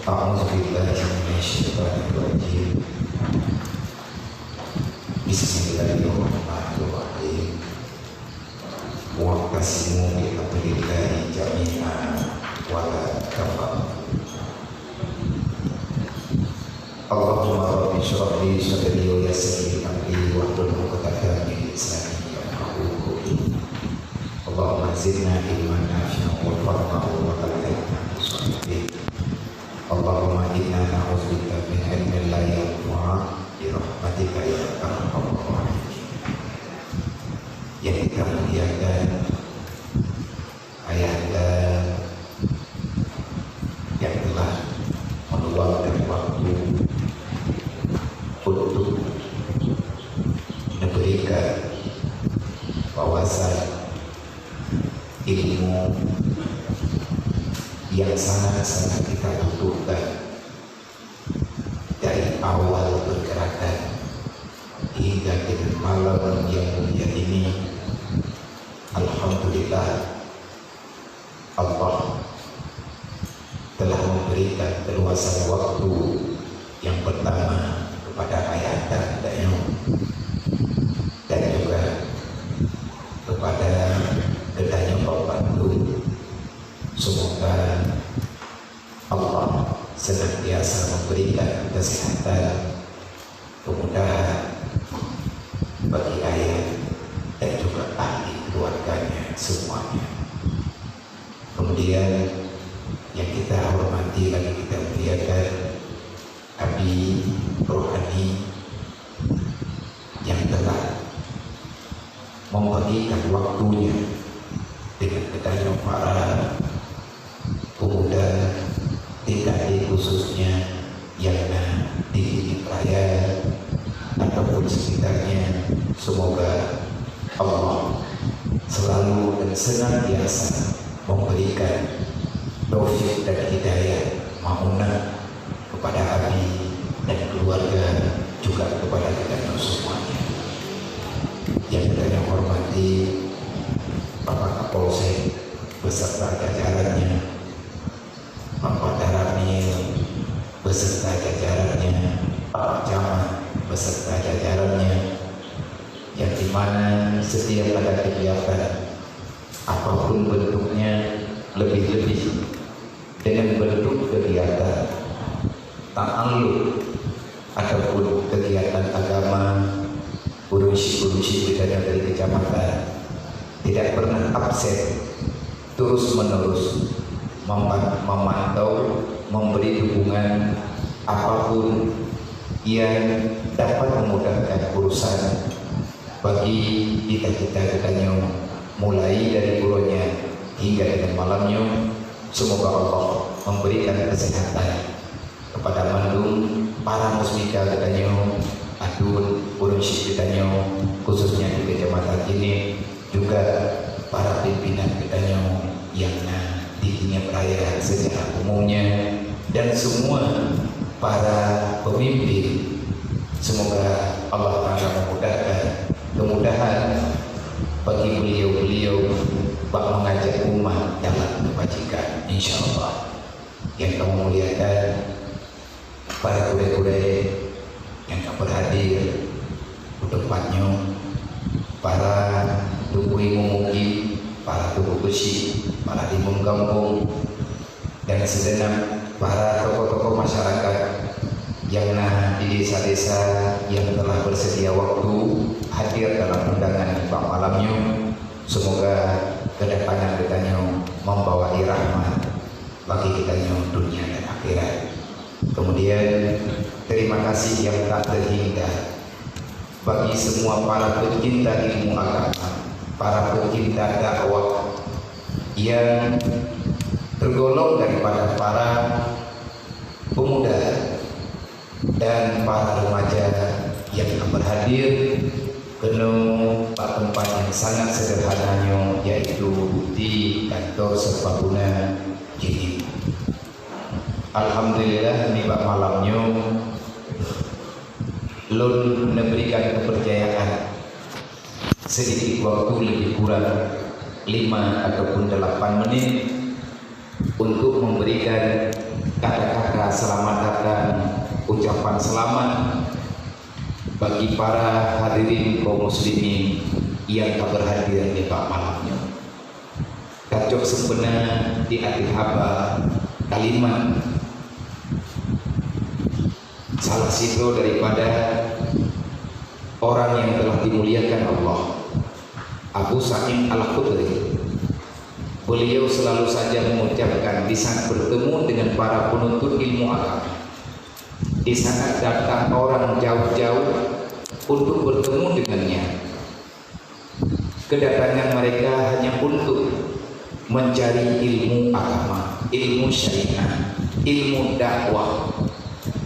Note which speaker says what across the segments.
Speaker 1: A'udzubillahi minasyaitonirrajim. Bismillahirrahmanirrahim. Wa'tasimu bihablillahi jami'an wa la tafarraqu. Allahumma rabbi shrah li sadri wa yassir li amri wahlul 'uqdatam min lisani yafqahu qawli. Allahumma zidna ilman nafi'an warhamna wa barik lana. Allahumma inna na'udzubika min ilmin la yanfa' bi rahmatika ya arhamar rahimin. Yang kita muliakan ayahanda yang telah meluangkan waktu untuk memberikan wawasan ilmu yang sangat-sangat kita butuhkan dari awal pergerakan hingga dengan malam yang mulia ini. Alhamdulillah, Allah telah memberikan keluasan waktu yang pertama kepada ayahanda dan juga kepada kedanya pembantu. Semoga Allah senantiasa memberikan kesehatan, kemudahan bagi ayah dan juga ahli keluarganya semuanya. Kemudian yang kita hormati lagi, kita muliakan Abi Rohani yang telah memberikan waktunya dengan kedanya para pemuda TKI khususnya yang di Raya ataupun sekitarnya. Semoga Allah selalu dan senantiasa memberikan taufik dan hidayah maunah kepada Abi dan keluarga, juga kepada kita semuanya. Yang kita hormati Bapak Kapolsek beserta jajarannya, Bapak Daramil beserta jajarannya, Pak Camat beserta jajarannya, yang dimana setiap ada kegiatan apapun bentuknya, lebih-lebih dengan bentuk kegiatan ta'alluq ataupun kegiatan agama, urusi kita dari kecamatan tidak pernah absen, terus menerus memantau, memberi dukungan apapun yang dapat memudahkan urusan bagi kita mulai dari burunya hingga dengan malamnya. Semoga Allah memberikan kesehatan kepada mandum para musbika adun urusi khususnya di kecamatan ini, juga para pimpinan yang didinya perayaan secara umumnya, dan semua para pemimpin. Semoga Allah akan memudahkan kemudahan bagi beliau-beliau bak mengajak umat dalam kebajikan, insya Allah. Yang kami muliakan para kuda-kuda yang berhadir tempatnya, para tubuh mungkin, para tubuh besi, para imam kampung, dan segenap para tokoh-tokoh masyarakat yang di desa-desa yang telah bersedia waktu hadir dalam undangan ibadah malamnya. Semoga kedatangan kita membawa rahmat bagi kita dunia dan akhirat. Kemudian terima kasih yang tak terhingga bagi semua para pencinta ilmu agama, para pencinta dakwah yang tergolong daripada para pemuda dan para remaja yang berhadir ke tempat yang sangat sederhananya, yaitu di kantor Serbaguna Jini. Alhamdulillah ini malamnya Lun memberikan kepercayaan sedikit waktu lebih kurang 5 ataupun 8 menit untuk memberikan kata-kata selamat datang, ucapan selamat bagi para hadirin kaum muslimin yang tak berhadir di malamnya. Kacok sebenarnya di hati haba kalimat salah satu daripada orang yang telah dimuliakan Allah, Abu Sa'id Al-Khudri. Beliau selalu saja mengucapkan di saat bertemu dengan para penuntut ilmu agama, di saat datang orang jauh-jauh untuk bertemu dengannya, kedatangan mereka hanya untuk mencari ilmu agama, ilmu syariah, ilmu dakwah.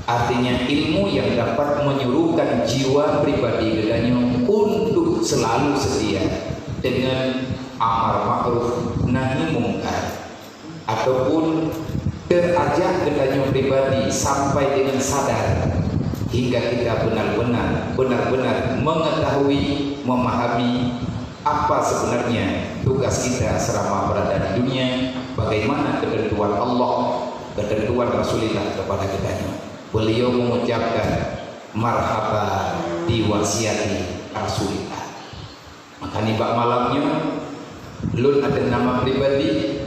Speaker 1: Artinya ilmu yang dapat menyuruhkan jiwa pribadi kepadanya untuk selalu setia dengan amar ma'ruf nahi mungkar, ataupun terajak kepadanya pribadi sampai dengan sadar hingga kita benar-benar mengetahui, memahami apa sebenarnya tugas kita selama berada di dunia, bagaimana ketentuan Allah, ketentuan Rasulullah kepada kita. Beliau mengucapkan marhaba diwasiati Rasulullah. Maka nih bak malamnya lun ada nama pribadi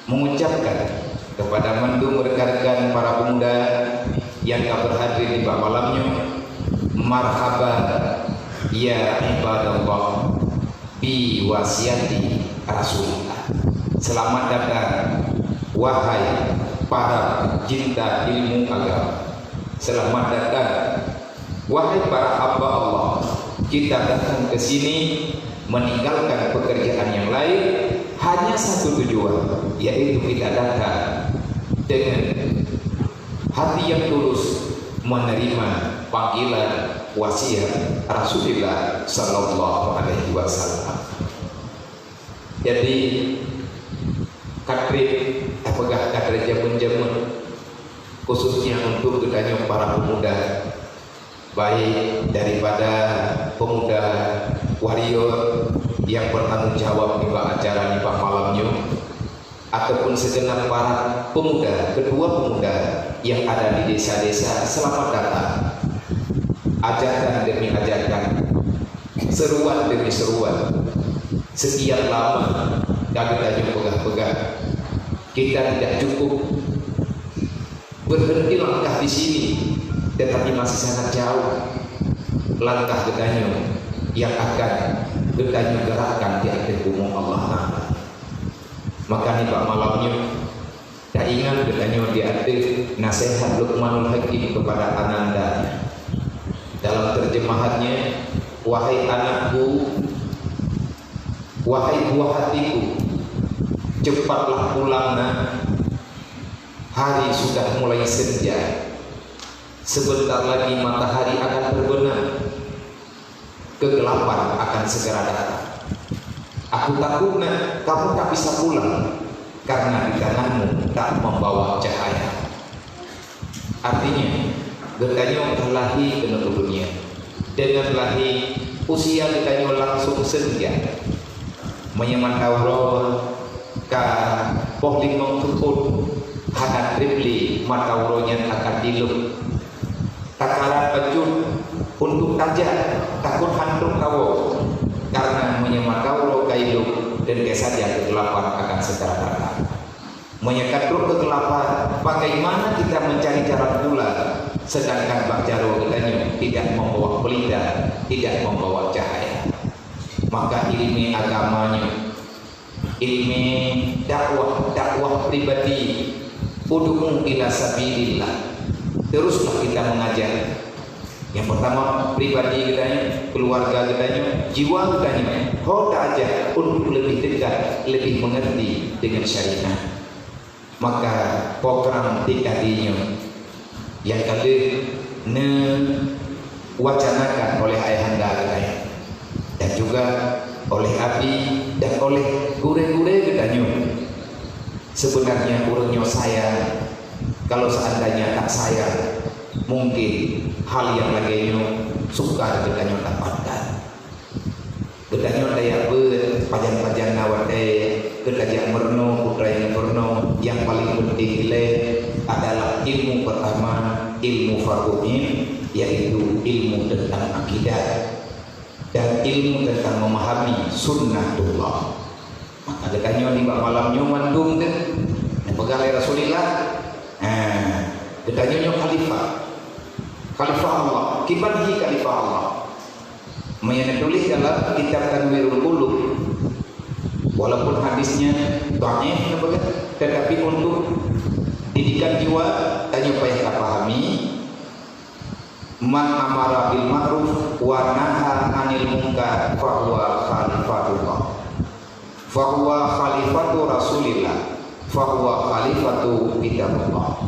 Speaker 1: mengucapkan kepada mandu rekan-rekan para pemuda yang tak berhadir di bak malamnya, marhaba ya ibadallah bi wasiati Rasulullah. Selamat datang wahai para cinta ilmu agama. Selamat datang wahai para hamba Allah. Kita datang ke sini meninggalkan pekerjaan yang lain, hanya satu tujuan, yaitu kita datang dengan hati yang tulus menerima panggilan wasiat Rasulullah Sallallahu Alaihi Wasallam. Jadi kadri apakah kadri jaman khususnya untuk kedanya para pemuda, baik daripada pemuda warrior yang bertanggung jawab di acara nibah malamnya, ataupun segenap para pemuda, kedua pemuda yang ada di desa-desa, selamat datang. Ajakan demi ajakan, seruan demi seruan, sekian lama kami pegang-pegang. Kita tidak cukup berhenti langkah di sini, tetapi masih sangat jauh langkah gedanya yang akan gedanya gerakkan di akhir umum Allah Ta'ala. Maka nih Pak malamnya tak ingat gedanya di akhir nasihat Luqmanul Hakim kepada ananda dalam terjemahannya, wahai anakku, wahai buah hatiku, cepatlah pulang nak, hari sudah mulai senja. Sebentar lagi matahari akan terbenam, kegelapan akan segera datang. Aku takut nak kamu tak bisa pulang karena di tanganmu tak membawa cahaya. Artinya gedanya terlahir ke dunia, dengan lahir usia gedanya langsung senja, menyemantau roh ka pohling mengkeput hadat tripli matauronya akan diluk takaran pecut untuk tajam takut hantuk kau karena menyematau roh kailuk dan kesaja kegelapan akan segera datang. Menyekat roh kegelapan, bagaimana kita mencari jalan pula sedangkan bak jaro gedanya tidak membawa pelita, tidak membawa cahaya. Maka ilmu agamanya, ilmu dakwah pribadi, ud'u ila sabilillah, teruslah kita mengajar. Yang pertama pribadi kitanya, keluarga kitanya, jiwa kitanya, hoda aja untuk lebih dekat, lebih mengerti dengan syariat. Maka program tikadinya yang kali wacanakan oleh ayahanda kitanya dan juga oleh abi dan oleh gure-gure kitanya. Sebenarnya urutnya saya, kalau seandainya tak saya, mungkin hal yang lainnya suka gedanya dapatkan. Gedanya daya pajan-pajan nawate, gedanya merno, putra yang merno. Yang paling penting adalah ilmu pertama, ilmu fardhu'in, yaitu ilmu tentang akidah dan ilmu tentang memahami sunnatullah. Maka katanya di malamnya mandung kan pegalai Rasulullah. Katanya khalifah Allah, kibadhi khalifah Allah. Yang tulis dalam kitab Tanwirul Qulub, walaupun hadisnya dhaif, tetapi untuk didikan jiwa tanya apa yang kita pahami. Man amara bil ma'ruf wa naha 'anil munkar fa huwa khalifatullah, fa huwa khalifatu Rasulillah, fa huwa khalifatu kitabullah.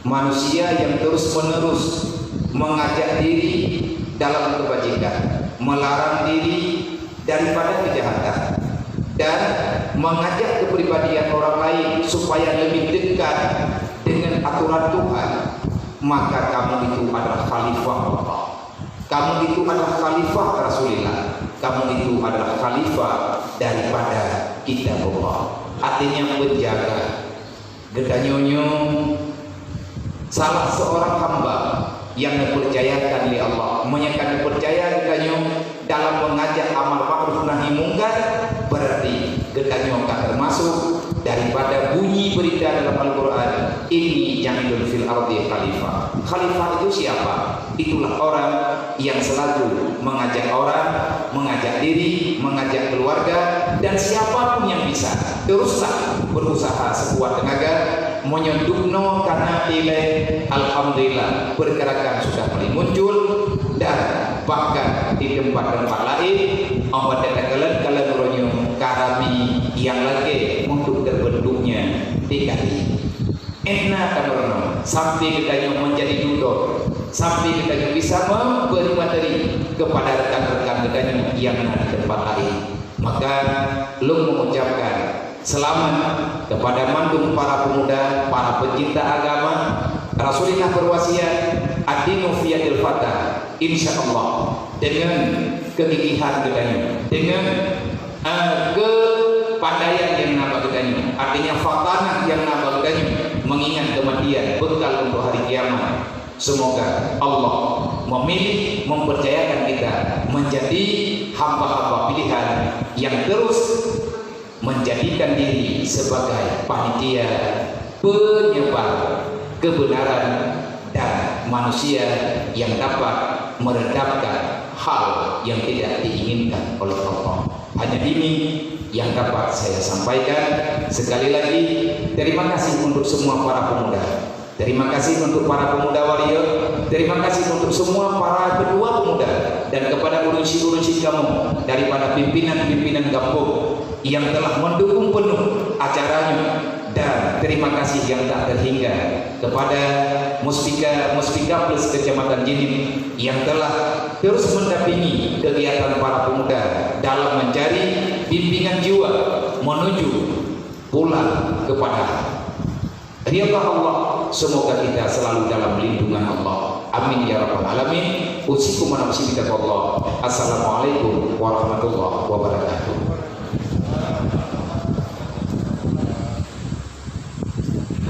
Speaker 1: Manusia yang terus-menerus mengajak diri dalam kebajikan, melarang diri daripada kejahatan, dan mengajak kepribadian orang lain supaya lebih dekat dengan aturan Tuhan, maka kamu itu adalah khalifah Allah. Kamu itu adalah khalifah Rasulullah. Kamu itu adalah khalifah daripada kitab Allah. Artinya menjaga. Gedanyonyo salah seorang hamba yang dipercayakan oleh Allah, menyatakan percaya katanya dalam mengajak amal ma'ruf nahi mungkar, berarti katanya akan termasuk daripada bunyi berita dalam Al-Quran, ini ja'ilun fil ardi khalifah. Khalifah itu siapa? Itulah orang yang selalu mengajak orang, mengajak diri, mengajak keluarga, dan siapapun yang bisa teruslah berusaha sekuat tenaga menyendukno karena nilai alhamdulillah pergerakan sudah mulai muncul, dan bahkan di tempat-tempat lain apa kalian ronyo karami yang lagi untuk terbentuknya TKI enak kan sampai kita menjadi tutor, sampai kita bisa memberi materi kepada rekan-rekan kita yang ada di tempat lain. Maka lu mengucapkan selamat kepada mandung para pemuda, para pencinta agama. Rasulullah berwasiat ad-dinu fiyadil fatah, insyaallah dengan kegigihan katanya, dengan kepandaian yang nambah katanya, artinya fatanah yang nambah katanya, mengingat kematian bekal untuk hari kiamat. Semoga Allah memilih, mempercayakan kita menjadi hamba-hamba pilihan yang terus menjadikan diri sebagai panitia penyebar kebenaran dan manusia yang dapat meredamkan hal yang tidak diinginkan oleh Allah. Hanya ini yang dapat saya sampaikan. Sekali lagi terima kasih untuk semua para pemuda, terima kasih untuk para pemuda waria, terima kasih untuk semua para ketua pemuda, dan kepada urusi-urusi kamu daripada pimpinan-pimpinan kampung yang telah mendukung penuh acaranya, dan terima kasih yang tak terhingga kepada Muspika Plus Kecamatan Jinim yang telah terus mendampingi kegiatan para pemuda dalam mencari bimbingan jiwa menuju pulang kepada ridha Allah. Semoga kita selalu dalam lindungan Allah. Amin ya rabbal alamin. Usikum wa nafsi bitaqwallah. Assalamualaikum warahmatullahi wabarakatuh.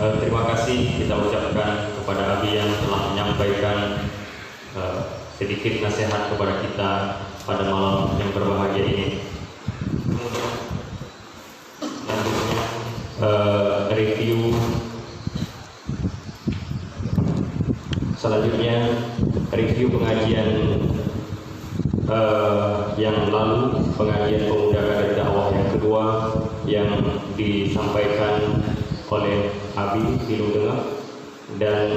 Speaker 2: Terima kasih kita ucapkan kepada Abi yang telah menyampaikan sedikit nasihat kepada kita pada malam yang berbahagia ini. Selanjutnya review pengajian yang lalu, pengajian pemuda kader dakwah yang kedua yang disampaikan oleh Abi Siludengah dan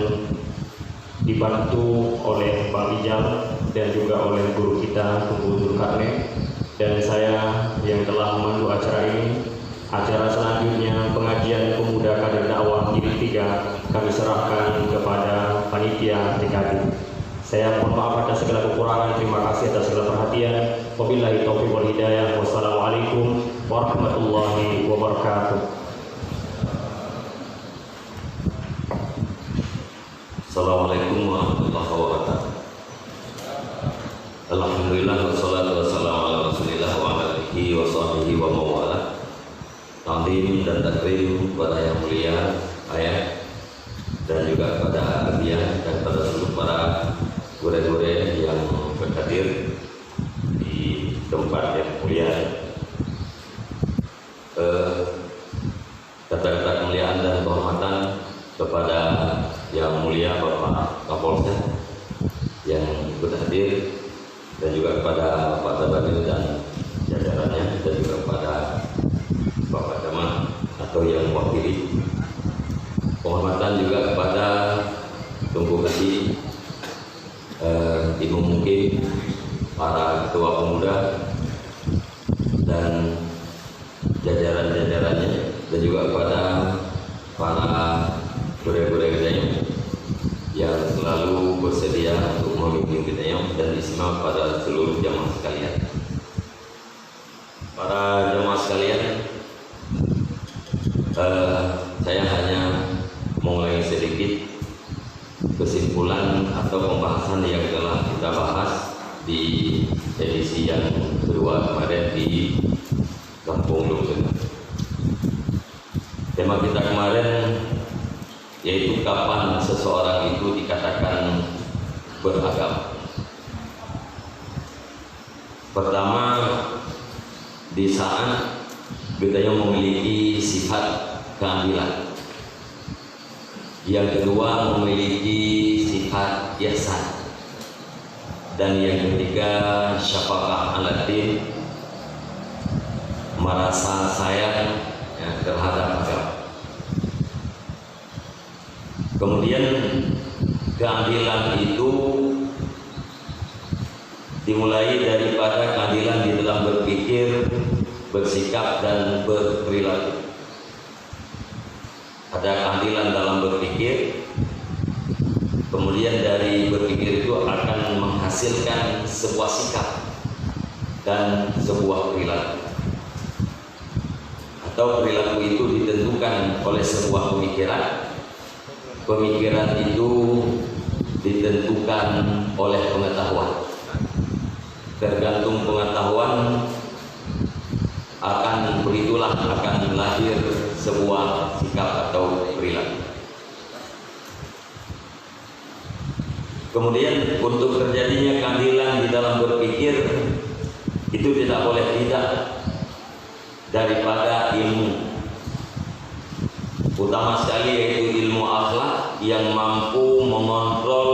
Speaker 2: dibantu oleh Pak Rijal dan juga oleh guru kita Tunggu Zulkarnain, dan saya yang telah memandu acara ini. Acara selanjutnya pengajian pemuda kader dakwah jilid 3 kami serahkan kepada panitia TKD. Saya mohon maaf atas segala kekurangan. Terima kasih atas segala perhatian. Wabillahi taufiq wal hidayah. Wassalamualaikum warahmatullahi wabarakatuh.
Speaker 3: Assalamualaikum warahmatullahi wabarakatuh. Alhamdulillah wassalatu wassalamu ala Rasulillah wa ala alihi wa sahbihi wa mawala. Ta'zim dan takrim kepada yang mulia ayah dan juga kepada Abian dan pada seluruh para guru-guru yang berhadir di tempat yang mulia. Kata-kata kemuliaan dan kehormatan kepada yang mulia Bapak Kapolsek yang berhadir, dan juga kepada Bapak Tabadir dan jajarannya, dan juga kepada Bapak Camat atau yang mewakili. Penghormatan juga kepada Tunku Kesi, Ibu Mukim, para ketua pemuda dan jajaran-jajarannya, dan juga kepada para guru-guru yang selalu bersedia untuk memimpin kita dan istimewa pada seluruh jamaah sekalian. Para jamaah sekalian, saya hanya mengulangi sedikit kesimpulan atau pembahasan yang telah kita bahas di edisi yang kedua kemarin di Kampung Lumseng. Tema kita kemarin yaitu kapan seseorang itu dikatakan beragama. Pertama, di saat kita memiliki sifat keadilan. Yang kedua, memiliki sifat ihsan. Dan yang ketiga, syafaqah alatin, merasa sayang terhadap agama. Kemudian keadilan itu dimulai daripada keadilan di dalam berpikir, bersikap, dan berperilaku. Ada keadilan dalam berpikir, kemudian dari berpikir itu akan menghasilkan sebuah sikap dan sebuah perilaku. Atau perilaku itu ditentukan oleh sebuah pemikiran. Pemikiran itu ditentukan oleh pengetahuan. Tergantung pengetahuan akan beritulah akan lahir sebuah sikap atau perilaku. Kemudian untuk terjadinya keadilan di dalam berpikir itu tidak boleh tidak daripada ilmu. Utama sekali yaitu ilmu akhlak yang mampu mengontrol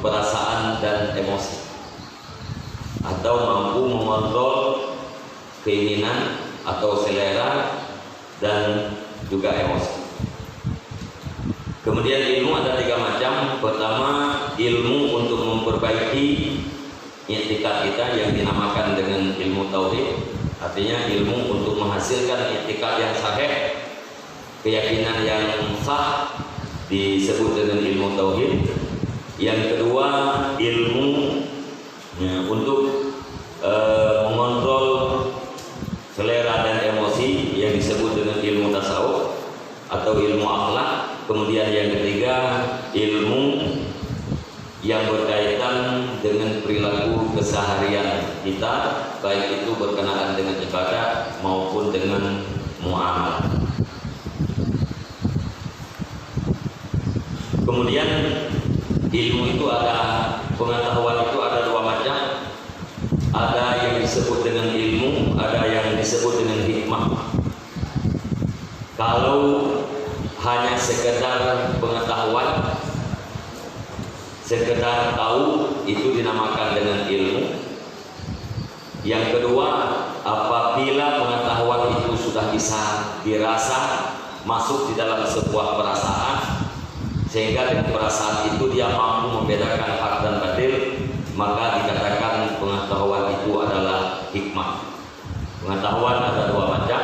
Speaker 3: perasaan dan emosi, atau mampu mengontrol keinginan atau selera dan juga emosi. Kemudian ilmu ada 3 macam. Pertama, ilmu untuk memperbaiki i'tikad kita yang dinamakan dengan ilmu tauhid. Artinya ilmu untuk menghasilkan i'tikad yang sahih, keyakinan yang sah, disebut dengan ilmu tauhid. Yang kedua, ilmu untuk mengontrol selera dan emosi yang disebut dengan ilmu tasawuf atau ilmu akhlak. Kemudian yang ketiga, ilmu yang berkaitan dengan perilaku keseharian kita, baik itu berkenaan dengan ibadah maupun dengan muamalah. Kemudian ilmu itu ada, pengetahuan itu ada 2 macam. Ada yang disebut dengan ilmu, ada yang disebut dengan hikmah. Kalau hanya sekedar pengetahuan, sekedar tahu, itu dinamakan dengan ilmu. Yang kedua, apabila pengetahuan itu sudah bisa dirasa, masuk di dalam sebuah perasaan, sehingga dengan perasaan itu dia mampu membedakan hak dan batil, maka dikatakan pengetahuan itu adalah hikmah. Pengetahuan ada 2 macam.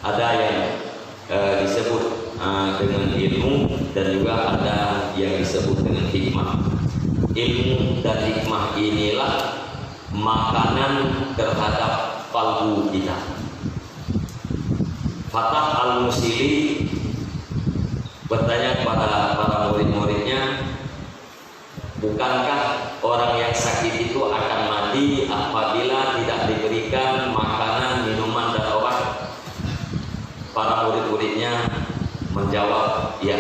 Speaker 3: Ada yang disebut dengan ilmu, dan juga ada yang disebut dengan hikmah. Ilmu dan hikmah inilah makanan terhadap kalbu kita. Fatah Al-Musili bertanya kepada para murid-muridnya, bukankah orang yang sakit itu akan mati apabila tidak diberikan makanan, minuman, dan obat? Para murid-muridnya menjawab, ya.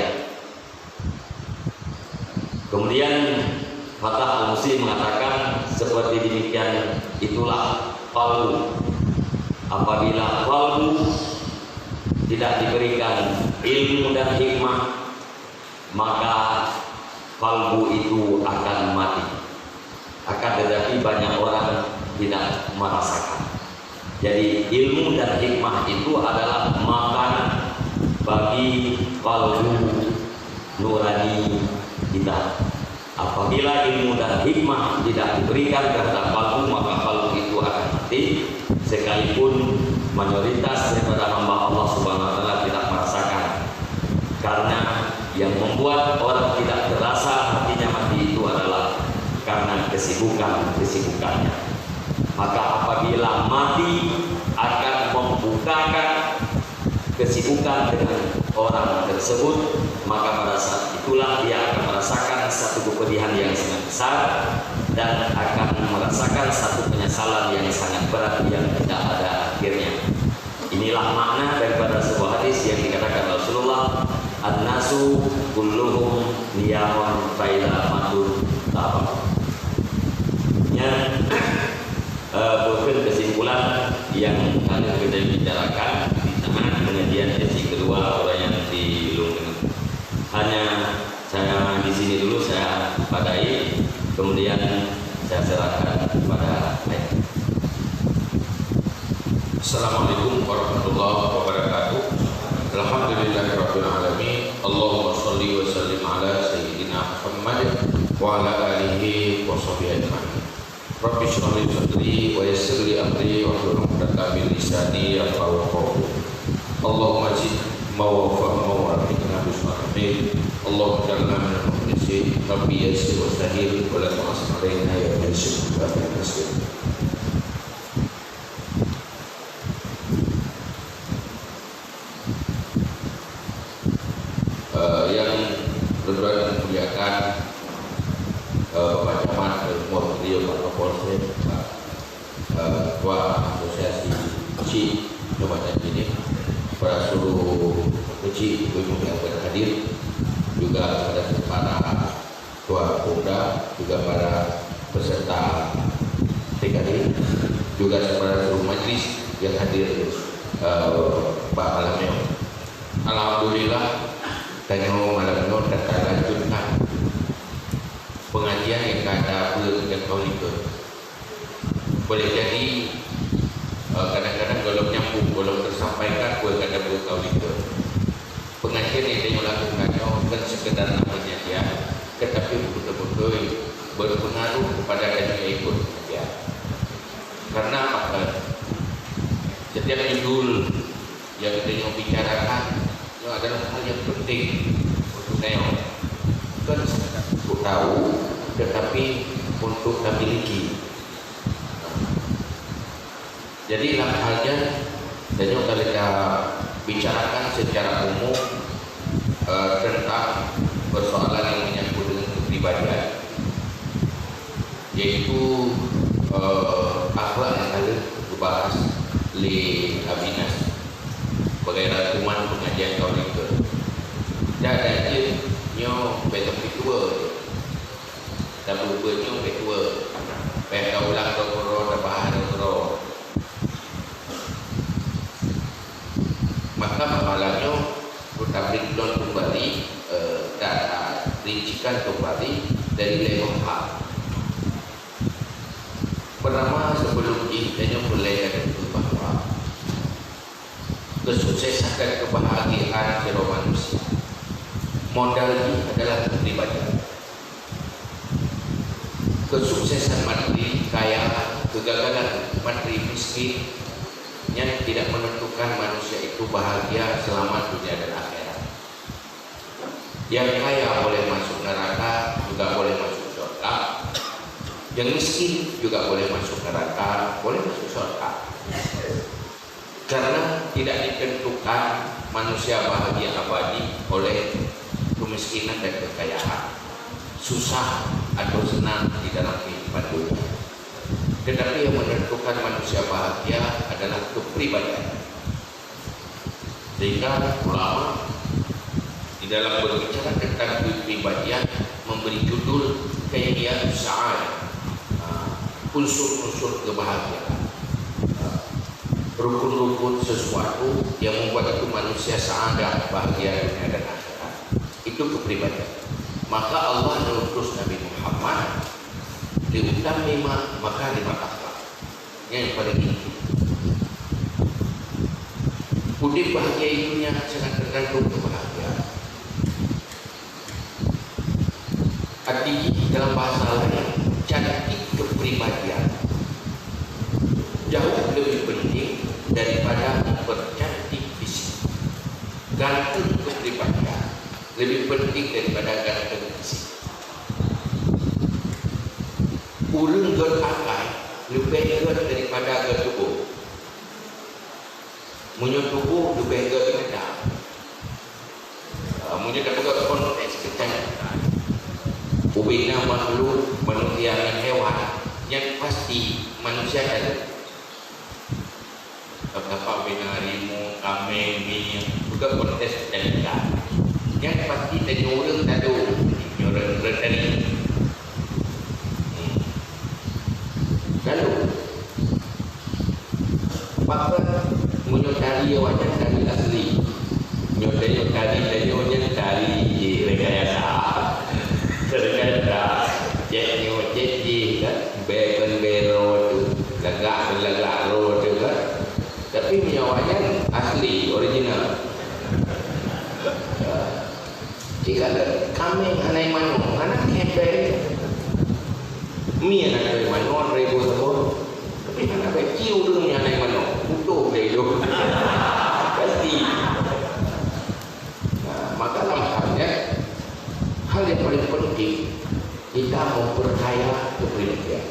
Speaker 3: Kemudian Fatah Al-Musi mengatakan seperti demikian itulah qalbu. Apabila qalbu tidak diberikan ilmu dan hikmah, maka qalbu itu akan mati. Akan tetapi banyak orang tidak merasakan. Jadi ilmu dan hikmah itu adalah makanan bagi qalbu nurani kita. Apabila ilmu dan hikmah tidak diberikan kepada kalbu, maka kalbu itu akan mati. Sekalipun mayoritas daripada hamba Allah Subhanahu wa taala tidak merasakan. Karena yang membuat orang tidak terasa hatinya mati itu adalah karena kesibukannya. Maka apabila mati akan membukakan kesibukan dengan orang tersebut, maka pada saat itulah dia akan merasakan satu kepedihan yang sangat besar dan akan merasakan satu penyesalan yang sangat berat yang tidak ada akhirnya. Inilah makna daripada sebuah hadis yang dikatakan Rasulullah, an-nasu kulluhum niyamun faila matur tabak. Bukan kesimpulan yang kalian kita bicarakan di tengah pengajian sesi kedua orang yang di Lungen. Hanya saya di sini dulu saya padai, kemudian saya serahkan kepada Ayah.
Speaker 4: Assalamualaikum warahmatullahi wabarakatuh. Alhamdulillahirabbil alamin. Allahumma shalli wa sallim ala sayyidina Muhammad wa ala alihi wa sahbihi ajma'in. Rabbi shrah li sadri wa yassir li amri wa hlul 'uqdatam min lisani yafqahu qawli. Allahumma zid mawafaq mawafiqna bismillahir. Allahumma ij'alna minal mukhlisin. Rabbi yassir wa sahhil wa la tu'assir 'alaina ya yassir wa yassir. Yang berdoa memuliakan Bapak Camat, Umur beliau, Pak Kapolsek, Pak Ketua Asosiasi Uci Jabatan ini, para seluruh Uci ibu yang berhadir, juga pada para Ketua Pemda, juga para peserta TKD, juga para seluruh majlis yang hadir, Pak Alamnya. Alhamdulillah, Tanyo malam ini kita lanjutkan pengajian yang kata bulan Kaulika. Boleh jadi kadang-kadang kalau nyambung, kalau tersampaikan boleh kata bulan Kaulika. Pengajian yang Tanyo lakukan bukan sekedar namanya dia, tetapi betul-betul berpengaruh kepada Tanyo ikut ya. Karena apa? Setiap judul yang Tanyo bicarakan itu adalah hal yang penting untuk Tanyo. Bukan sekedar untuk tahu, tetapi untuk memiliki. Jadi dalam halnya Tanyo kalau kita bicarakan secara umum tentang persoalan yang menyangkut dengan kepribadian, yaitu akhlak yang ada dibahas oleh Abinas sebagai rangkuman pengajian Kaulika. Dan ada nyo betul ketua, dan berubah nyo ketua, baik kaulah koro dan bahan koro. Maka malamnya kita berikan kembali dan rincikan kembali dari level hal. Pertama sebelum ini Tanyo mulai dari itu bahwa kesuksesan dan kebahagiaan seluruh manusia modalnya adalah kepribadian. Kesuksesan materi, kaya, kegagalan materi, miskin yang tidak menentukan manusia itu bahagia selama dunia dan akhirat. Yang kaya boleh masuk neraka, juga boleh masuk surga. Yang miskin juga boleh masuk neraka, boleh masuk surga. Karena tidak ditentukan manusia bahagia abadi oleh kemiskinan dan kekayaan, susah atau senang di dalam kehidupan dunia. Tetapi yang menentukan manusia bahagia adalah kepribadian. Sehingga ulama di dalam berbicara tentang kepribadian memberi judul Kayfiyat Sa'adah, unsur-unsur kebahagiaan, rukun-rukun sesuatu yang membuat itu manusia sa'adah, bahagia dunia dan akhirat. Itu kepribadian. Maka Allah mengutus Nabi Muhammad diutamima makarimat akhlak yang paling tinggi. Budi bahagia itunya sangat tergantung kebahagiaan. Artinya dalam bahasa lain, cantik kepribadian jauh lebih penting daripada mempercantik fisik. Ganteng kepribadian lebih penting daripada ganteng fisik. Urang gerakai lebih gerak daripada gerak tubuh. Munyut tubuh lebih gerak medan. Munyut dapat konteks kecantikan. Ubina makhluk manusia dan hewan yang pasti manusia ada. Apa bina harimau, kambing, ini juga konteks kecantikan. Yang pasti dari orang tadu, orang tadi. Lalu, maka munyut tadi wajah tadi asli, munyut tadi rekayasa. Serkada ceknya cekji kan, beken bero tu, lagak ro tu kan. Tapi nyawanya asli, original. Jika kami anai mano, anak hebat, mi anak mano, rebo sebor. Tapi anak kecil tu ni anai mano, butuh belo. Pasti. Maka namanya hal yang paling penting kita memperkaya kepribadian.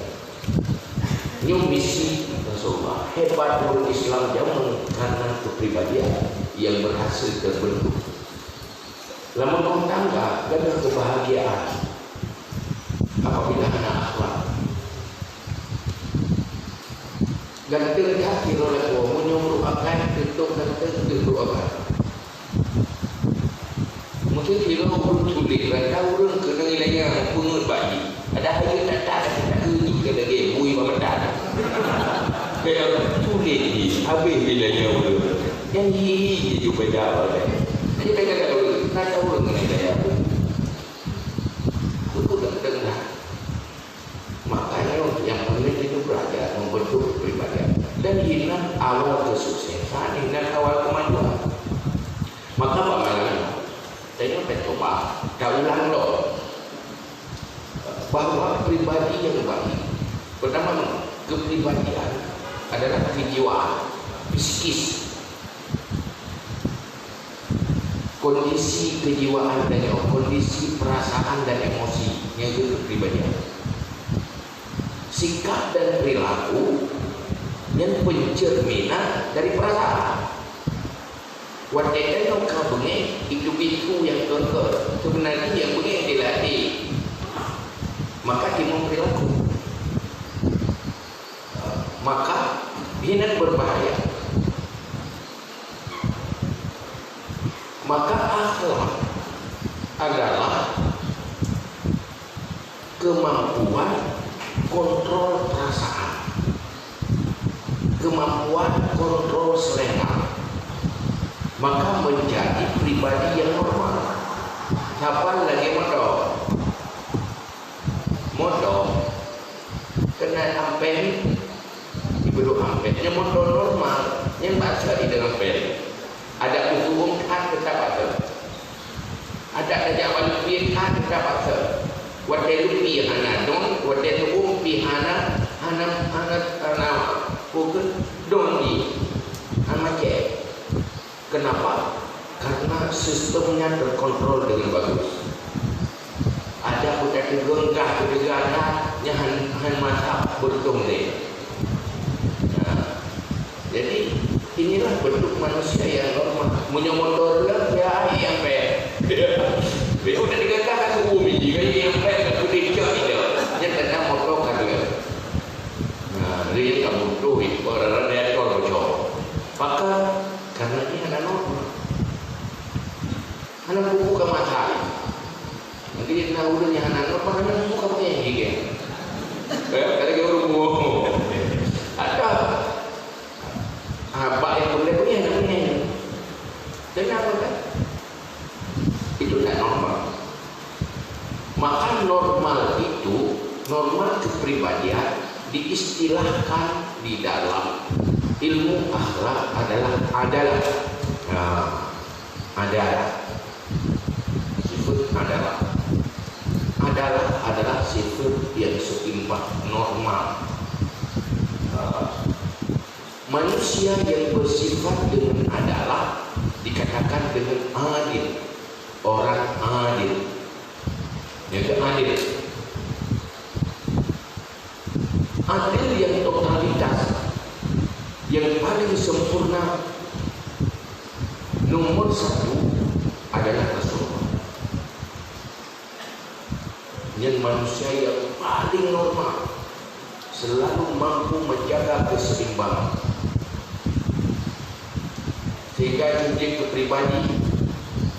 Speaker 4: Ini misi Rasulullah. Hebat orang Islam zaman karena kepribadian yang berhasil terbentuk. Lama rumah tangga dan kebahagiaan apabila anak akhlak. Ganteng hati oleh Allah menyuruh akan tentu akan. Mungkin kita urut sulit, rata urut kena nilainya pungut bayi. Ada hari tak ada ini kena dia bui pemetan. Kayak sulit ni, habis nilainya urut. Yang ini juga jawab. Jadi mereka kata urut, rata urut kena nilai apa? Itu tak dengar. Makanya yang penting itu belajar membentuk kepribadian. Dan inilah awal kesuksesan, inilah awal kemajuan. Maka bagaimana? Saya mencoba ulang loh bahwa pribadi yang baik, pertama kepribadian adalah kejiwaan, psikis, kondisi kejiwaan dan kondisi perasaan dan emosi yang itu kepribadian, sikap dan perilaku yang pencerminan dari perasaan. Wadai yang kau bengi itu yang kekal sebenarnya yang bengi dilatih, maka dia perilaku, maka ini berbahaya. Maka akhlak adalah kemampuan kontrol perasaan, kemampuan kontrol selera. Maka menjadi pribadi yang normal. Siapa lagi modal kena ampen diberi ampen yang modal normal yang baca di dalam ampen ada hukum kan tetap baca, ada jawaban lebih kan tetap baca. Wadai lebih hana don, wadai lebih hana bukan doni hana ke. Kenapa? Karena sistemnya terkontrol dengan bagus. Ada budak genggah kedegana yang masa beruntung deh. Jadi inilah bentuk manusia yang normal. Punya motor lah, ya yang fair. Dia udah dikatakan bumi jika yang fair tak boleh tidak. Yang tentang motor kan dia. Nah, dia tak butuh orang dia tol bocor. Maka karena ini ada normal. Anak buku ke matahari. Nanti Ini nak udah yang anak apa kan buka punya gigi. Kata dia urung. Ada apa yang boleh punya namanya. Kenapa kan? Itu tidak normal. Maka normal itu, normal kepribadian diistilahkan di dalam ilmu akhlak adalah sifat adalah sifat yang seimbang, normal. Manusia yang bersifat dengan adalah dikatakan dengan adil, orang adil. Yang adil, adil yang totalitas, yang paling sempurna. Nomor satu adalah Rasulullah. Yang manusia yang paling normal, selalu mampu menjaga keseimbangan, sehingga dia kepribadi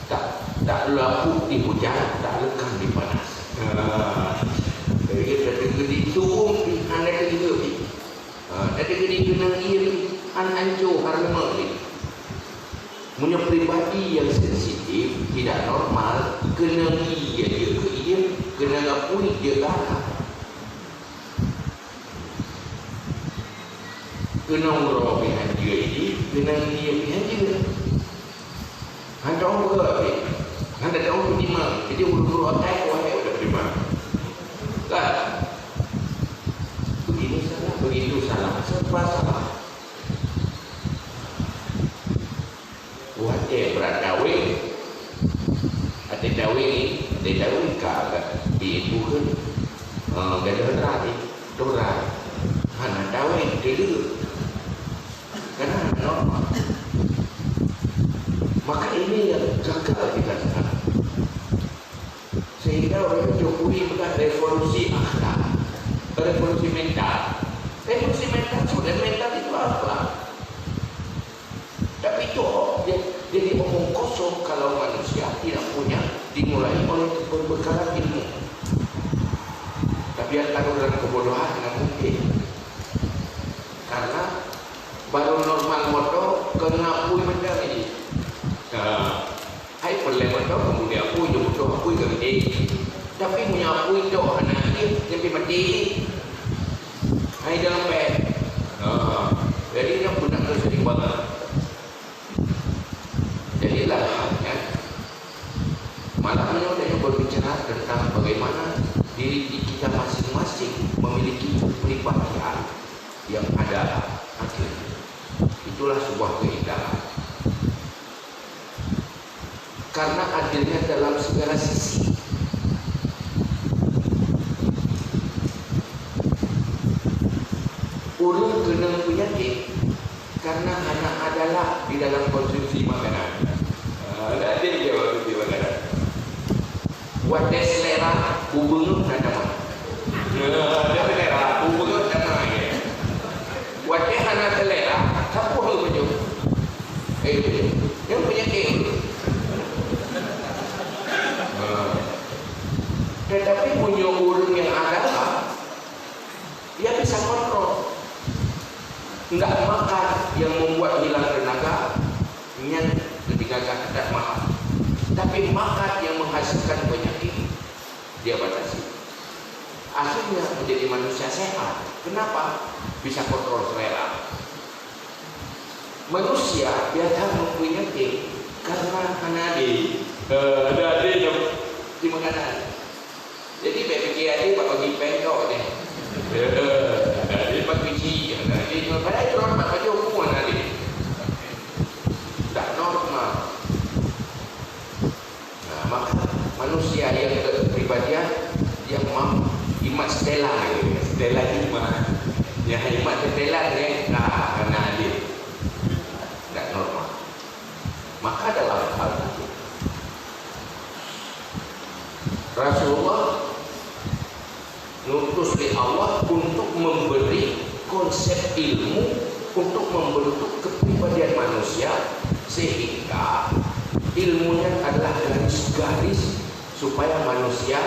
Speaker 4: tak laku di hujan, tak lekang di panas. Jadi gedi turun di anak juga ni. Ada gedi kena ia anak hancur harma ni. Punya pribadi yang sensitif, tidak normal, kena ia ke ia, kena ngapui dia kalah. Kena urut pihak dia ini, kena dia pihak dia. Hanya orang berapa? Hanya orang beriman. Jadi urut-urut otak wahai sudah beriman. Kan? Begini salah, begitu salah, serba salah. Wajah berat dawing. Ada dawing kagak ibu kan. Gada-gada ni, dorang. Hanya dawing dulu. Karena normal. Maka ini yang gagal kita sekarang. Sehingga orang Jokowi bukan revolusi akhlak, revolusi mental. Revolusi mental sudah mental itu apa? Tapi itu jadi omong kosong kalau manusia tidak punya dimulai oleh perbekalan ilmu. Tapi yang taruh dalam kebodohan tidak mungkin. Karena baru normal motor kena pui benda ini. Hai perlu motor kemudian pui je motor pui ke gede. Tapi punya pui tu anak dia sampai mati. Hai dalam beg. Jadi dia pun nak keseimbangan. Jadi lahirnya malam ini kita berbicara tentang bagaimana diri kita masing-masing memiliki kepribadian yang ada adil. Itulah sebuah keindahan. Karena adilnya dalam segala sisi. Urung kena penyakit karena anak adalah di dalam konsumsi makanan. Adil dia konsumsi makanan. Wadah selera hubungan ada mana? Dia selera hubungan ada mana? Wadah anak selera siapa hal macam? Yang penyakit. Tetapi punya urung yang adalah dia bisa kontrol. Enggak makan yang membuat hilang tenaga, niat ketika tidak makan. Tapi makan yang menghasilkan penyakit, dia batasi. Akhirnya menjadi manusia sehat. Kenapa? Bisa kontrol selera. Manusia biasa mempunyai penyakit karena anadi. Ada yang di makanan. Jadi bagi adik bagi pendok ni. Adik bagi biji, adik pada itu orang bagi hukuman adik. Tak normal. Nah, maka manusia yang berpribadian yang mampu imat Stella imat. Yang imat Stella ni karena adik. Tak normal. Maka dalam hal itu Rasulullah nutus oleh Allah untuk memberi konsep ilmu untuk membentuk kepribadian manusia sehingga ilmunya adalah garis-garis supaya manusia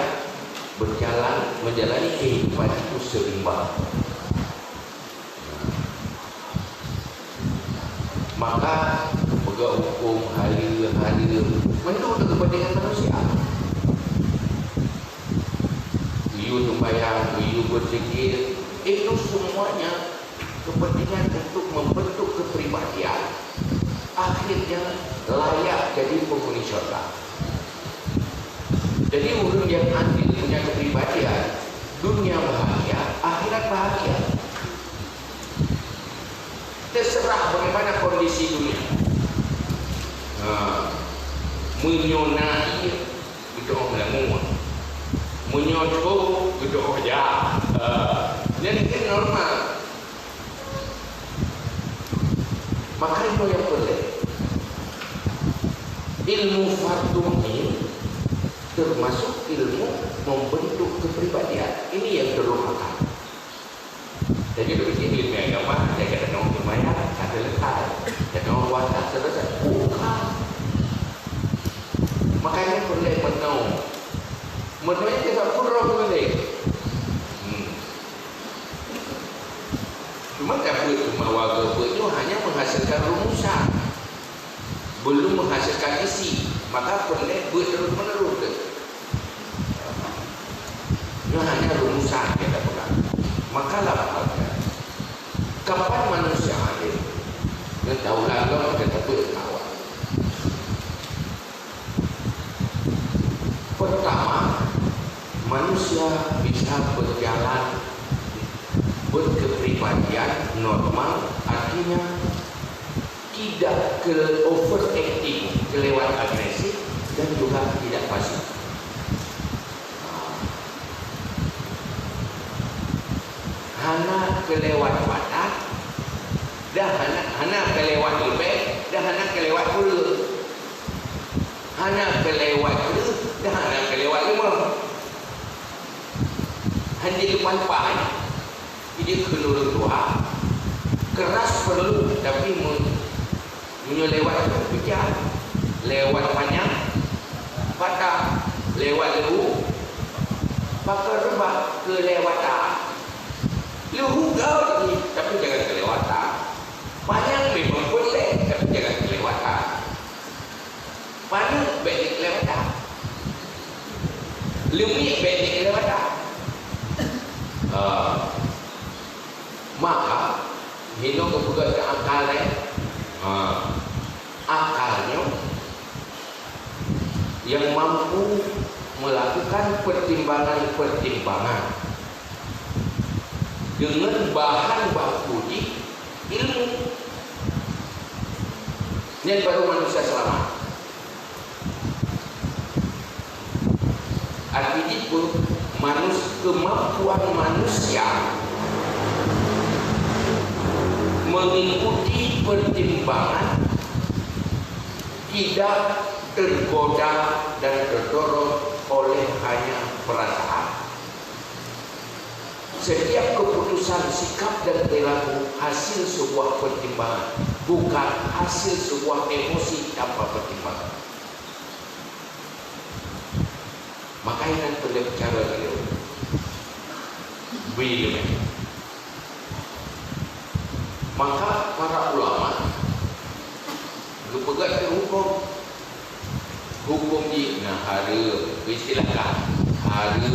Speaker 4: berjalan menjalani kehidupan itu seimbang. Maka pegawai hukum hari menurut kepentingan manusia. You sembahyang, you berzikir, itu semuanya kepentingan untuk membentuk kepribadian. Akhirnya layak jadi penghuni syurga. Jadi orang yang adil punya kepribadian, dunia bahagia, akhirat bahagia. Terserah bagaimana kondisi dunia. Menyonai itu orang bilang menyodok itu orang jadi itu normal. Maka itu yang boleh. Ilmu fardu ini termasuk ilmu membentuk kepribadian. Ini yang terlupakan. Jadi begini ilmu agama, saya kata orang lumayan, ada letak, kata orang puasa selesai. Bukan. Makanya boleh menau. Menaunya tidak pura boleh. Cuma tak boleh cuma warga itu hanya menghasilkan rumusan, belum menghasilkan isi. Maka boleh buat terus menerus. Itu hanya rumusan kita pegang. Maka lapangkan. Kapan manusia adil? Dan tahu lalu kita berkawan. Pertama, manusia bisa berjalan berkepribadian normal, artinya tidak ke overacting, kelewat agresif, dan juga tidak pasif. Hana kelewat batas, dah hana kelewat lebih, dah hana kelewat pula. Hana kelewat pula, dah hana kelewat lima. Hanya depan-depan. Dia kena tua, keras perlu, tapi menyelewat bijak, lewat panjang, patah, lewat lewu, pakai rebah kelewatan, lewu kau tapi jangan kelewatan, panjang memang boleh, tapi jangan kelewatan, panjang baik kelewatan, lemik baik kelewatan. Maka hino kebuka ke akalnya, akalnya yang mampu melakukan pertimbangan-pertimbangan dengan bahan baku di ilmu. Ini baru manusia selamat. Artinya itu kemampuan manusia mengikuti pertimbangan, tidak tergoda dan terdorong oleh hanya perasaan. Setiap keputusan, sikap dan perilaku hasil sebuah pertimbangan, bukan hasil sebuah emosi tanpa pertimbangan. Makanya perlu bicara beliau. Maka para ulama berpegang hukum di hari istilahkan hari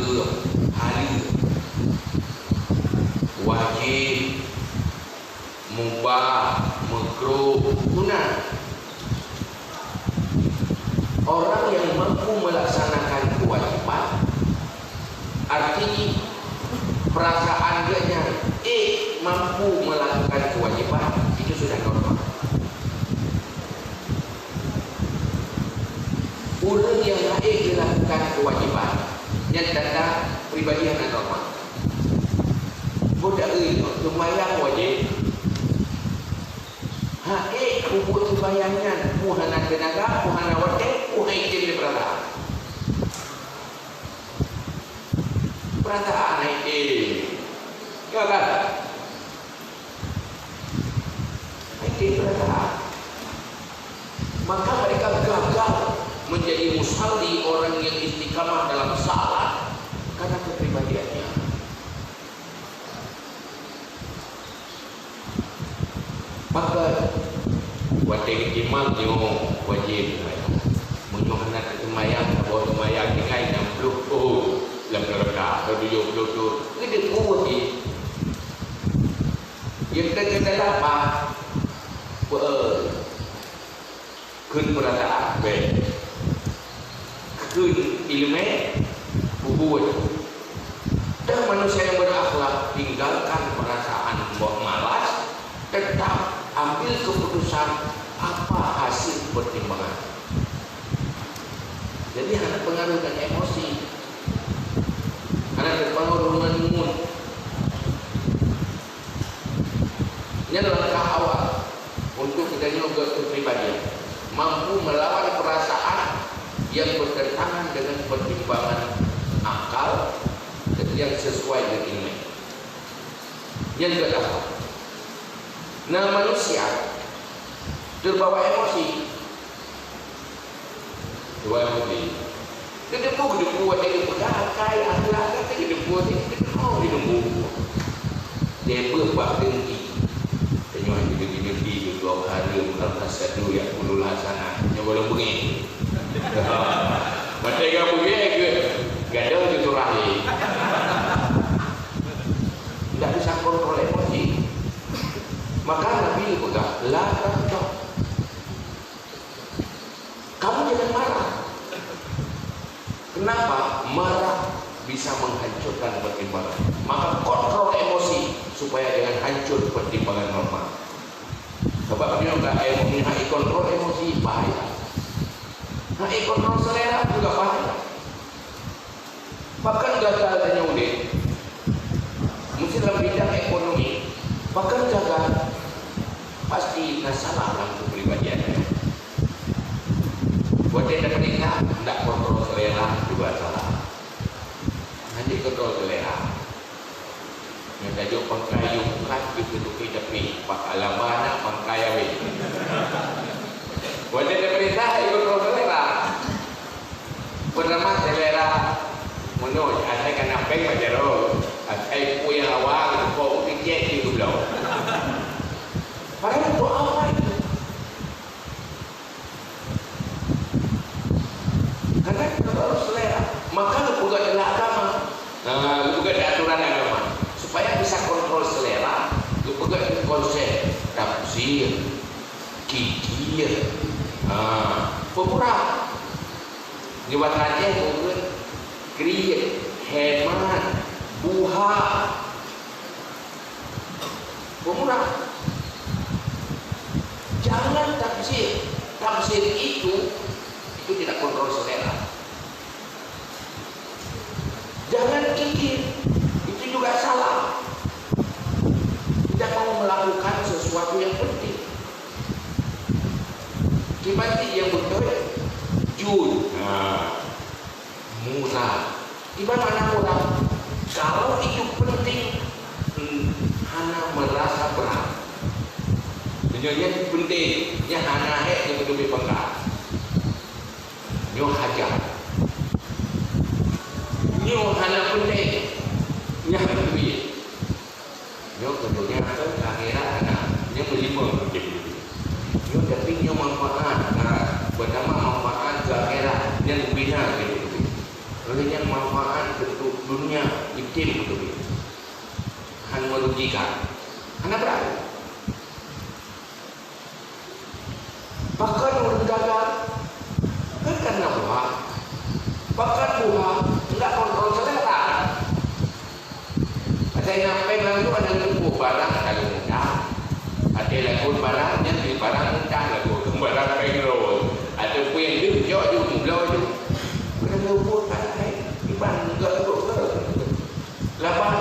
Speaker 4: wajib, mubah, makruh, sunat. Orang yang mampu melaksanakan kewajiban, artinya perasaan dia mampu melakukan kewajiban, itu sudah normal. Orang yang melakukan kewajiban, yang tanda pribadi yang normal. Budak sembahyang wajib. Kubur sembahyangnya, muhana tenaga, muhana wajib, muhana izin di perasaan. Perasaan ya kan? Maka mereka gagal menjadi musalli, orang yang istiqamah lemah dalam salat karena kepribadiannya. Maka wajib iman yang wajib menyohana kemayang bahwa kemayang tinggal 60 tahun lemah-lemah 70 tahun ini kuat ni. Yang kita apa? Kun perasaan baik, kun ilmu bubuat. Dan manusia yang berakhlak tinggalkan perasaan malas, tetap ambil keputusan apa hasil pertimbangan. Jadi anak pengaruh dan emosi, anak terpengaruh dengan mood. Ini adalah langkah awal untuk kita juga kepribadian, mampu melawan perasaan yang bertentangan dengan pertimbangan akal yang sesuai dengan ilmu. Yang kedua, nah manusia terbawa emosi. Dua emosi. Kedepu buat dia bergakai, akhlak kata kedepu dia mau dinunggu. Dia berbak dengki. Tengok dengki dua hari kalau satu yang pululah sana. Yang boleh bunyi. Mata yang bunyi ke gadang itu rahim. Tidak bisa kontrol emosi. Maka Nabi pegang larang kau. Kamu jangan marah. Kenapa? Marah bisa menghancurkan pertimbangan. Maka kontrol emosi supaya jangan hancur pertimbangan normal. Sebab dia enggak emosi, kontrol emosi bahaya. Kontrol selera juga bahaya. Bahkan gagalnya udah. Mesti dalam bidang ekonomi, bahkan gagal pasti masalah dalam kepribadiannya. Buat dia menikah, tidak kontrol selera juga salah. Nanti kontrol selera. Yang tajuk pangkai bukan itu tapi pak alamana pangkai awe. Buat dia menikah, kontrol selera. Pertama selera menurut ada kena peng macam saya punya awak, kau kecil itu belau. Padahal untuk apa itu? Karena kalau selera, maka lu buka dalam agama, lu buka aturan agama, supaya bisa kontrol selera, lu buka konsep tafsir, kikir, pemurah, lewat aja mungkin create, hemat. Buha pemurah. Jangan tafsir. Tafsir itu tidak kontrol selera. Jangan kikir, itu juga salah. Tidak mau melakukan sesuatu yang penting. Gimana yang betul? Jud, murah. Gimana mana murah? Kalau itu penting, hana merasa berat. Sebenarnya penting, yang hana itu lebih bangga. Nyo hajar, nyo hana penting, yang lebih. Nyo keduanya akhirat hana, nyo melima penting. Nyo tapi nyo manfaat, pertama manfaat ke akhirat, yang bina gitu. Oleh yang manfaat untuk dunia itim betul. Han merugikan. Anak berapa? Bahkan orang gagal, karena buah. Bahkan buah tidak kontrol selera. Ada yang ngapain lalu ada yang barang ada mudah. Ada yang barang yang di barang mudah lalu barang pengro. Ada pun yang dijauh juga belum. Kena buat pakai iban enggak tu lapan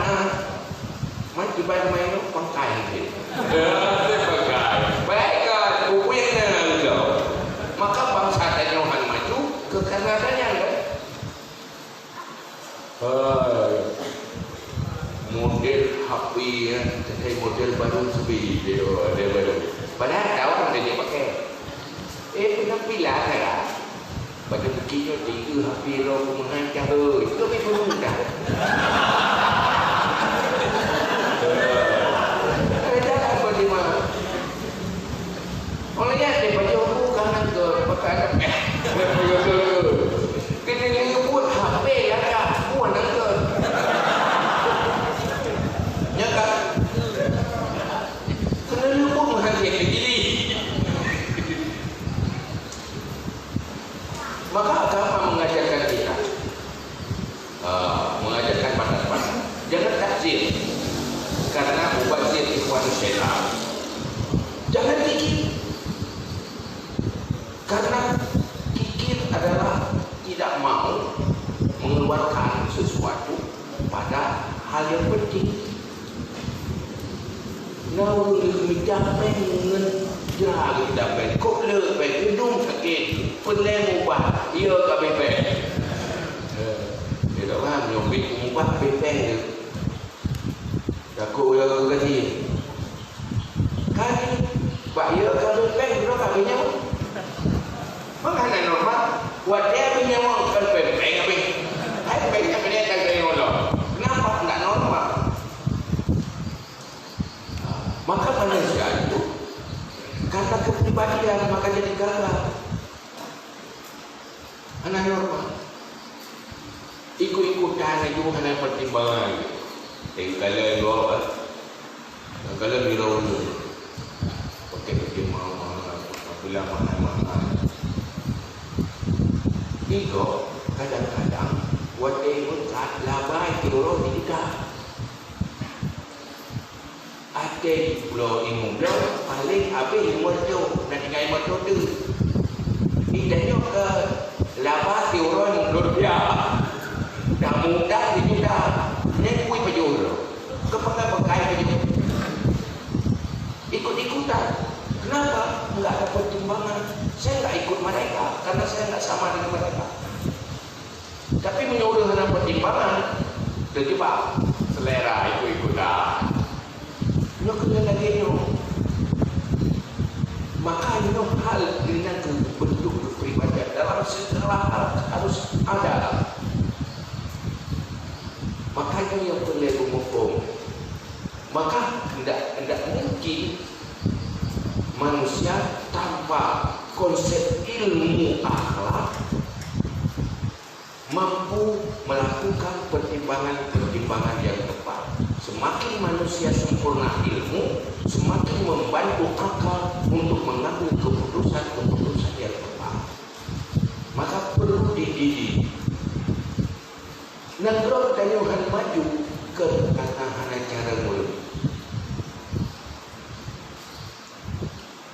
Speaker 4: macam iban main pangkai gitu. Pangkai. Baiklah, bukunya enggak. Maka bangsa Tanyohan maju ke Kanadanya enggak. Model HP ya, model baru sebi dia baru. Padahal tahu ada dia pakai. Kenapa pilih lah? pada begitu tiga hafiro mengajar itu lebih mudah. Ada apa di mana? Olehnya daripada bukan ke perkara kena lembut HP ya kak, buat ke. Ya kan? Kena lembut menghasilkan diri. Maka agama mengajarkan kita, mengajarkan pandang-pandang. Jangan takzir, karena mubazir ikhwan syaitan. Jangan kikir, karena kikir adalah tidak mau mengeluarkan sesuatu pada hal yang penting. Namun kita pengen jaga kita pengen kok le pengen hidung sakit pengen ubah dia ke bebek. Dia tak faham nyobit ubah bebek dia. Takut dia kata kan pak dia ke bebek dia tak punya. Makanan normal buat dia punya orang kan bebek apa? Hai bebek apa dia tak kena orang. Kenapa tak normal? Maka manusia itu karena kepribadian maka jadi galak. Anak normal ikut-ikutan itu hanya pertimbangan. Kalau luar, kalau bilau dulu, pakai pertimbangan apabila mana. Itu kadang-kadang buat dia ikut labai kilo tidak. Ada pulau imum pulau paling habis imut tu nak tinggal imut tu idanya ke laba tiuron rupiah dah mudah itu dah nekui pejur ke pakai pejur ikut-ikutan. Kenapa? Enggak ada pertimbangan. Saya enggak ikut mereka karena saya enggak sama dengan mereka, tapi menyuruh dengan pertimbangan terjebak selera ikut-ikutan. Nó kena lagi nyo. Maka nyo hal dengan bentuk kepribadian dalam segala hal harus ada. Makanya yang perlu menghukum. Maka tidak mungkin manusia tanpa konsep ilmu akhlak mampu melakukan pertimbangan-pertimbangan yang tepat. Semakin manusia sempurna ilmu, semakin membantu akal untuk mengambil keputusan-keputusan yang tepat. Maka perlu dididik. Nanggrok dayuhan maju ke katahan cara mulut.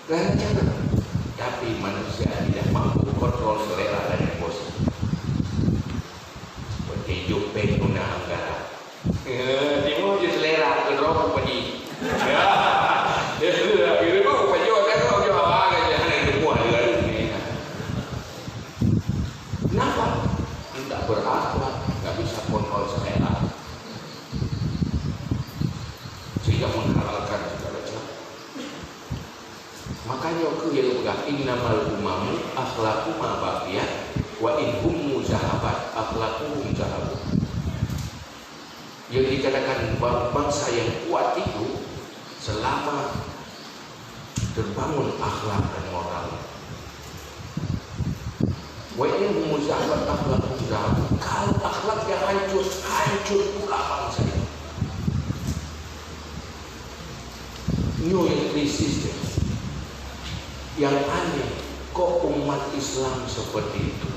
Speaker 4: Cara, tapi manusia tidak mampu kontrol selera dan emosi. Seperti Jupeng guna anggaran. Dia mau je selera ke drop pergi. Dia mau pergi kan kau je awak aja hanya buat dia ni. Kenapa? Tidak berakhlak, tak bisa kontrol selera. Sehingga menghalalkan segala cara. Makanya aku yang pegang innamal umamu akhlaqu ma baqiyat wa inhum muzahabat akhlaquhum zahabu. Yang dikatakan bangsa yang kuat itu selama terbangun akhlak dan moral. Wa in muzahabat akhlaqhum zahabu. Kalau akhlaknya hancur pula bangsa itu. New krisis. Yang aneh, kok umat Islam seperti itu?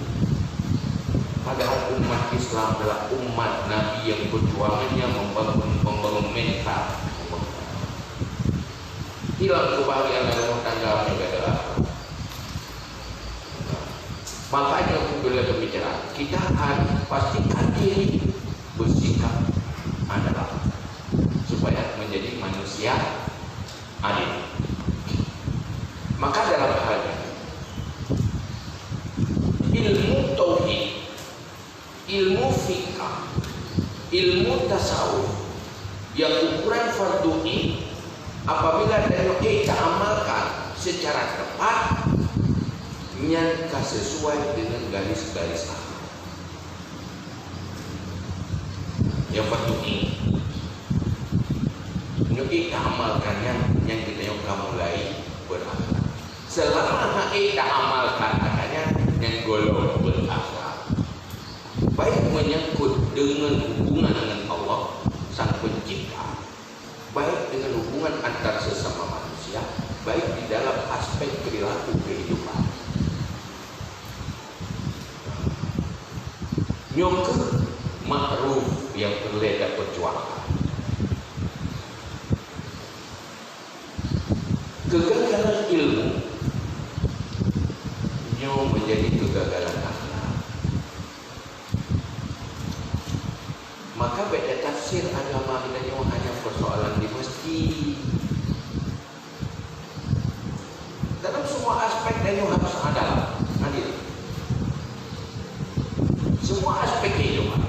Speaker 4: Padahal umat Islam adalah umat Nabi yang perjuangannya membangun mental. Hilang kebahagiaan dalam rumah tangga juga adalah. Makanya bila berbicara, kita harus pastikan diri bersikap adalah supaya menjadi manusia adil. Maka dalam hal ilmu tauhid, ilmu fikah, ilmu tasawuf yang ukuran fardu ini apabila kita amalkan secara tepat yang sesuai dengan garis-garis akhlak. Yang patutnya kita amalkannya yang kita yang mulai berakhlak. Selama kita amalkan adanya yang golong berakhlak, baik menyangkut dengan hubungan dengan Allah Sang Pencipta, baik dengan hubungan antar sesama manusia, baik di dalam aspek perilaku kehidupan. Nyongke ma'ruf yang perlu kita perjuangkan. Kegagalan ilmu menjadi kegagalan akhlak. Maka beda tafsir agama kita hanya persoalan di masjid. Dalam semua aspek dan harus ada adil. Semua aspek kehidupan.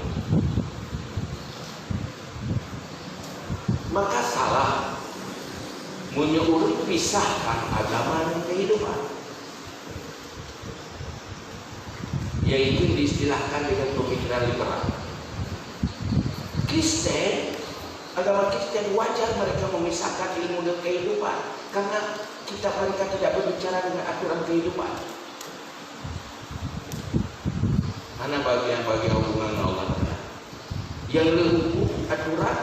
Speaker 4: Maka salah menyuruh pisahkan agama dan kehidupan, yaitu diistilahkan dengan pemikiran liberal. Kristen, agama Kristen wajar mereka memisahkan ilmu dan kehidupan, karena mereka tidak berbicara dengan aturan kehidupan. Mana bagian-bagian hubungan Allah yang lebih aturan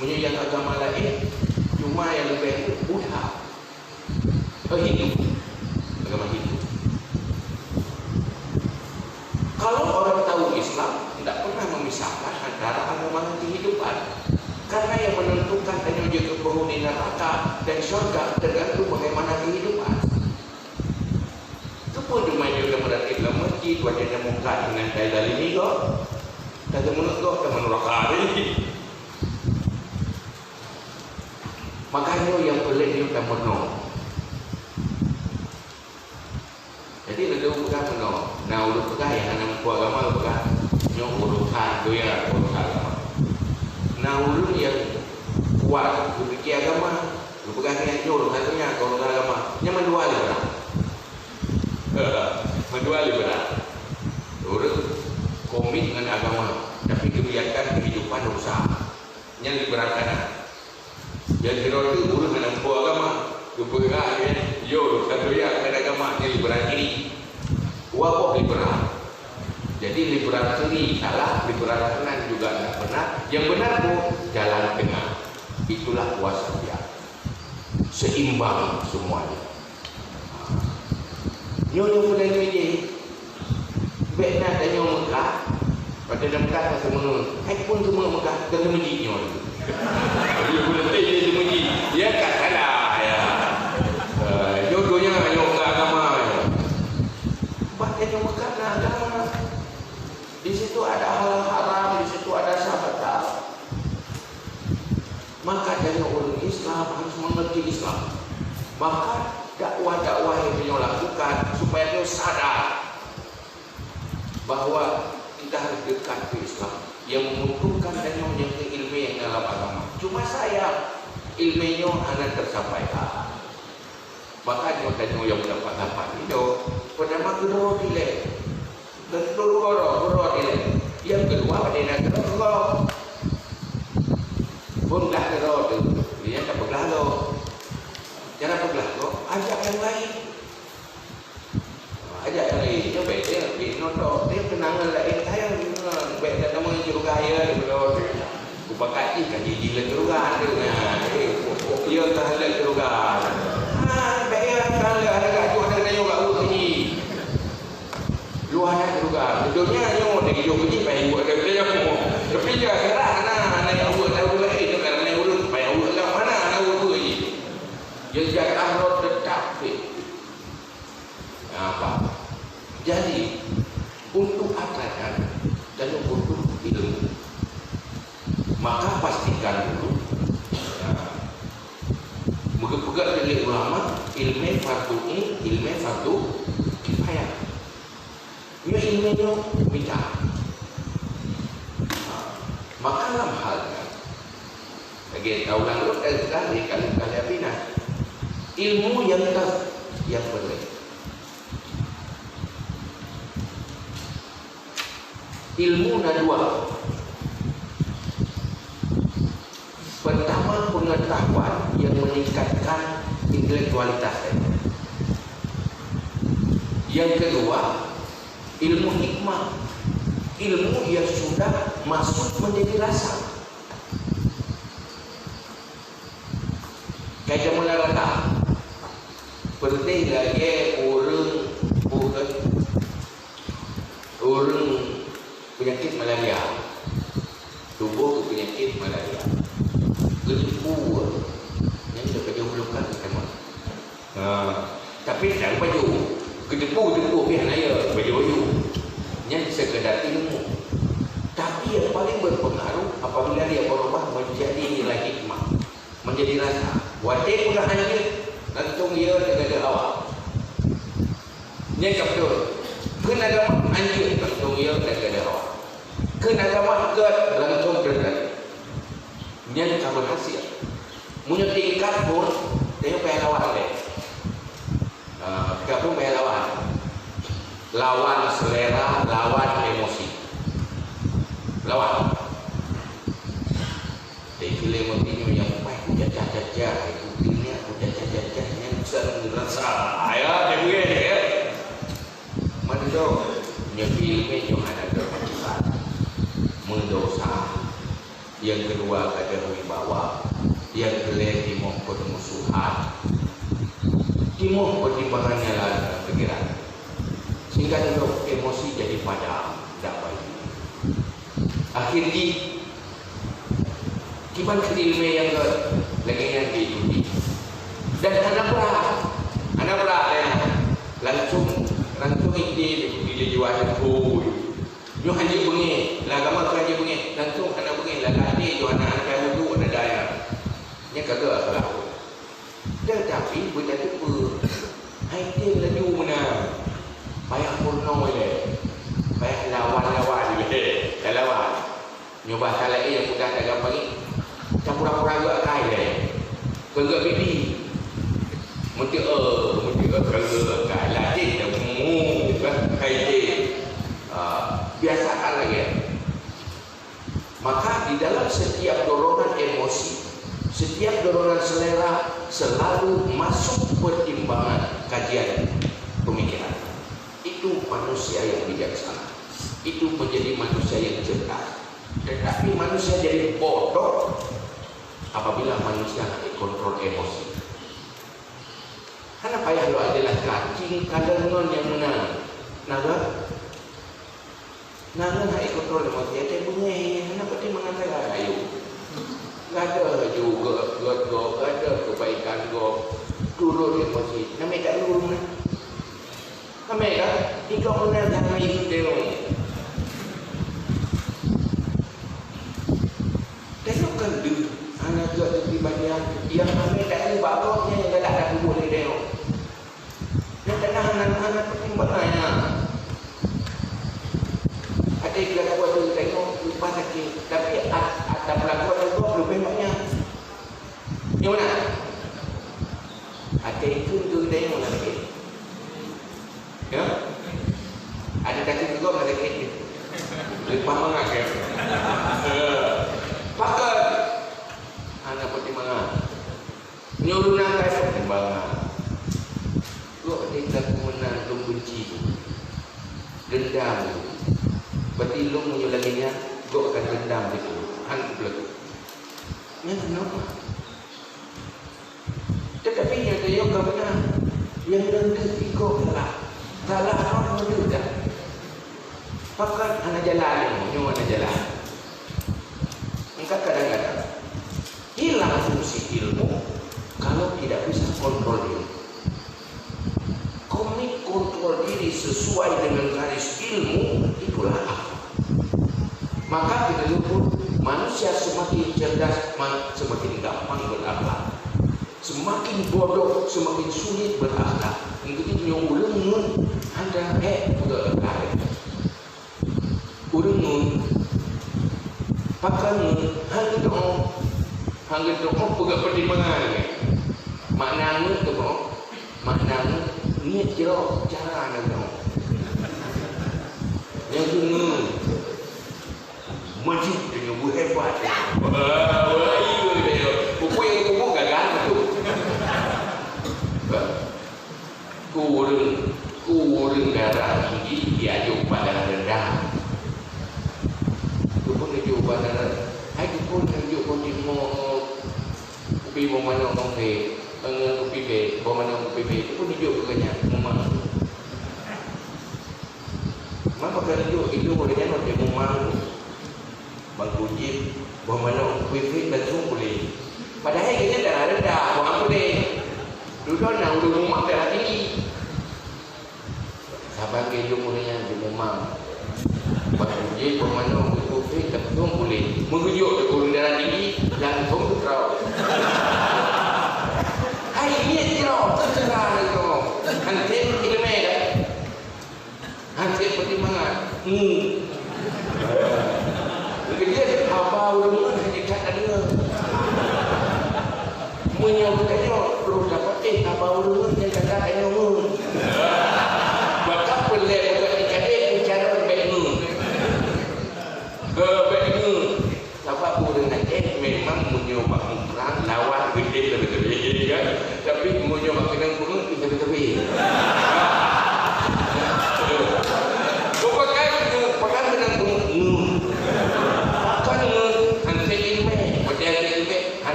Speaker 4: menyayang agama lain, cuma yang lebih Buddha, Hindu, agama Hindu. Kalau orang tahu Islam, tidak pernah memisahkan antara agama dan kehidupan, karena yang menentukan hanya juga penghuni neraka dan syurga tergantung bagaimana kehidupan. Itu pun cuma juga berarti dalam masjid wajahnya muka dengan daya dari ini kok, kata menurut kok, kata menurut hari. Makanya yang pelik ni bukan menang. Jadi kalau bukan menang, nah ulu pegang yang anak kuat agama ulu pegang, nyok urusan tu ya urusan agama. Nah ulu yang kuat, ulu fikir agama, ulu pegang yang nyok satunya kalau urusan agama, yang mendua liberal, mendua liberal. Ulu komit dengan agama, tapi kebijakan kehidupan usaha, yang liberal kanan. Yang kira itu urus menempuh agama, kebenaran ya, yo satu ya ada agama yang liberal kiri, wabok liberal. Jadi liberal kiri salah, liberal kanan juga tidak benar. Yang benar itu jalan tengah. Itulah kuasa dia, seimbang semuanya. Nyonya boleh ni, bekna dan nyonya Mekah, pada Mekah kata menurut, hai pun semua Mekah kata menjadi nyonya. Dia boleh dia menjadi, dia katalah ya. Jodohnya nyonya agama. Bahkan nyonya agama. Di situ ada hal haram, di situ ada sahabat. Maka dari orang Islam harus mengerti Islam. Maka dakwah-dakwah yang beliau lakukan supaya beliau sadar bahwa kita harus dekat ke Islam yang menguntungkan dan menjadi ilmu yang dalam agama. Cuma saya ilmunya hanya tersampaikan. Maka nyonya yang dapat itu pertama kedua nilai. Dan kedua nilai. Yang kedua dia nak kedua. Pun dah kedua tu dia tak berlalu. Jangan berlalu, ajak yang lain. Ajak yang lain, dia beda, dia nonton, dia kenangan lain, saya beda nama juga kaya, dia berlalu. Kupakai ikan gigi lagi juga, dia tak lagi juga. Beda kalau ada gaji ada yang juga uji. Luar ada juga, betulnya yang ada hidup uji, pengen buat dia yang mau. Tapi dia kerana anak yang buat tahu lain, kerana yang urut, pengen urut lah mana anak urut uji. Yang jatah roh tetap apa? Jadi untuk ajaran dan untuk ilmu, maka pastikan dulu pegang dari ulama ilmu fardu kifayah. Ia ilmunya minta. Maka dalam halnya lagi tahu lalu kali bina ilmu yang boleh. ilmu ada dua. Pertama, pengetahuan yang meningkatkan intelektualitas. Yang kedua, ilmu hikmah, ilmu yang sudah masuk menjadi rasa. Kayak mula rata, pertih lagi orang penyakit malaria, tubuh penyakit malaria, kejepu, yang dah kejauh-jauhkan kita. Tapi tak baju, kejepu pihak naya baju, yang sekedar ilmu. Tapi yang paling berpengaruh apabila dia berubah menjadi nilai hikmah, menjadi rasa. Wadah pula anjir, gantung dia dengan awak. Yang betul. Kena agama anjir, gantung dia dengan awak. Kena agama kat gantung dia. Yang tak berhasil. Punya tingkat pun dia payah lawan deh. Tak pun payah lawan. Lawan selera, lawan emosi. Lawan. Dia pilih motinya yang baik, jajah-jajah. Itu pilih aku jajah-jajah yang sering rasa. Ayo, dia boleh ya. Mana dong? Dia pilih yang ada bermanfaat, mendosa. Yang kedua ada wibawa. Yang ketiga timur permusuhan. Timur pertimbangannya lah pikiran. Sehingga dulu emosi jadi padam, tak baik. Akhirnya kiban ilmu yang lagi yang diikuti dan anak berat langsung ini jiwa tu yo hanya bengi agama tu hanya bengi langsung anak bengi lagi yo anak kamu tu ada daya nya kagak salah tetapi begitu pun hai dia lagi mana payah purno le payah lawan dia lawan nyoba salah yang sudah tak gampang ni campur-campur agak kai deh. Kagak bibi. Mesti kagak kai lagi dah kan kai deh. Biasakan lagi. Maka di dalam setiap dorongan emosi, setiap dorongan selera selalu masuk pertimbangan kajian pemikiran. Itu manusia yang bijaksana. Itu menjadi manusia yang cerdas. Tetapi manusia jadi bodoh apabila manusia tidak kontrol emosi. Karena payah lo adalah cacing kalengon yang menang. Naga tidak kontrol emosi. Ada bunyi. Kenapa dia mengatakan ayo? Gak ada juga gak ada kebaikan go turun emosi. Namanya tak turun. Namanya kan? Tiga benar jangan ikut dia. Tengokkan dulu anak tua di bagian yang kami tak ubah roknya yang tak ada boleh dia. Yang tak anak-anak pertimbangannya. Ada yang tak buat tu tengok lupa sakit. Tapi ada pelakuan itu belum banyaknya. Yang mana? Ada itu tengok lagi. Ya? Ada sakit juga ada sakit. Lupa mengajar. Pakat anak pertimbangan nyuruh nakai pertimbangan kok dia menang lu benci dendam berarti lu menyulanginya kok akan dendam itu hantu yang kenapa tetapi yang dia benar yang rendah ego kalah orang rendah pakat anak jalan yang anak jalan. Kadang-kadang hilang fungsi ilmu kalau tidak bisa kontrol diri. Komit kontrol diri sesuai dengan garis ilmu itulah akal. Maka kita pun manusia semakin cerdas semakin gampang berakal. Semakin bodoh semakin sulit berakal. Ini yang ulun ada udah ada. Ulun pakan hang itu pegang pertimbangan maknanya tu maknanya niat kira cara anda yang tu wajib dengan bu hebat. Wah, iya dia. Buku yang kubu gagal tu. Kurang darah tinggi dia jauh badan rendah. Tu pun dia jauh badan rendah. Hai tu pun dia jauh pun dia upi mana orang fe, upi be, mana upi be. Tu pun dia jauh kenyang. Memang. Maka kalau itu boleh jangan dia memang mengkujib mana upi be langsung boleh. Padahal kita darah rendah, orang boleh. Duduk nak udah rumah darah tinggi. Sabar ke jumurnya di memang. Mengkujib mana upi be langsung boleh. Mengujuk ke kurun darah tinggi langsung tu terau. Hai ini terau terserah itu. Hantar ilmu dah. Hantar pertimbangan. Kerja apa ulama hanya kata dia. Menyebutkannya perlu dapat apa ulama yang kata dia umum. Maka boleh buat dikatakan bicara baikmu. Baikmu. Sebab dengan memang menyobak perang lawan gede lebih-lebih kan. Tapi menyobak kena kurang lebih-lebih.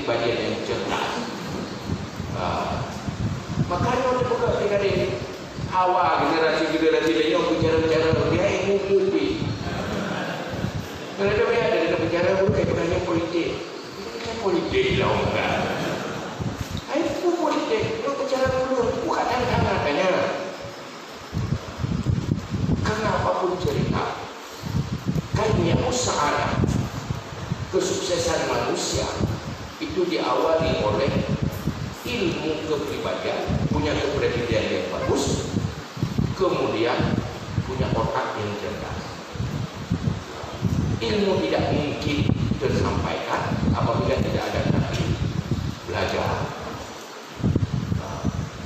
Speaker 4: Bagian yang cerdas. Makanya dia buka dengan awal generasi lain bicara-bicara dia ilmu lebih. Kalau dia ada bicara bukan politik. Bukan politik lah orang. Itu politik. Dia bicara dulu bukan katanya. Karena apapun cerita, kayaknya usaha kesuksesan manusia itu diawali oleh ilmu kepribadian, punya kepribadian yang bagus, kemudian punya otak yang cerdas. Ilmu tidak mungkin tersampaikan apabila tidak ada taklim, belajar.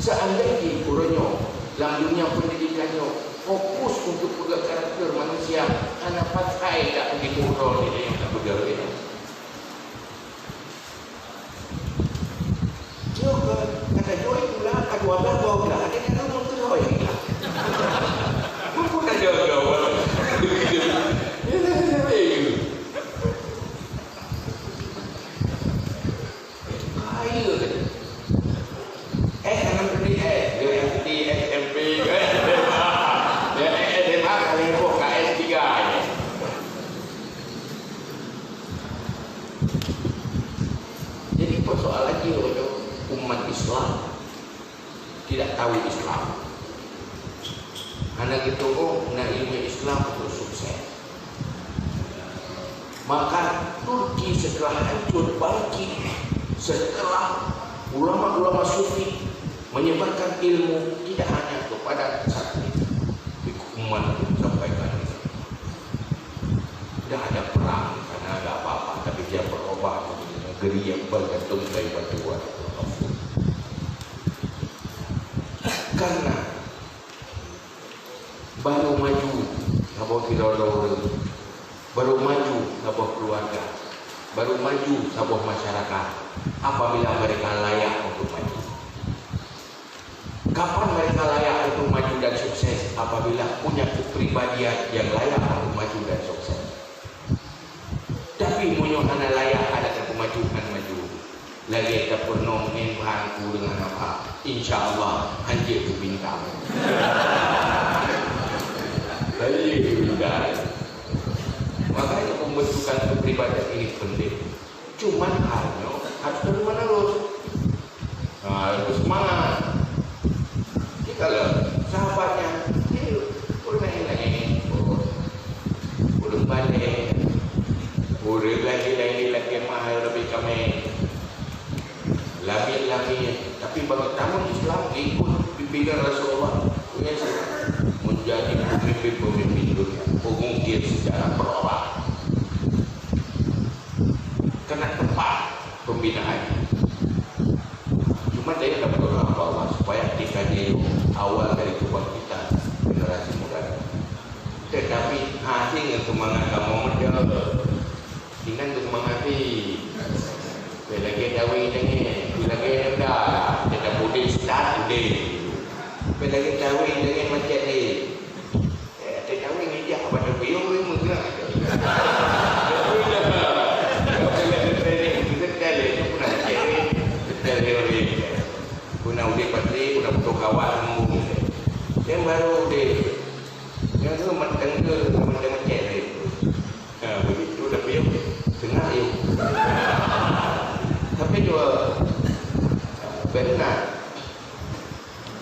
Speaker 4: Seandainya kurangnya dalam dunia pendidikannya fokus untuk pegang karakter manusia, anak pakai tak begitu role dia yang tak bergerak. Kata Joy itulah kedua belah belah dia kan ngomong tu Joy lah. Bukan ada jawab. Ayo. Jangan beri dia FT SMP kan. Dia SMA kali pun KS3 ni. Jadi persoalannya umat Islam tidak tahu Islam. Anak itu nak ilmu Islam untuk sukses. Maka Turki setelah hancur bangkit, setelah ulama-ulama sufi menyebarkan ilmu tidak hanya kepada satu umat itu sampaikan. Tidak ada perang karena ada apa-apa, tapi dia berubah menjadi negeri yang bergantung dari batuan. Karena baru maju sebuah keluarga, baru maju sebuah keluarga, baru maju sebuah masyarakat apabila mereka layak untuk maju. Kapan mereka layak untuk maju dan sukses? Apabila punya kepribadian yang layak untuk maju dan sukses. Tapi munyohana layak ada kemajuan maju. Lagi kita pernah menghangku dengan apa? Insya Allah anjir ke bintang. Anjir ke bintang. Makanya pembentukan kepribadian ini penting. Cuman hanya harus dari mana harus semangat. Kita lihat sahabatnya, udah lagi, udah balik, udah lagi mahal lebih kami. Lami, tapi bagi tamu Islam ikut pimpinan Rasulullah menjadi pemimpin dunia, mengukir secara berubah kena tempat pembinaan. Cuma dia dapat berdoa Allah supaya dikaji awal dari tubuh kita generasi muda. Tetapi hasil semangat kamu Tinggal tu mengerti. Lagi kahwin dengan lagi dah kita boleh start deh. Lagi kahwin dengan macam ni. Kita kahwin ni dia apa tu biung mungkin. Kuna udah pasti, kuna butuh kawan yang baru deh, yang tu macam macam ni. Begitu dah biar tengah yuk. Tapi juga benar.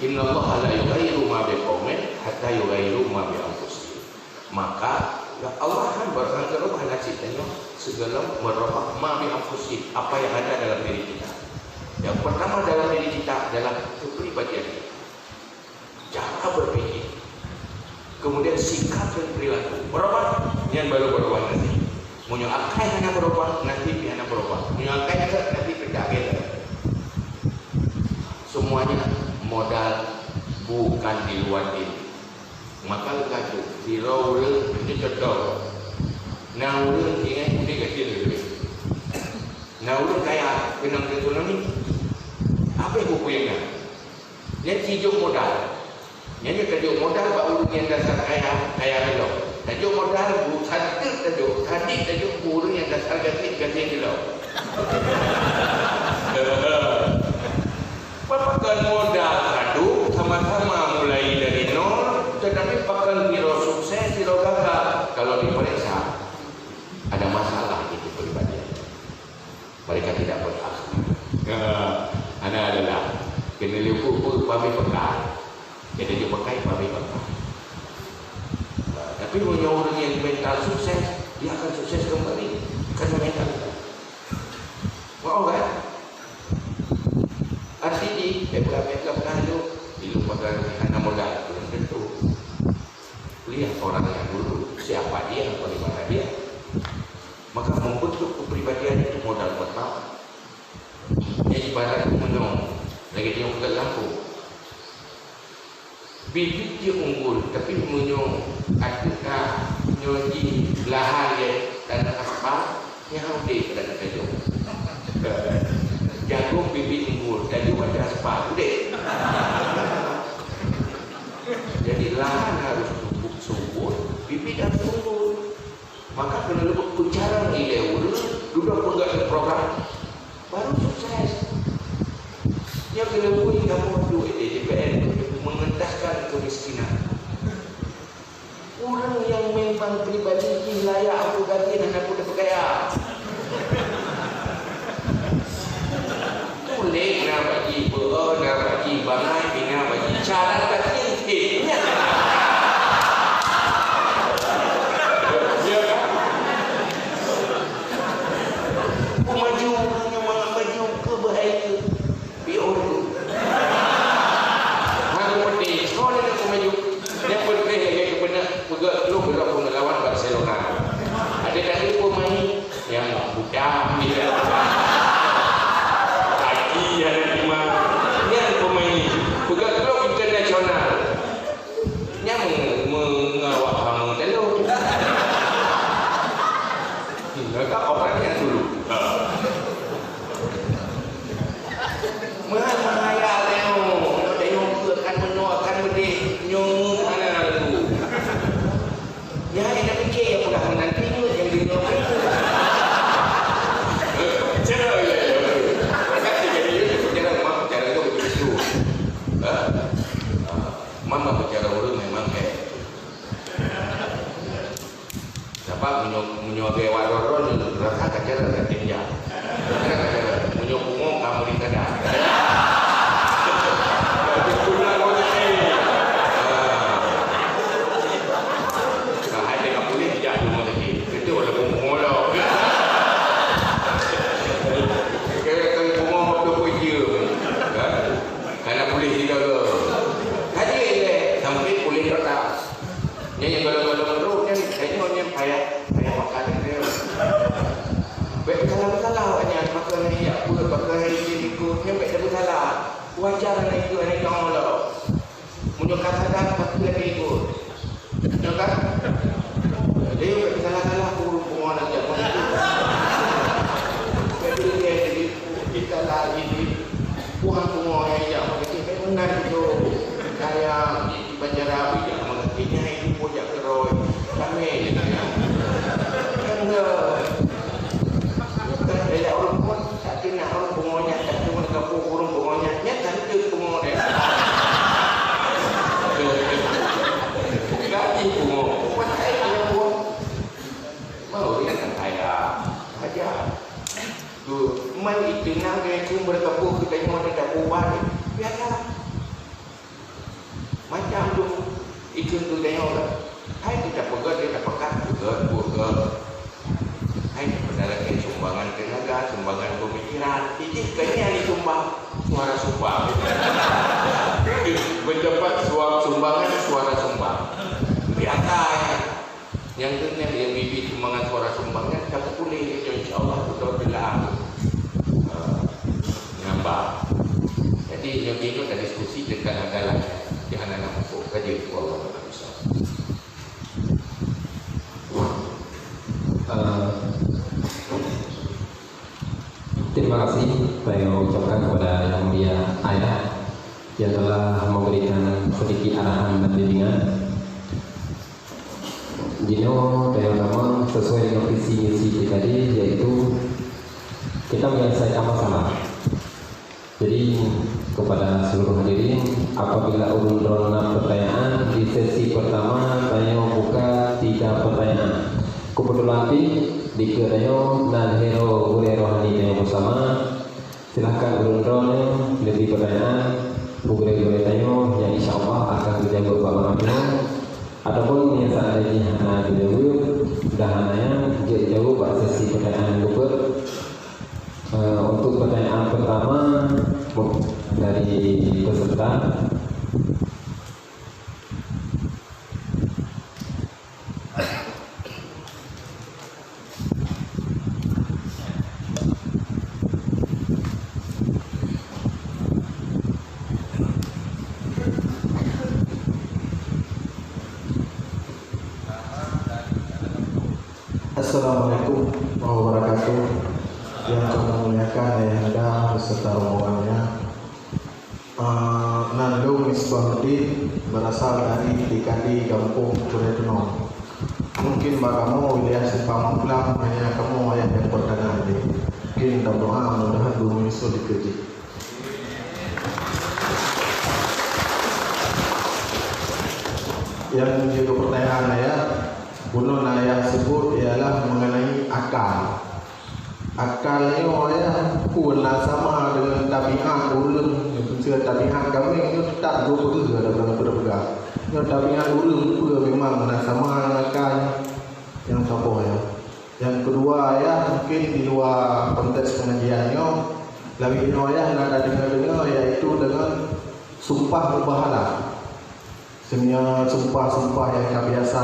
Speaker 4: Inna Allah la yughayyiru ma biqaumin hatta yughayyiru ma bi anfusihim. Maka Allah akan berubah nasibnya segala merubah ma bi anfusihim, apa yang ada dalam diri kita. Yang pertama dalam diri kita adalah kepribadian kita, cara berpikir, kemudian sikap dan perilaku berubah, yang baru berubah nanti. Munyo akai hanya berubah, nanti hanya berubah. Munyo akai nanti beda. Semuanya modal bukan di luar diri. Maka kata di rawul ini contoh. Naulun ingat ini kecil dulu. Naulun kaya kenang ketunan ni. Apa yang buku yang kan? Yang tijuk modal. Yang tajuk modal baru yang dasar kaya dulu. Tajuk modal bu tajuk tadi tajuk burung yang dasar ganti dulu. Pakai modal satu sama-sama mulai dari nol, tetapi pakai biro sukses, biro gagal. Kalau diperiksa ada masalah itu pribadinya. Mereka tidak berakhlak. Ana adalah kena lipu pakai pekai. Jadi dia pakai pakai pekai. Tapi punya orang yang mental sukses, dia akan sukses kembali karena mental. Wow kan? Arti mereka itu dilupakan karena modal belum tentu. Lihat orang yang dulu siapa dia, bagaimana dia. Maka membentuk kepribadian itu modal pertama. Yang ibarat menyong, lagi dia ke lampu. Bibit dia unggul, tapi menyong adakah nyoji belahan dia dan aspal yang haudi pada tajuk. Jagung bibit unggul, tajuk pada aspal, udah. Jadi lahan harus subur, bibit harus unggul. Maka kena lebut kuncaran ile duduk pegang program baru sukses. Yang kena lebut kamu duit DPR mengentaskan kemiskinan. Orang yang memang pribadi layak aku ganti dan aku dah berkaya. Boleh nak bagi nak bagi bangai, nak bagi cara bagi sikit. Mama bicara orang memang menyuap wadoron rasa kacara katinja. Menyuap umum kamu di kada. Ada yang boleh tidak cuma lagi. Itu ada umum lo. Kalau umum waktu kerja, karena boleh tidak lo. Yang kalau road kan kayaknya payah makan dia. Bersalah banyak makan ni aku pakai ini ikut yang tak bersalah. Wajar itu ada yang Allah. Menyokat sadar pasti lagi ikut. Menyokat. Dia bersalah-salah aku rumah tina ke ku berkepuh kita nyawa tidak buat biasa macam tu ikut tu tengok hai kita pegat dia pekat pegat hai benar ke sumbangan tenaga sumbangan pemikiran ini kayaknya ini suara sumbang mendapat sumbangan suara sumbang biasa ya yang dunia dia bibit sumbangan suara sumbangnya tak boleh insyaAllah betul bila nampak jadi yang ini ada diskusi dekat adalah yang anak masuk kerja itu Allah
Speaker 5: terima kasih saya ucapkan kepada yang mulia ayah yang telah memberikan sedikit arahan dan bimbingan. Dino yang pertama sesuai dengan visi misi tadi yaitu kita menyelesaikan masalah. Jadi kepada seluruh hadirin apabila ulun drona pertanyaan di sesi pertama saya buka 3 pertanyaan. Kebetulan di kedayo dan hero gure rohani yang bersama silahkan ulun drone lebih pertanyaan gure tayo yang insyaallah akan terjaga bersama. Adapun yang seandainya hana dijawab dah hanya jauh buat sesi pertanyaan lupa. Untuk pertanyaan pertama dari peserta
Speaker 6: Assalamualaikum warahmatullahi wabarakatuh. Yang kami muliakan ayahanda beserta rombongannya. Nandung Misbahuddin berasal dari Tikadi Kampung Kuretuno. Mungkin bagamu wilayah Simpang Pulang hanya kamu ayah yang perdana ini. Mungkin dan doa mudah-mudahan belum menyusul dikerja. Yang menjadi pertanyaan ayah Bunuh ayah sebut ialah mengenai akal. Akal ni ayah pun lah sama dengan tabiat ulun. Yang tabiat kami itu tak dua perga dalam pegang. Yang tabiat ulun pun memang lah sama dengan akal yang sabo ya. Yang kedua ayah mungkin di luar konteks pengajiannya lebih ayah nak dengar iaitu dengan sumpah mubahalah. Sebenarnya sumpah-sumpah yang biasa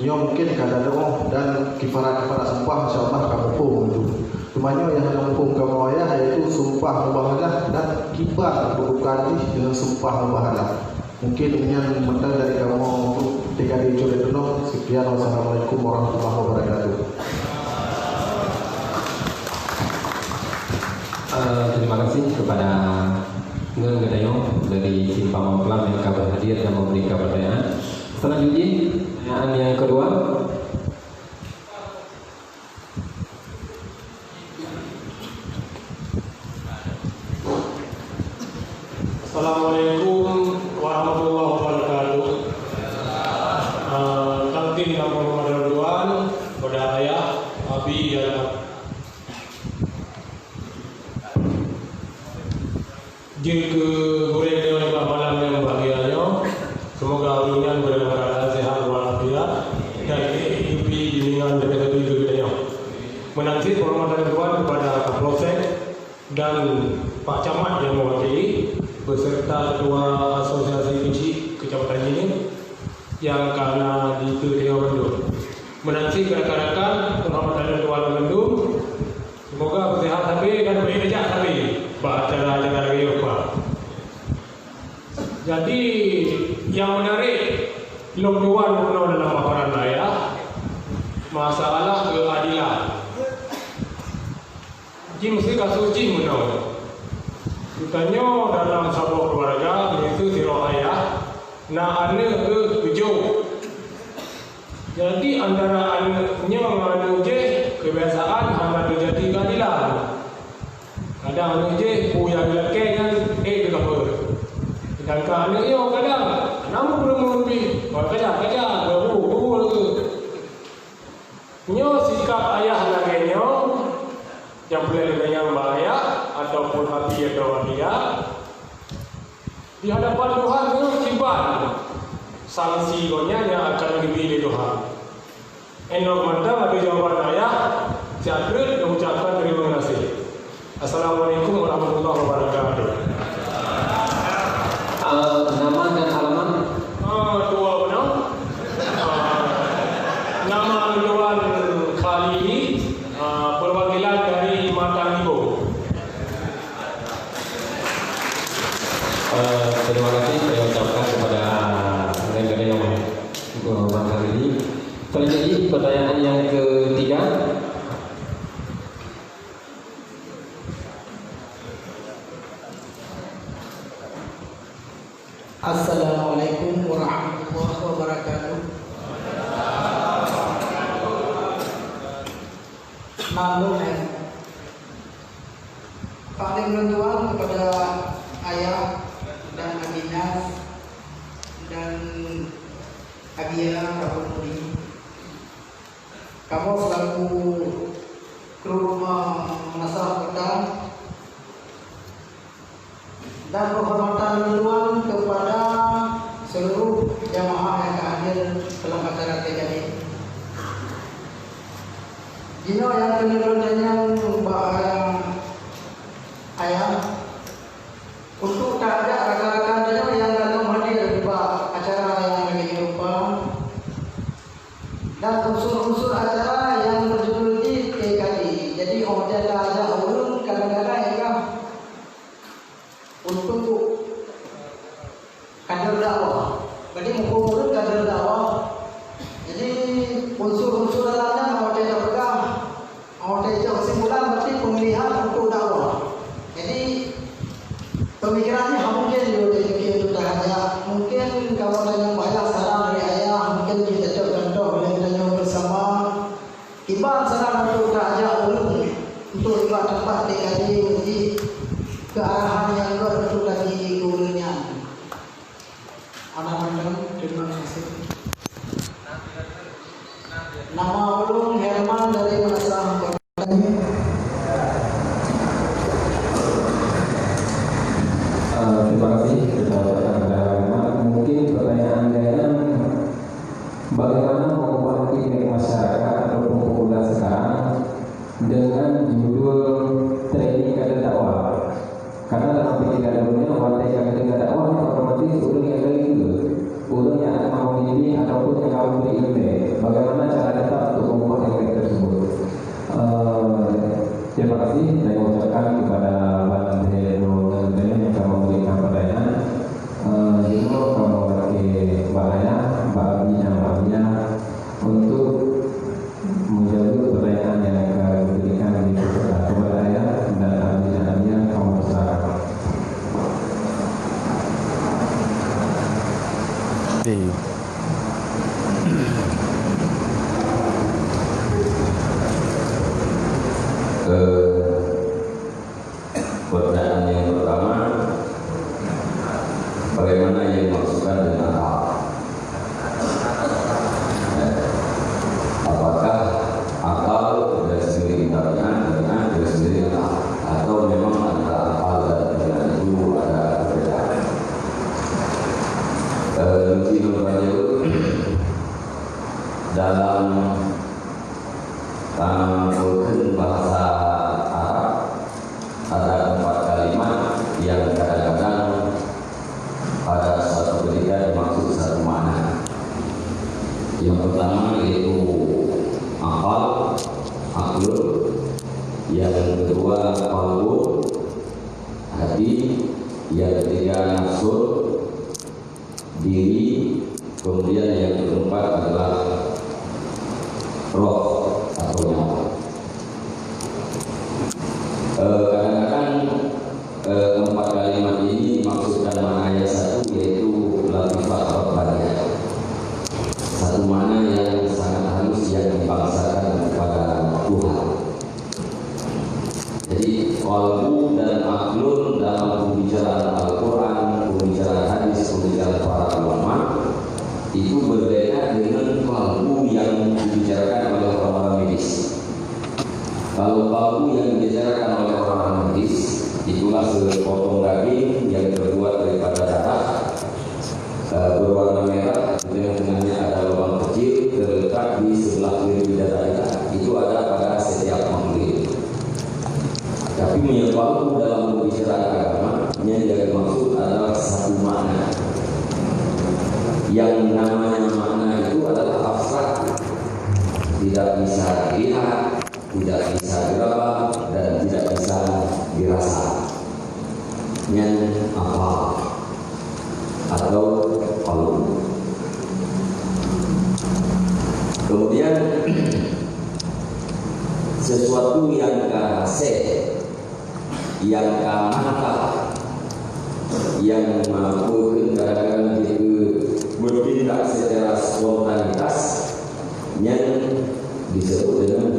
Speaker 6: yang mungkin kada doa dan kifarat-kifarat sumpah insyaallah kamu pun itu. Cumanya yang kampung kamu ayah iaitu sumpah mubahalah dan kifar berbukan dengan sumpah mubahalah. Mungkin ini yang mental dari kamu untuk Tikadi Kuretuno. Sekian, wassalamualaikum warahmatullahi wabarakatuh.
Speaker 5: Terima kasih kepada Ngen Gedayo dari Simpang Mamplam yang kabar hadir dan memberikan pertanyaan. Selanjutnya pertanyaan yang kedua.
Speaker 7: Assalamualaikum warahmatullahi wabarakatuh. Kantin Kampung Pemadaluan kepada ayah, abi dan jika boleh dengan malam yang bahagianya. Semoga dunia berada sehat walafiat dan hidupi bimbingan daripada kita. Menanti penghormatan Tuhan kepada Kapolsek dan Pak Camat yang mewakili beserta Ketua Asosiasi Kecil Kecamatan ini yang karena di Tengah Bandung. Menanti rekan-rekan penghormatan Tuhan Bandung. Semoga bersehat tapi dan baik saja tapi acara-acara lagi apa. Jadi yang menarik Longduan penuh dalam paparan ayah masalah keadilan. Jim mesti kasus jim penuh. Katanya dalam sebuah keluarga itu siro ayah nak anak ke tujuh. Jadi antara anaknya mengadu je kebiasaan anak terjadi keadilan. Kadang anak je yang lelaki kan berapa. Dan anaknya kadang nama belum lebih kerja beru ke nyo sikap ayah laganya yang boleh dengan bahaya ataupun hati atau dia di hadapan Tuhan itu tiban sanksinya yang akan dipilih Tuhan. Endok mantap ada jawaban saya. Saya ucapkan terima kasih. Assalamualaikum warahmatullahi wabarakatuh.
Speaker 5: Nama dan alamat?
Speaker 7: Dua benar. Nama Tuan kali ini perwakilan dari Mata Ibu.
Speaker 5: Terima kasih saya ucapkan kepada negara yang Mata ini. Selanjutnya pertanyaan yang ketiga.
Speaker 8: Assalamualaikum warahmatullahi wabarakatuh. Maklum paling mentuan kepada ayah dan Aminah dan Abia Rahmudi. Kamu selaku kru rumah Nasrah Kota dan penghormatan mentuan kepada seluruh jamaah yang hadir dalam acara TKD. Dino yang penelitiannya ayah untuk tak ada rakan-rakan Dino yang datang hadir di acara yang lagi lupa dan unsur-unsur acara yang berjudul di TKD. Jadi orang tak ada ulun kadang-kadang ya untuk kader dakwah. Jadi mumpung kader dakwah. Jadi unsur-unsur dalamnya mau tidak pegang, mau tidak kesimpulan berarti pemilihan untuk dakwah. Jadi pemikirannya mungkin itu tak hanya mungkin kalau tanya banyak saran dari ayah mungkin kita contoh boleh tanya bersama ibarat saran untuk tak aja ulun untuk ibarat tempat TKD jadi ke arahan yang untuk lagi ulunnya. Anak-anak terima kasih. Nama ulun Herman dari Nasrah Kota.
Speaker 5: Terima kasih kepada mungkin pertanyaan saya bagaimana mengubah image masyarakat atau populasi sekarang dengan judul training kader dakwah. Karena dalam pikiran dunia wanita kader dakwah itu otomatis orang yang dari itu, orang yang mau ini ataupun yang mau beri ilmu. Bagaimana cara kita untuk mengubah image tersebut? Terima kasih saya ucapkan kepada Bapak Hero yang telah memberikan pertanyaan. Juga kamu bagi bahaya, baginya untuk menjawab pertanyaan yang akan diberikan kepada saya dan abinya kamu bersalah.
Speaker 3: Pertanyaan yang pertama, bagaimana yang dimaksudkan dengan hak? Apakah akal dari sendiri dengan dari sendiri hak, atau memang antara akal dan dengan itu ada perbedaan? Dalam mungkin bahasa Arab ada 4 kalimat yang kadang-kadang pada suatu ketika dimaksud satu makna. Yang pertama yaitu akal, aklul. Yang kedua qalbu, hati. Yang ketiga nafsu, diri. Kemudian yang keempat adalah roh atau nyawa. Kadang-kadang 4 kalimat ini dimaksudkan makna yang satu, yaitu latifat rabbaniyah, satu makna yang sangat halus yang dibangsakan kepada Tuhan. Jadi qalbu dan aklun dalam pembicaraan Al-Quran, pembicaraan hadis, pembicaraan para ulama itu berbeda dengan qalbu yang dibicarakan oleh orang-orang medis.
Speaker 5: Kalau palu yang dibicarakan oleh orang hadis itulah sepotong daging yang terbuat daripada darah berwarna merah, dengan tengahnya ada lubang kecil terletak di sebelah kiri bidadari. Itu ada pada setiap makhluk. Tapi palu dalam pembicaraan agama yang dimaksud adalah satu makna. Yang namanya makna itu adalah abstrak, tidak bisa dilihat, tidak bisa diraba, dan tidak bisa dirasa. Yang apa atau palu. Kemudian sesuatu yang karase, yang kamata, yang mampu kadang-kadang bertindak secara spontanitas, yang disebut dengan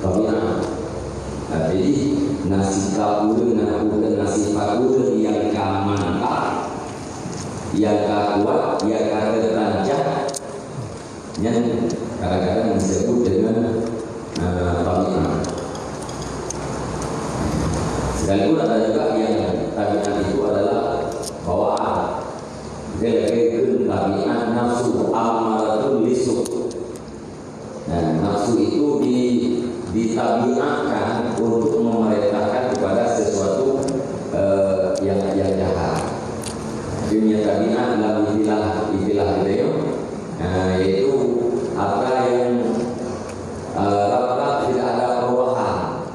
Speaker 5: tabiat. Jadi nasi kapur, nasi kapur yang kamanta, yang kuat, yang terancam, yang kadang-kadang disebut dengan tabiat. Sekalipun ada juga yang tabiat itu adalah bawaan. Jadi tabiat nafsu amaratul lisuk. Nah, nafsu itu ditabiatkan untuk memerintahkan kepada sesuatu yang jahat. Dunia tabiat dalam istilah beliau, yaitu apa yang rata tidak ada perubahan.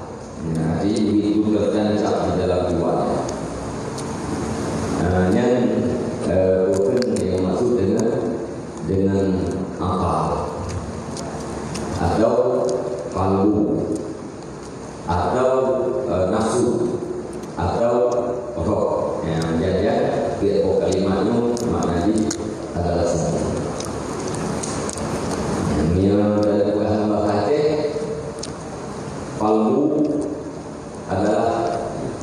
Speaker 5: Nah, jadi begitu tertancap di dalam jiwanya. Yang bukan yang maksud dengan akal atau kalbu atau nafsu atau roh. Yang jadi kalimatnya maknanya adalah sama. Yang dari bahasa bahasa kalbu adalah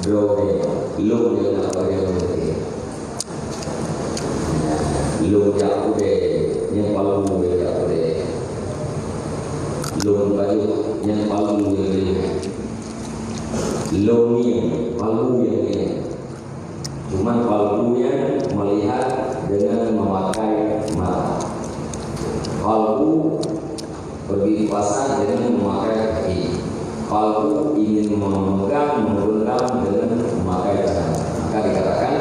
Speaker 5: drone, lung yang apa yang mungkin. Lung jakude, yang palu jakude. Lung baju, yang palu yang ini. Lung ini, palu yang ini. Cuman palunya melihat dengan memakai mata. Palu pergi pasar dengan memakai kaki. Palu ingin memegang, menggenggam dengan memakai tangan. Maka dikatakan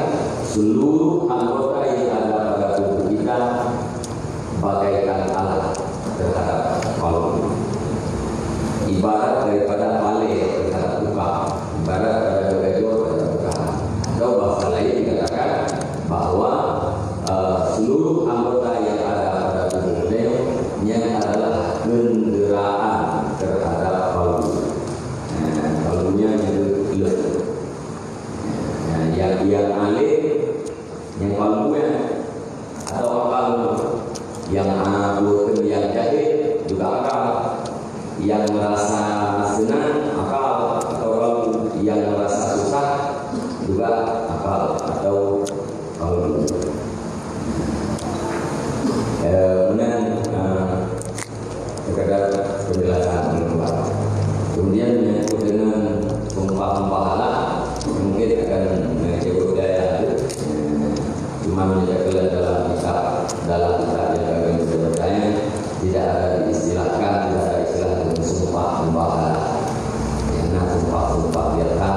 Speaker 5: seluruh anggota yang ada pada tubuh kita bagaikan alat terhadap palu. Ibarat daripada pale terhadap tukang, ibarat daripada gajah terhadap tukang. Atau bahasa lain dikatakan bahwa seluruh anggota yang ada pada tubuh beliau yang adalah kendaraan terhadap palu. Palunya itu gelap. Yang alim, yang palunya atau akal, yang yang jahil juga akal, yang merasa senang akal, atau yang merasa susah juga akal atau palu. Kemudian sekedar penjelasan keluar. Kemudian menyangkut dengan sumpah-sumpah halal, mungkin akan menyebut daya. Cuma menjaga dalam kitab yang kami sebutnya tidak ada diistilahkan, tidak ada istilah dengan sumpah-sumpah halal. Karena sumpah-sumpah biasa,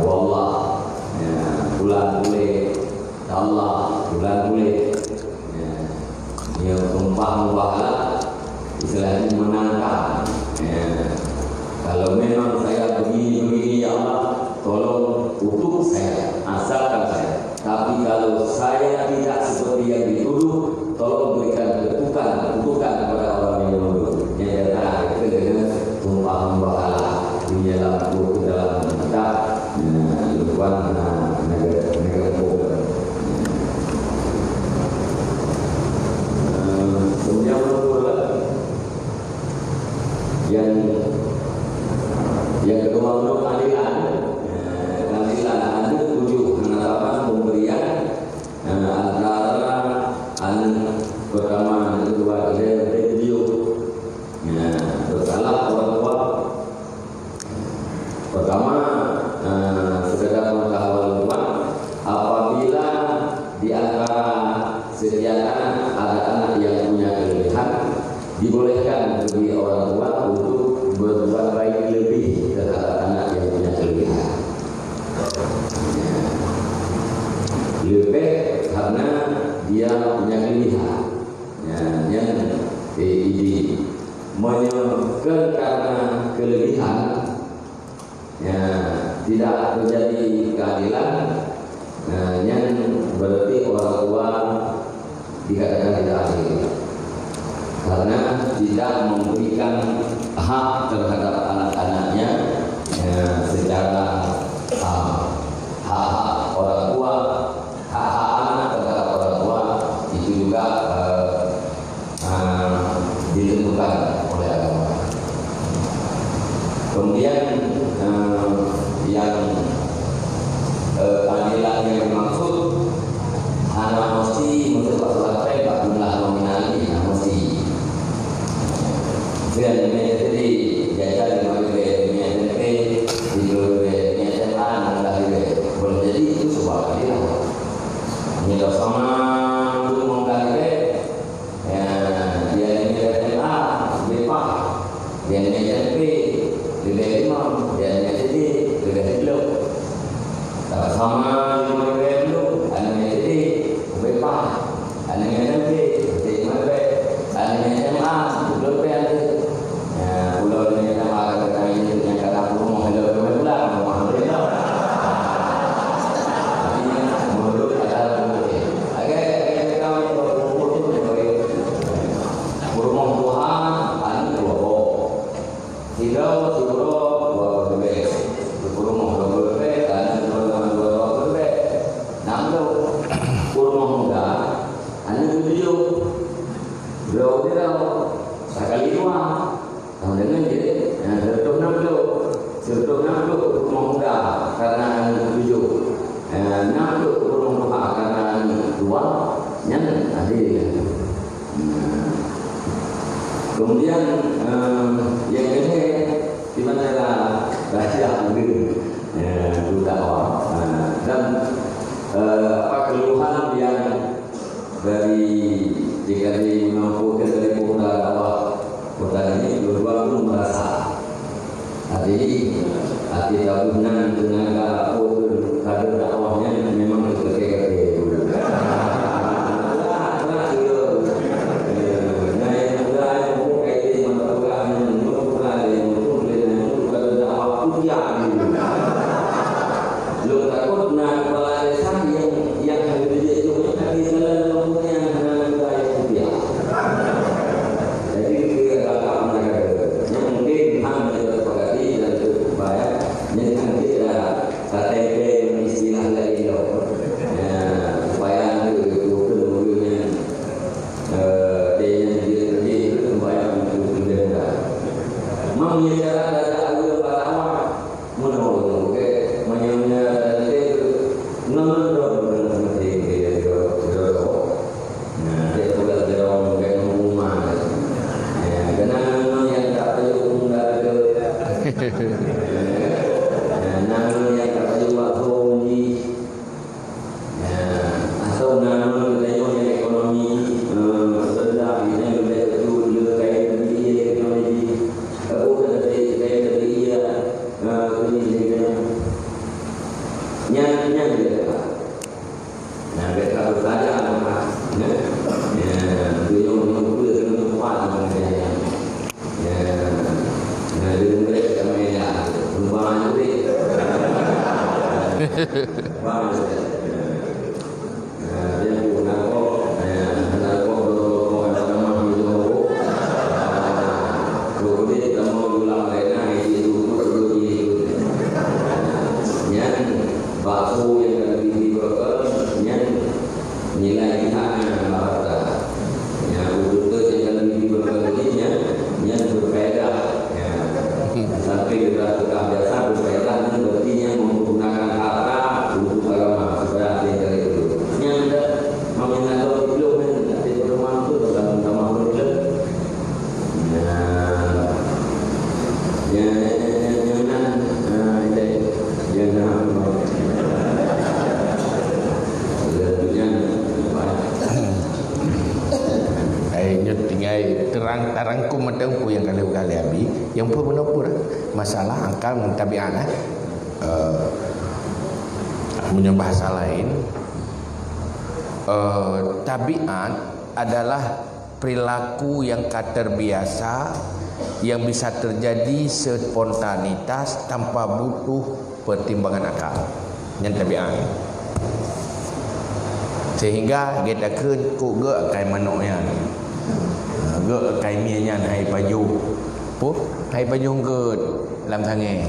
Speaker 5: wallah, bulan boleh, Allah, bulan boleh. Yang sumpah-sumpah halal istilahnya menantang. Kalau memang saya begini ya Allah, tolong utuk saya, asalkan saya. Tapi kalau saya tidak seperti yang dituduh, tolong berikan kutukan kepada orang yang menuduh. Yang datang itu dengan sumpah-sumpah halal di dalam buku dalam kitab luar negara hukum. Kemudian yang kedua menurut aliran ada 7 penerapan pemberian antara pertama kedua radio bersalah orang tua
Speaker 3: dibolehkan bagi orang tua untuk berbuat baik lebih terhadap anak yang punya kelebihan. Lebih karena dia punya kelebihan. Yang ini menyebabkan karena kelebihan tidak terjadi keadilan, yang berarti orang tua dikatakan tidak adil karena tidak memberikan hak terhadap anak-anaknya secara hak orang tua, hak anak terhadap orang tua itu juga ditentukan oleh agama. Kemudian yang keadilan yang dimaksud anak mesti untuk selesai jumlah nominal ini mesti. Jadi jadi jajan di mana SMP di SMA dan boleh jadi itu sebuah keadilan. Ini sama untuk menggali dia ini SMA BPA dia ini SMP dia imam dia ini SD dia belum sama dengan belum anaknya SD BPA anaknya SMP dia anaknya SMA belum ada pulau ini nama kata ini yang kata rumah hello pula alhamdulillah menurut kata agak kami rumah Tuhan ani dua tiga dua lebih rumah dua lebih dan dua lebih enam rumah muda ani tujuh dua tidak sekali dua tahun dengan jadi serta 60 rumah muda karena ani tujuh 60 rumah muda karena ani dua yang adil. Kemudian yang ini di mana rahasia mungkin dakwah dan keluhan yang dari jika dimampukan dari kota dakwah kota ini dua pun merasa hati tahunan tenaga kader dakwahnya memang terkait sampai kita biasa berkaitan dengan berarti yang menggunakan harta untuk agama.
Speaker 4: ngai terangkum matangku yang kali abi yang pun menopur masalah akal mentabi'an punya bahasa lain tabiat adalah perilaku yang terbiasa yang bisa terjadi spontanitas tanpa butuh pertimbangan akal yang tabiat sehingga kita ku ge kai manuknya ge kai mianya hai paju pu hai paju ge lam sange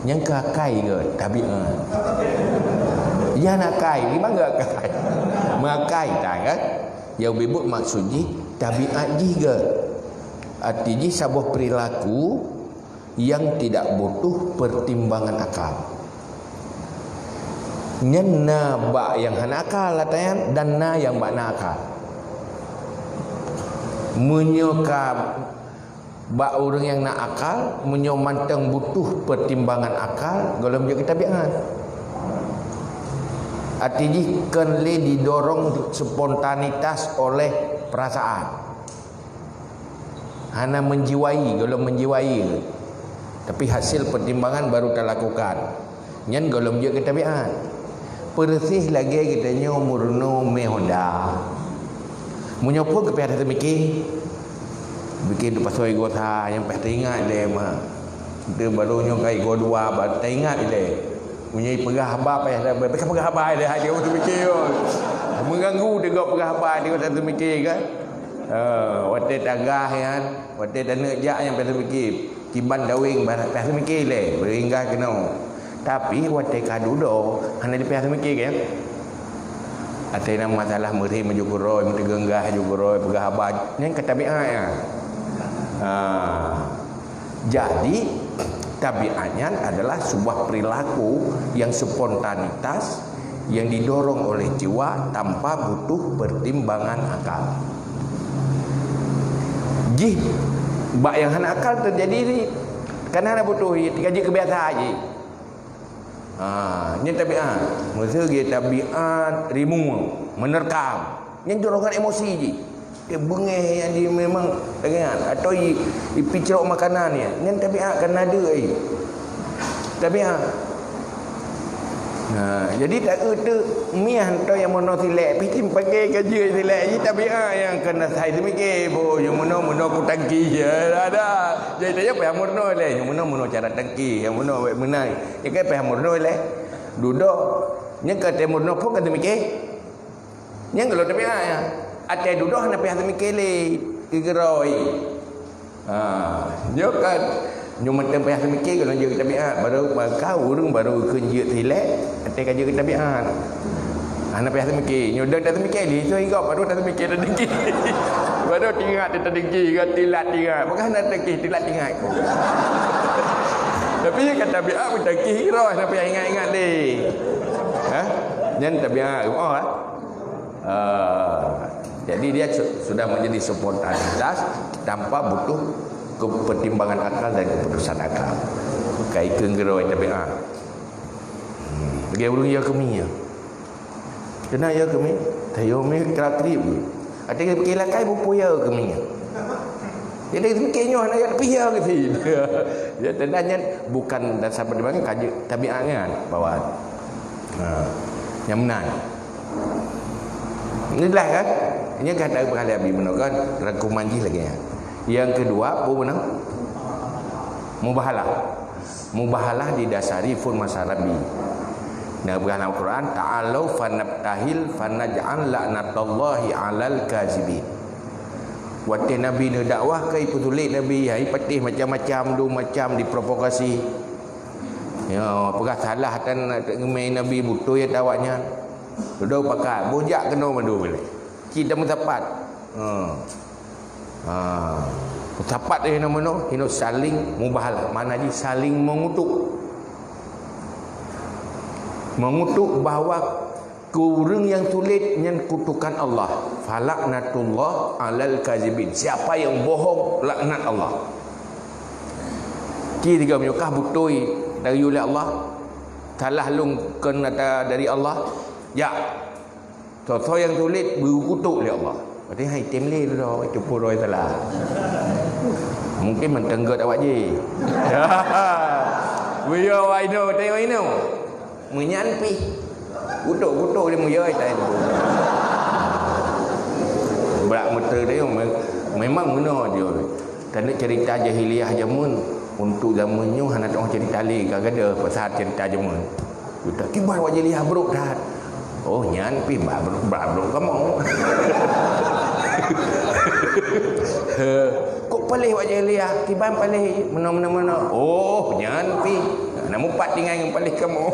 Speaker 4: yang kai ge tabiat ya nak kai gimana enggak kai makai tak kan yang bibut maksudnya tabiat juga artinya sebuah perilaku yang tidak butuh pertimbangan akal nyana ba yang hanakal latayan dan na yang ba nakal menyokap ba orang yang nak akal menyomantang butuh pertimbangan akal golong juga tabiat artinya kenle didorong spontanitas oleh perasaan hana menjiwai golong menjiwai tapi hasil pertimbangan baru terlakukan nyan golong juga tabiat persih lagi kita nyomurno me Honda menyopo ke pihak mikir bikin pasoi gota yang peh teringat le mah dia baru nyokai go dua ba teringat le punya pegah haba payah dah pegah haba dia dia tu mikir mengganggu dia pegah haba dia tak mikir kan wate tagah kan wate dana jak yang payah mikir kiban dawing payah mikir le beringgas kena tapi wate kadudo hanya di payah mikir kan ada nama masalah meri menjuguroi mentegenggah juguroi pegah haba yang ketabiat ya jadi tabiatnya adalah sebuah perilaku yang spontanitas yang didorong oleh jiwa tanpa butuh pertimbangan akal. Jih, bak yang hana akal terjadi ni kerana butuh kaji kebiasaan je. Ini tabiat. Maksudnya tabiat rimu menerkam. Yang dorongan emosi je. Dia bengeh yang dia memang dengan atau picerok makanan ni yang tabiat kan ada tabiat jadi tak ada miah tu yang mono silek pitim pakai kerja silek ni tabiat yang kena saya mikir bo yang mono ku tangki je ada jadi dia payah mono le yang mono cara tangki yang mono menai dia kan payah mono le duduk nya kata mono pun kata mikir yang kalau tabiat ya ada duduk hana pihak mikir geroi dia kan nyumat pihak mikir kalau dia tabiat baru kau urang baru kunjut hilek ada kerja tabiat hana pihak mikir nyudak tak mikir ni so hingga baru tak mikir dah dengki baru tinggal dia dengki ke tilat tinggal bukan hana dengki tilat tinggal tapi kan tabiat pun dengki hero hana pihak ingat-ingat ni nyen tabiat jadi dia sudah menjadi spontanitas tanpa butuh pertimbangan akal dan keputusan akal. Kai kenggeroi tabiat. Bagi urang ya kami ya. Kena ya kami. Tayo me krakrib. Ada ke pikir kai bupu ya kami. Jadi mikirnya anak ya pihak ke sini. Ya tandanya bukan dasar pertimbangan kaji tabiatnya bahwa yang benar. Inilah kan. Ini kata berkali Abi menurutkan rangkuman je lagi ya. Yang kedua, apa benar? Mubahalah. Mubahalah didasari fun masa Rabi. Nah, dalam Al-Quran, ta'alau fanabtahil fanaj'al la'natallahi 'alal kazibin. Waktu Nabi nak dakwah ke petulis Nabi, hai patih macam-macam du macam diprovokasi. Ya, apakah salah dan ngemai Nabi butuh ya tawaknya. Duduk pakai bojak kena madu boleh. Kita mendapat mendapat dia nama hino saling mubahalah mana ji saling mengutuk bahawa kurang yang tulis yang kutukan Allah falaknatullah alal kazibin siapa yang bohong laknat Allah kira menyukah butoi dari oleh Allah salah lung kena dari Allah ya so yang tulis berkutuk oleh Allah
Speaker 9: Berarti hai tim li dah itu puroi salah. Mungkin mentenggut awak je. Buya awak ino, tengok ino. Menyampi. Kutuk-kutuk dia muya tak itu. Berak mata dia memang benar dia. Tak nak cerita jahiliah jamun untuk zamannya hana orang cerita li kadang-kadang pasal cerita jamun. Kita kibar awak jahiliah buruk dah. Oh nyan pi baru kamu. Kok palih awak jahiliah kibar palih mana. Oh nyan pi. Nama empat tinggal yang palih kamu.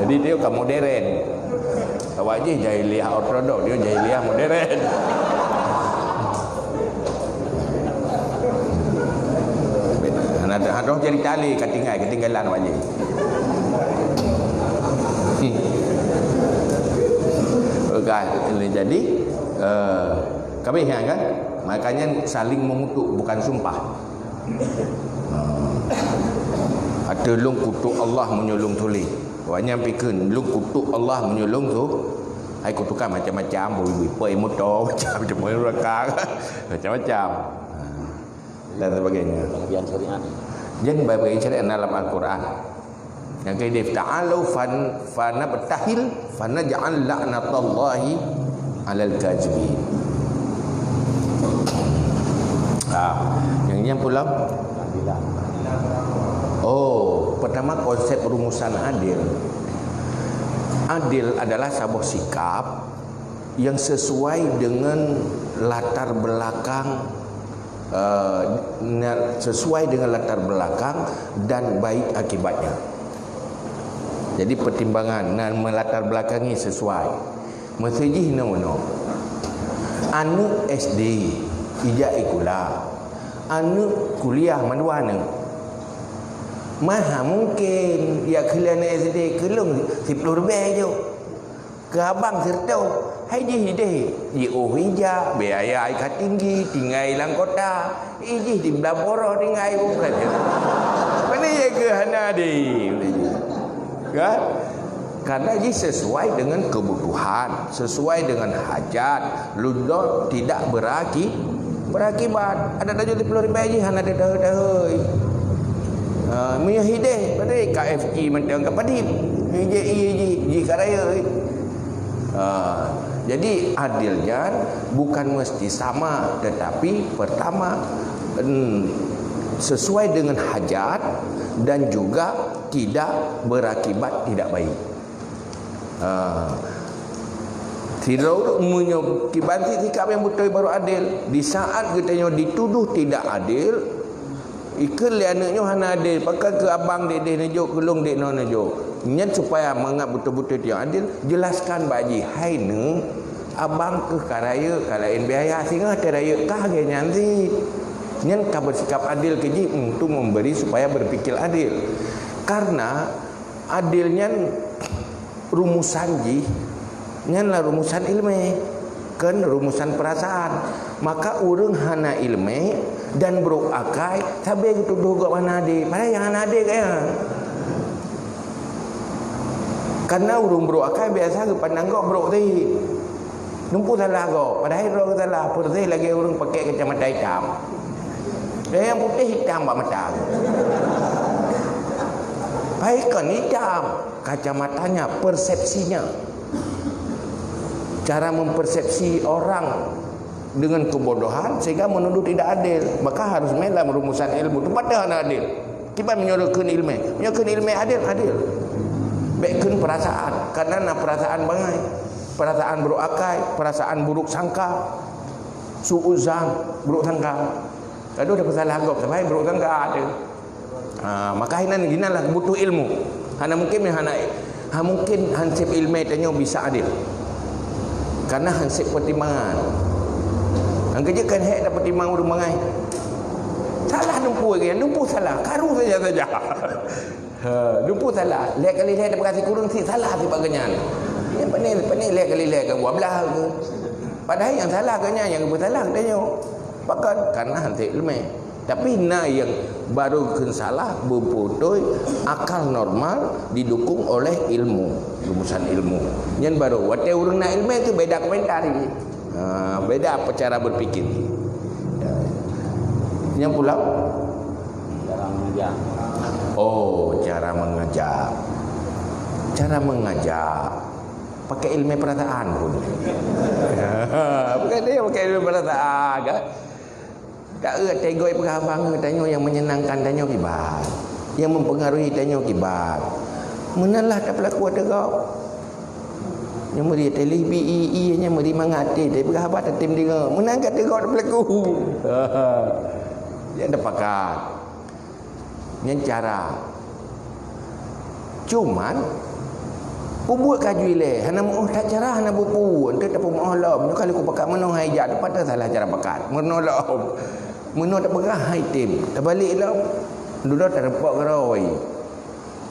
Speaker 9: Jadi dia kan modern. Awak je jahiliah ortodok, dia jahiliah modern. Ada jadi tali ketinggalan awak je. Okey, jadi kami kan makanya saling mengutuk bukan sumpah. Ada lung kutuk Allah menyolong tuli. Awaknya pikir lung kutuk Allah menyolong tu. Hai kutukan macam-macam, bui-bui motor, macam-macam rakang, macam-macam. Dan sebagainya.
Speaker 3: Bagian syariat.
Speaker 9: Jadi bagian syariat dalam Al-Quran. Yang kaidif ta'alu fanabtahil fanaj'al la'natallahi 'alal kadzibin. Yang pula pertama konsep rumusan adil. Adil adalah sebuah sikap yang sesuai dengan latar belakang dan baik akibatnya. Jadi pertimbangan dan melatar belakangi sesuai. Mesejih no. Anu SD ijak ikula. Anu kuliah mana? Maha mungkin ya kalian SD kelung 10 lebih je. Ke abang serta hai je hideh. Oh hija biaya ikat tinggi tinggal lang kota. Iji di Blaboro tinggal bukan. Mana ya ke hana di. Kan? Karena ini sesuai dengan kebutuhan, sesuai dengan hajat, ludah tidak berakibat. Ada dah jadi 10 ribu aja hana dah. Menyahideh pada KFG mentang kepadip. Ji karaya. Jadi adilnya bukan mesti sama, tetapi pertama sesuai dengan hajat dan juga tidak berakibat tidak baik. Tidak menyakibat sikap yang betul baru adil. Di saat kita dituduh tidak adil, ikut liananya hana adil, pakai ke abang dek nejuk kelung dek no nejuk. Nyen supaya menganggap betul-betul dia adil, jelaskan baji hai ne abang ke karaya kalain biaya sehingga teraya kah ge nyanzi. Nyen ka bersikap adil keji untuk memberi supaya berpikir adil. Karena adilnya rumusan ji nyen lah rumusan ilmu kan rumusan perasaan. Maka urang hana ilmu dan bro akai sabe tuduh gak mana ade padahal yang hana ade kaya. Karena urung bro akai biasa ke pandang kau bro tadi numpu salah kau padahal bro salah putih lagi urung pakai kacamata hitam. Yang putih hitam mata. Baik kan hitam kacamatanya, persepsinya, cara mempersepsi orang dengan kebodohan sehingga menuduh tidak adil. Maka harus mela merumusan ilmu tu pada adil. Kita menyuruhkan ilmu, adil. Baikkan perasaan, karena perasaan bangai, perasaan buruk akai, perasaan buruk sangka, suuzan, buruk sangka. Aduh dah salah agak sampai buruk sangka ada. Maka hinan ginalah butuh ilmu. Hana mungkin mungkin hansip ilmu tanya bisa adil. Karena hansip pertimbangan. Angka je kan hek dapat pertimbang urang mangai. Salah numpu lagi, numpu salah, karu saja. Numpu salah. Lihat kali lihat dapat kasih kurang si salah si paganyan. Yang pening lihat kali lihat kan buat belah ke. Padahal yang salah kanya yang bersalah tanya. Bahkan karena hansip ilmu. Tapi yang baru kun salah berputui akal normal didukung oleh ilmu, rumusan ilmu. Yang baru wate urang nak ilmu itu beda komentar ini. Beda apa cara berpikir. Yang pula
Speaker 3: Cara mengajar.
Speaker 9: oh, cara mengajar. Cara mengajar pakai ilmu perasaan pun. Bukan dia pakai ilmu perasaan kan? Tak tegoi perabang tanya yang menyenangkan tanya kibat. Yang mempengaruhi tanya kibat. Menalah tak berlaku ada kau. Yang meri telebi nya meri mangati tapi berhabat tim dia. Menang kata kau tak berlaku. Dia ada pakat. Yang cara. Cuman buat kaju ile, hana mau tak cara hana bupu, ente tak mau alam. Kalau aku pakat menong hajat, pada salah cara pakat. Menolom. Menong tak pegah hai tim. Tak balik lah. Duduk tak nampak keroi.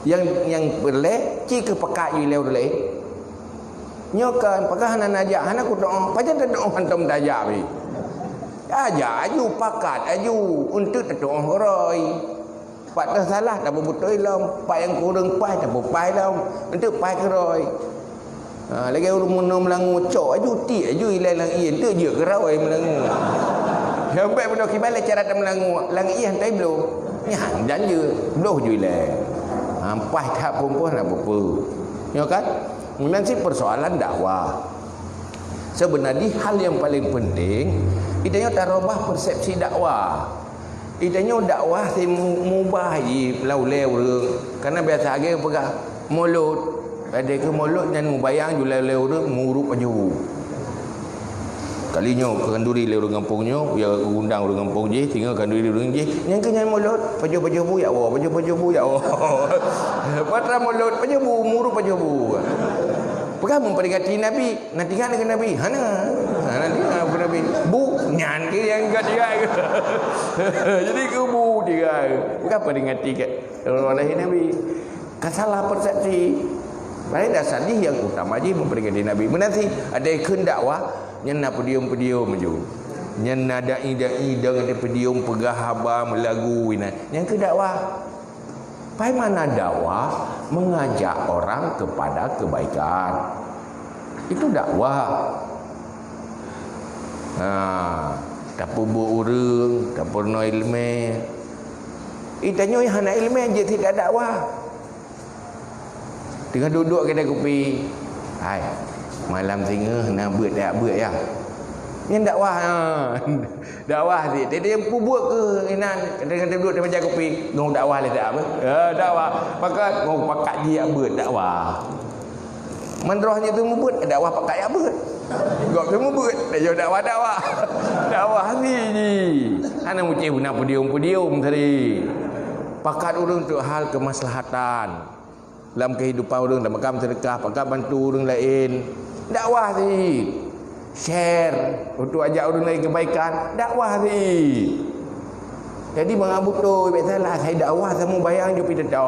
Speaker 9: Yang berlek, cik ke pakat ile boleh. Nyokan pakat hana najak, hana ku doa. Pajan tak doa hantam tajak ni. Aja aju pakat, aju untuk tak doa keroi. Pak dah salah tak betul lah. Pak yang kurang pai tak berpai lah. Untuk pai keroi. Lagi orang menang melangu cok aju ti aju ilai lang ian tu je keroi melangu. Hebat benda kibal cara tak melangu. Lang ian tai belum. Nyang dan je belum je ilai. Pai tak pun nak apa. Ya kan? Mungkin sih persoalan dakwah. Sebenarnya hal yang paling penting idanya tak robah persepsi dakwah. Idanya dakwah si mubah je lau-lau kerana biasa lagi pegah mulut ada ke mulut dan mubayang julau-lau murup aja kalinya kenduri leu kampungnya ya undang orang kampung je tinggal kenduri orang je yang kenyang mulut paju-paju bu ya Allah paju-paju bu ya Allah patra mulut paju bu murup paju bu pegah memperingati Nabi nanti kan dengan Nabi hana nanti dengan Nabi bu nyan ke yang enggak dia jadi ke bu dia bukan peringati ke oleh Nabi kasalah persepsi pada dasarnya yang utama je memperingati Nabi menanti ada ikun dakwah nyana pedium-pedium maju nyana dai-dai dengan pedium pegah haba melagu yang ke dakwah pai mana dakwah mengajak orang kepada kebaikan. Itu dakwah. Tak perlu orang, tak perlu ilmu. Itanya yang hana ilmu je tidak dakwah. Tengah duduk kedai kopi. Hai, malam singa nak buat tak buat ya. Yang dakwah dakwah ni dia buat ke inan dengan duduk di meja kopi ngau dakwah le tak apa dakwah pakat ngau pakat dia buat dakwah mandrohnya tu buat dakwah pakat apa gok tu buat dia dakwah dakwah ni ana muci guna podium tadi pakat orang untuk hal kemaslahatan dalam kehidupan orang dalam makam sedekah pakat bantu orang lain dakwah ni share untuk ajak orang lain kebaikan dakwah ni jadi mengabut tu biasalah saya dakwah sama bayang je pergi tak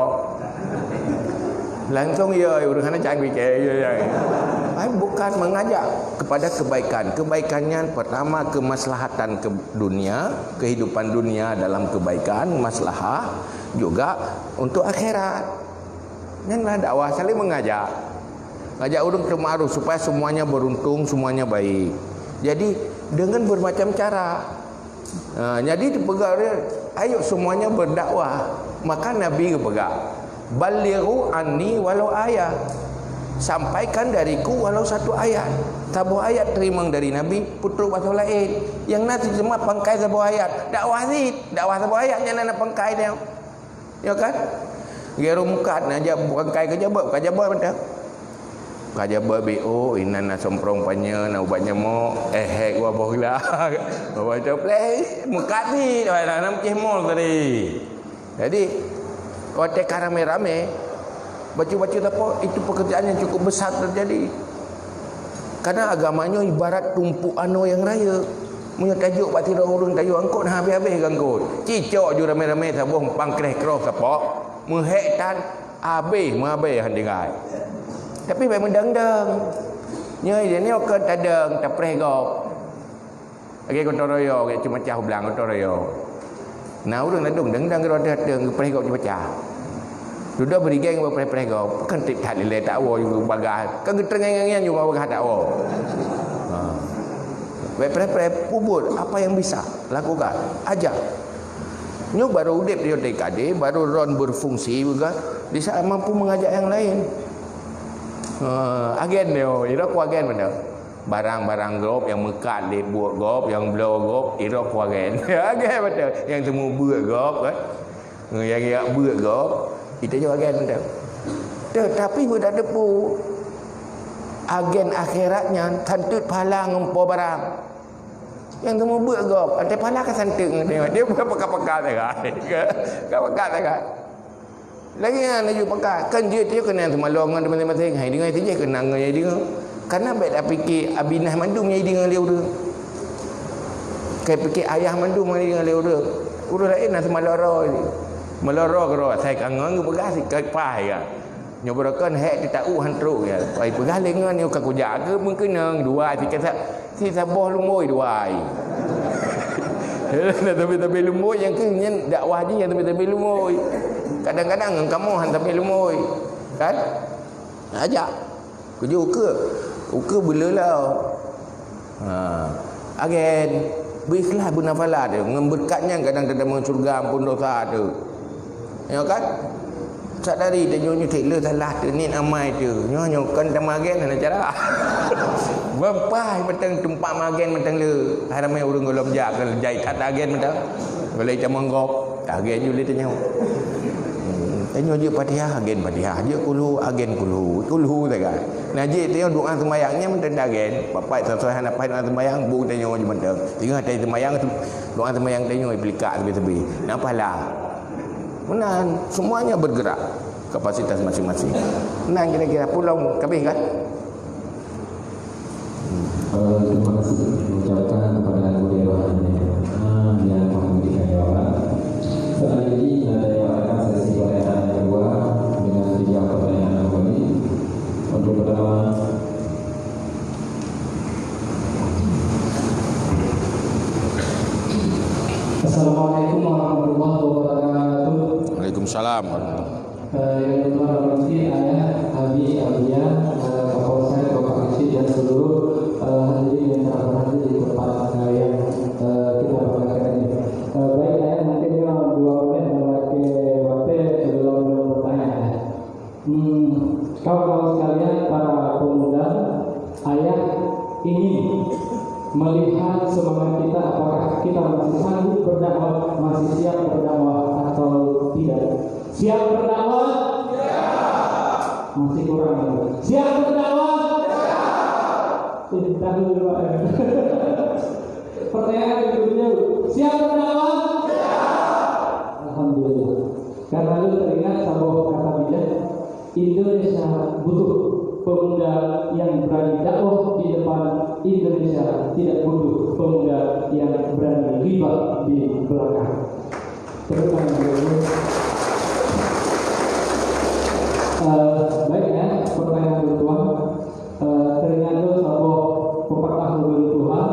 Speaker 9: langsung ya orang kena cari ya bukan mengajak kepada kebaikannya pertama kemaslahatan ke dunia kehidupan dunia dalam kebaikan maslahah juga untuk akhirat janganlah dakwah saling mengajak orang termaruh supaya semuanya beruntung, semuanya baik. Jadi dengan bermacam cara. Jadi dipegang dia, ayo semuanya berdakwah. Maka Nabi pegang. Balighu anni walau ayat. Sampaikan dariku walau satu ayat. Satu ayat terima dari Nabi, putruk pasal lain. Yang nanti semua pangkai satu ayat. Dakwah ni, dakwah satu ayat yang nak pangkai dia. Ya kan? Geru mukat aja pangkai kerja buat betul. Kaja BO inan na somprong panya na ubatnya mo hek gua bohla bawa tu play mukat ni dalam cemol tadi jadi kote rame-rame baca-baca apa itu pekerjaan yang cukup besar terjadi karena agamanya ibarat tumpuan yang raya punya tajuk pak tira urang tajuk angkut habis-habis angkut cicok ju rame-rame sabung pangkreh kroh sapok mehek tan habis handengai tapi memang dang-dang. Dia ni okey tadang, tak preh gop. Lagi kotor royo, cuma cah belang kotor royo. Nah urang nadung dang geroda teng prego baca. Sudah beri geng prego kan tip tak lele tak wo juga bagai. Kan getengengan juga bagai tak wo. Kubur apa yang bisa lakukan aja. Nyo baru udip dia TKD, baru ron berfungsi juga bisa mampu mengajak yang lain. Agen dia, ira ku agen benar. Barang-barang gop yang mekat di buat gop, yang blow gop, ira ku agen. Agen betul. Yang temu buat gop kan. Yang buat gop, itu juga agen betul. Tetapi budak depu agen akhiratnya tantut pahala ngempor barang. Yang temu buat gop, ada pahala ke santuk tengok. Dia bukan pekat-pekat sangat. Pekat sangat. Lagi yang laju pekat, kan dia kena semalong dengan teman-teman hai dengan dia kena dengan dia. Karena baik dah fikir abinah mandu nyai dengan dia udah. Kayak fikir ayah mandu nyai dengan dia udah. Udah lain nak semaloro ni. Meloro kero saya kangen begas kai pai ya. Nyobrakan hek dia tak hantru ya. Pai begas lengan ni ka kujak ke mungkin nang dua si saboh lumoi dua ai. Tapi lumoi yang kenyan dakwah je yang tapi lumoi. Kadang-kadang kamu hantar lumoi. Kan? Ajak. Kerja uka belalau. Agen berikhlas bernafala dia ngemberkatnya kadang-kadang surga ampun dosa tu. Ya kan? Sadari dia nyonya tekle salah tu ni amai tu. Nyonya kan tamagen ana cara. Bampai metang tempat magen metang le. Haramai urang golom jak jai kat agen metang. Boleh camanggop. Agen ju le tanya. Tanya dia Fatihah agen Fatihah. Dia kulu agen kulu tak kan. Naji tengok doa sembahyangnya mentang agen. Bapak sesuai hanapai doa sembahyang bu tanya je mentang. Tengok tadi sembahyang tu doa sembahyang tanya aplikat tebi-tebi. Nampalah. Menan semuanya bergerak kapasitas masing-masing. Menang kira-kira pulau kabeh kan?
Speaker 5: Terima kasih mengucapkan kepada Beliau yang memberikan jawaban. Selanjutnya kita adakan sesi pertanyaan kedua dengan 3 pertanyaan kembali. Untuk pertama, Assalamualaikum warahmatullahi wabarakatuh.
Speaker 9: Waalaikumsalam.
Speaker 5: Yang kedua mesti ayah, abi, abia, kapolsek, bapak kecil dan seluruh hadirin yang terhadir di tempat yang kita banggakan ini. Baik ayah, mungkin 2 menit memakai waktu sebelum bertanya. Kawan-kawan sekalian, para pemuda, ayah ingin melihat semangat kita, apakah kita masih sanggup berdakwah, masih siap berdakwah atau tidak. Siap berdakwah? Ya. Masih kurang. Siap berdakwah? Ya. Tidak dulu. Pertanyaan kedua, siap berdakwah? Ya. Alhamdulillah. Karena lu teringat sebuah kata bijak, Indonesia butuh pemuda yang berani dakwah di depan. Indonesia tidak butuh pemuda yang berani riba di belakang. Terima kasih. Baik ya, pertanyaan kedua. Teringat sebuah pepatah Tuhan,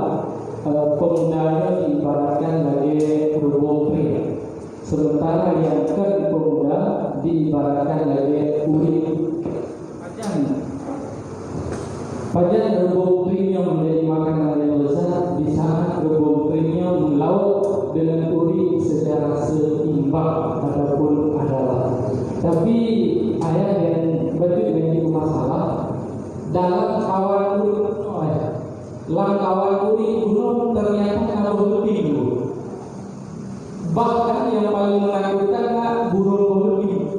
Speaker 5: pemudanya diibaratkan sebagai gerbong pria, sementara yang pemuda diibaratkan sebagai urin. Pajan gerbong premium menjadi makanan yang lezat di saat gerbong premium melaut dengan uri secara seimbang ataupun adalah. Tapi ayah yang betul menjadi masalah dalam kawan uri kawan uri gunung ternyata kalau lebih. Bahkan yang paling menakutkan burung berlebih.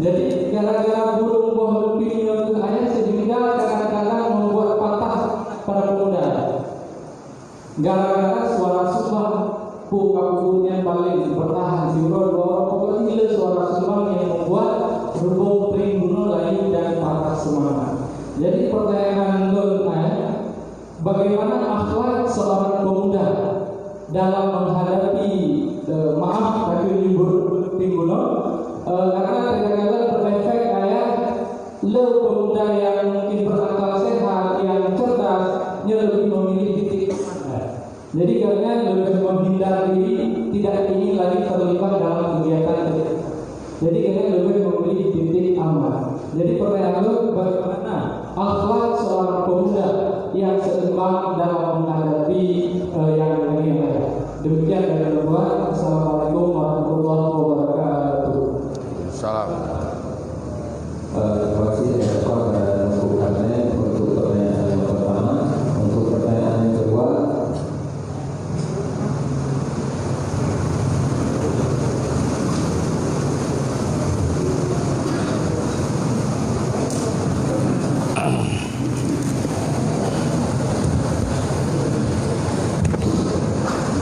Speaker 5: Jadi gara-gara burung berlebih itu ayah sehingga kadang-kadang membuat patah para pemuda. Gara-gara suara sumbang punya paling bertahan siuran pokoknya suara sumbang yang membuat gerbong tribunal lain dan patah semangat. Jadi pertanyaan bagaimana akhlak seorang pemuda dalam menghadapi tribunal karena kadang-kadang berefek kayak pemuda yang mungkin berakal sehat, yang cerdas, lebih memilih titik. Jadi karena lebih menghindar diri
Speaker 10: tidak ingin lagi terlibat dalam kegiatan itu. Jadi kalian lebih memilih titik aman. Jadi pertanyaan lu, bagaimana akhlak seorang pemuda yang seimbang dalam menghadapi yang lainnya? Demikian dari Tuhan. Assalamualaikum warahmatullahi wabarakatuh.
Speaker 9: Salam.
Speaker 5: Terima kasih kepada bukannya untuk pertanyaan yang pertama. Untuk pertanyaan yang kedua,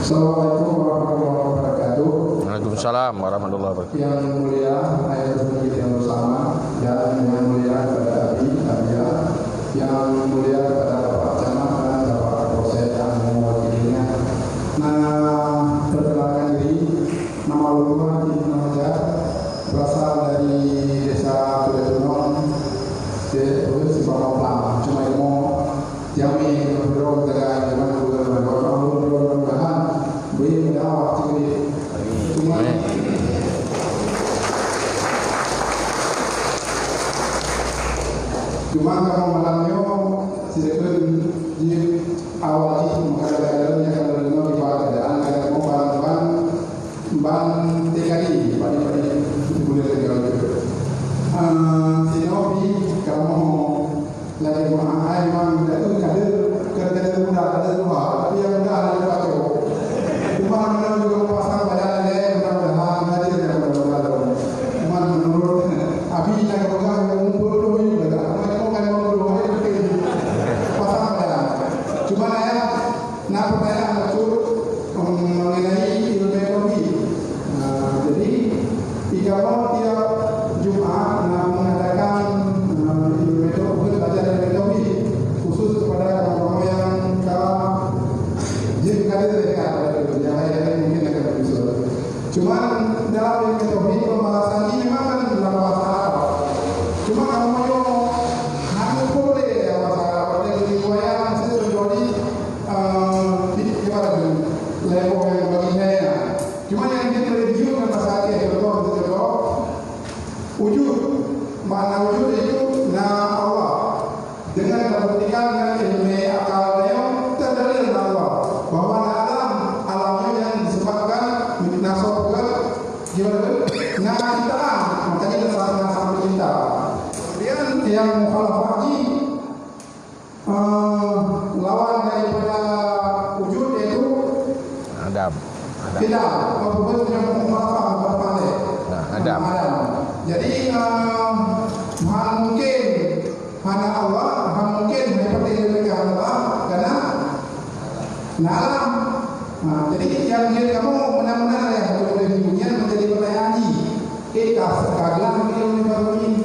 Speaker 11: Assalamualaikum warahmatullahi wabarakatuh.
Speaker 9: Waalaikumsalam warahmatullahi wabarakatuh.
Speaker 11: Yang mulia ayah berbagi yang bersama, dan yang mulia kepada Abi, Abia, yang mulia kepada Bapak Camat dan Bapak Kapolsek yang mewakilinya. Nah, perkenalkan diri, nama rumah saya berasal dari desa Tudetunon, Provinsi Pamoplang, cuma ilmu Jami Bro Tegal dengan mudah-mudahan beri menjawab cuma kalau malamnya silakan di awal itu mengadakan yang kalau dengar di keadaan ada mau ban TKI pada boleh tinggal itu. Sinopi kalau lagi mahal memang itu kader muda kader tua tapi yang muda ada baca. Cuma mana juga pasang pada ada mudah-mudahan ada tidak mudah-mudahan. Cuma menurut Abi yang pegang yang ngumpul tu juga mereka kan ngumpul hari itu pasang pada. Cuma ya nak pertanyaan itu mengenai ilmu ekonomi. Jadi tiap Jumat mengadakan ilmu ekonomi belajar ekonomi khusus kepada orang yang jika ada dekat yang lain mungkin akan berusaha. Cuma dalam ilmu ekonomi pembahasan ini memang kan dalam bahasa Arab. Cuma kalau mau nak boleh bahasa Arab ada riwayat saya terjadi gimana tu level yang baginya ya. Cuma yang kita review kan bahasa Arab betul wujud makna wujud itu na Allah dengan kepentingan dengan ilmu akalnya terdalil Allah bahwa alamnya yang disebabkan nasabkan gimana nah kita makanya kita sama-sama cinta. Kemudian yang mukhalafah lawan daripada wujud yaitu
Speaker 9: Adam.
Speaker 11: tidak membuat yang mukhalafah berpandai
Speaker 9: Adam.
Speaker 11: Jadi hal mungkin hanya Allah, hal mungkin seperti itu Allah karena alam. Jadi yang kamu benar-benar ya boleh dunia menjadi pertanyaan ini. Kita sekarang ilmu baru ini.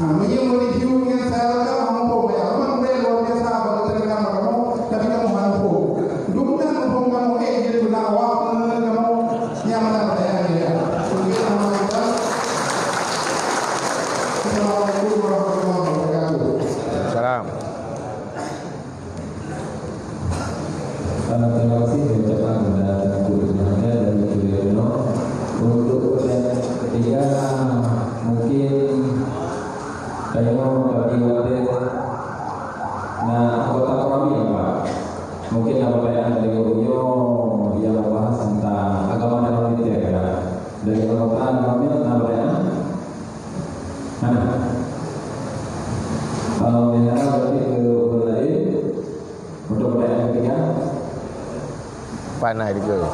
Speaker 11: Menyium review yang saya lakukan mampu ya. Memang luar biasa pada terkenal kamu, tapi kamu mampu. Dunia mampu kamu jadi benar awak kamu yang mana pertanyaan dia. Assalamualaikum warahmatullahi wabarakatuh.
Speaker 9: Salam.
Speaker 5: terima kasih diucapkan kepada guru-gurunya dan guru-guru. Untuk pertanyaan ketiga, mungkin saya mau bagi wadah. Nah, anggota kami ya Pak. Mungkin ada pertanyaan dari gurunya yang membahas tentang agama dan politik ya. Dari anggota kami ada pertanyaan. Mana? Kalau misalnya berarti ke guru lain untuk pertanyaan ketiga.
Speaker 9: Panai juga.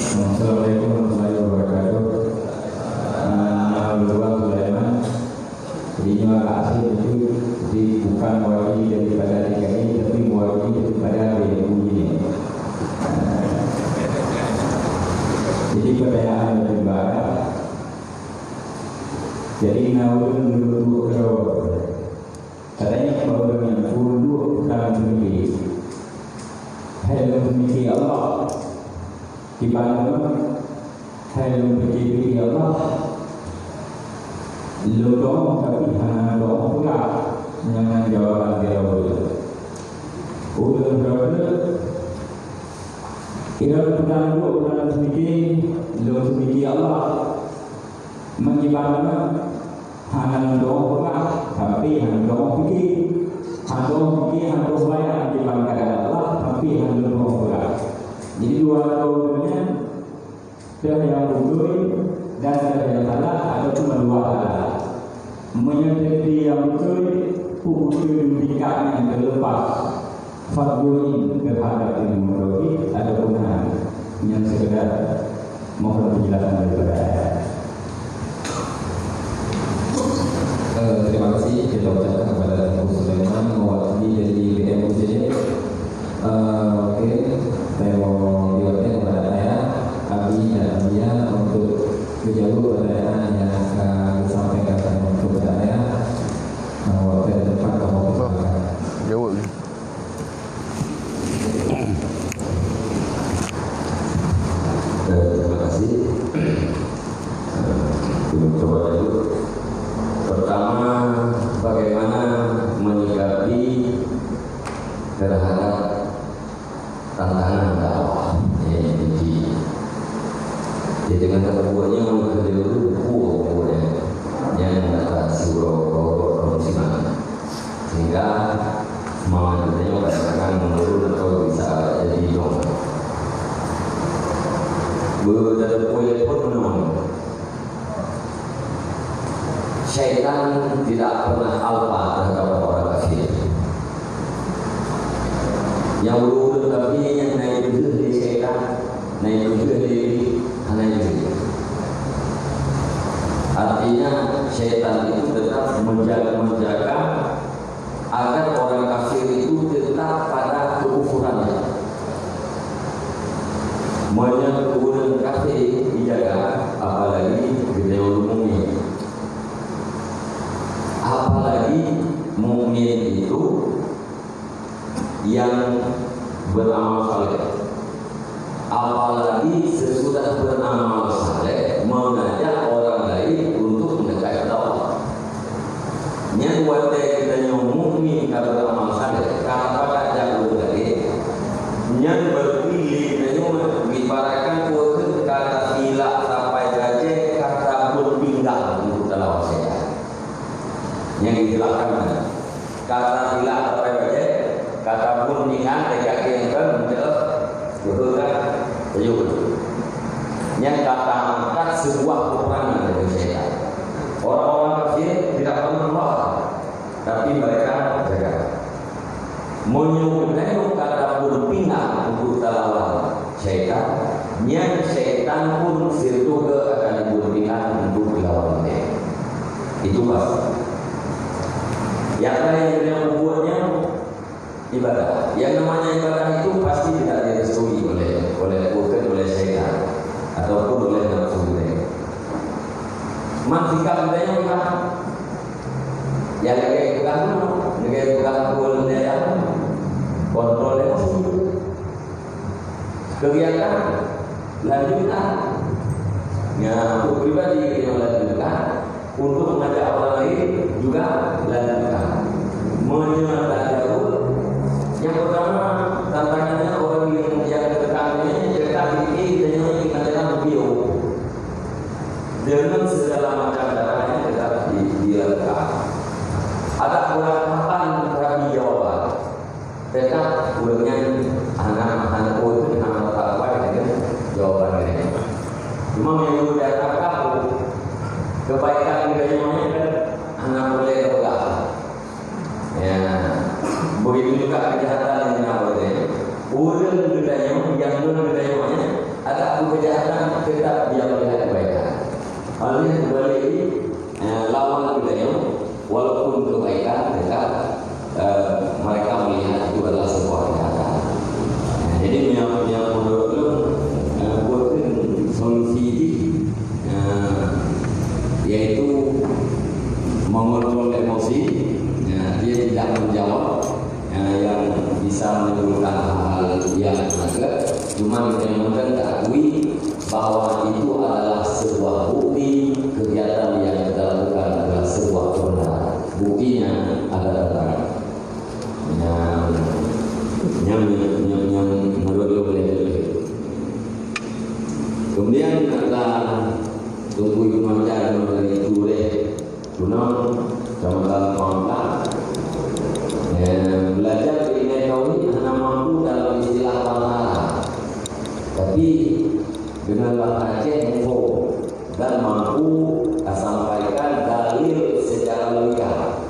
Speaker 5: Assalamualaikum warahmatullahi wabarakatuh. Nama Bapak Sulaiman. Terima kasih itu bukan mewakili daripada DKI, tapi mewakili daripada BNU ini. Jadi pertanyaan yang kedua. Jadi naudun dulu katanya bahwa yang dulu dalam memiliki helm memiliki Allah di mana helm memiliki Allah lodong tapi hanya dong pula
Speaker 12: dengan jawaban dia udah berada kira pedang dua dalam sedikit Allah mengibarkan hanya doa berat tapi hanya doa fikir hanya bayar dibanggakan Allah tapi hanya doa berat. Jadi dua doanya ada yang betul dan ada yang salah atau cuma dua salah. Menyadari yang betul pukul tingkat yang terlepas fadluin terhadap ilmu tauhid ataupun yang sekedar mohon penjelasan daripada
Speaker 5: terima kasih kita ucapkan kepada Ibu Sulaiman mewakili dari BMUJ. Oke, saya mau diwakilkan kepada saya Abi dan Abia untuk menjawab pertanyaan yang akan disampaikan kepada saya. Waktu yang tepat kamu
Speaker 9: jawab.
Speaker 3: Terima kasih. Kita coba dulu. Pertama, bagaimana menyikapi terhadap tantangan dakwah jadi dengan terbuatnya mungkin dulu buku yang data surau promosional sehingga semangat kita kadang-kadang menurun atau bisa jadi dong berada poin pun menurun. Syaitan tidak pernah alpa terhadap orang kafir. Yang berurut tapi yang naik itu dari syaitan, naik itu dari anak itu. Artinya syaitan itu tetap menjaga agar orang kafir itu tetap pada kekufurannya. Banyak kekufuran kafir dijaga, apalagi kita umumnya. Apalagi mukmin itu yang beramal saleh, apalagi sesudah beramal saleh mengajak orang lain untuk mendekati Allah. Yang buat kita yang mukmin kalau beramal saleh, kalau pada jauh lagi, yang berpilih dan ibaratkan kuat kata sila sampai gaje kata berpinggang untuk dalam saya. Yang dijelaskan kata bila apa saja kata kuningan TKK yang kan menjawab betul kan yang kata angkat sebuah peperangan dari syaitan. Orang-orang kafir tidak pernah melawan tapi mereka jaga menyukai kata berpindah untuk lawan syaitan yang syaitan pun sirtuga akan berpindah untuk lawan dia. Itu pasti. Yang lain yang membuatnya ibadah. Yang namanya ibadah itu pasti tidak direstui bukan oleh syaitan ataupun oleh nafsu kita. Sikap kita yang bukan. Yang negara bukan boleh kontrol emosi. Kegiatan lanjutkan. Ya, untuk pribadi yang lanjutkan. Untuk mengajak orang lain juga lanjutkan menyatakan yang pertama tantangannya orang yang tertekannya dekat ini dengan mengatakan video dengan segala macam caranya tetap dilakukan. Ada kurang kapan kami jawaban tetap kurangnya anak-anak itu anak apa dengan jawabannya. Cuma yang sudah tahu kebaikan budaya kan anak boleh pegang. Ya, begitu juga kejahatan yang boleh. Urang budaya yang budayanya ada kejahatan tetap dia melihat kebaikan. Oleh kembali lawan budaya walaupun kebaikan tetap mereka melihat itu adalah sebuah kejahatan. Jadi yang menurut buatkan solusi yaitu mengontrol emosi, dia tidak menjawab yang bisa menimbulkan hal-hal yang agak cuma yang mengakui bahwa itu adalah sebuah bukti kegiatan yang kita lakukan adalah sebuah kebenaran. Buktinya adalah Kemudian kata tunggu itu macam dari Jure Gunung Kecamatan Pangkal. Belajar ilmu tauhid hanya mampu dalam istilah bahasa, tapi dengan bahasa info dan mampu sampaikan dalil secara logika.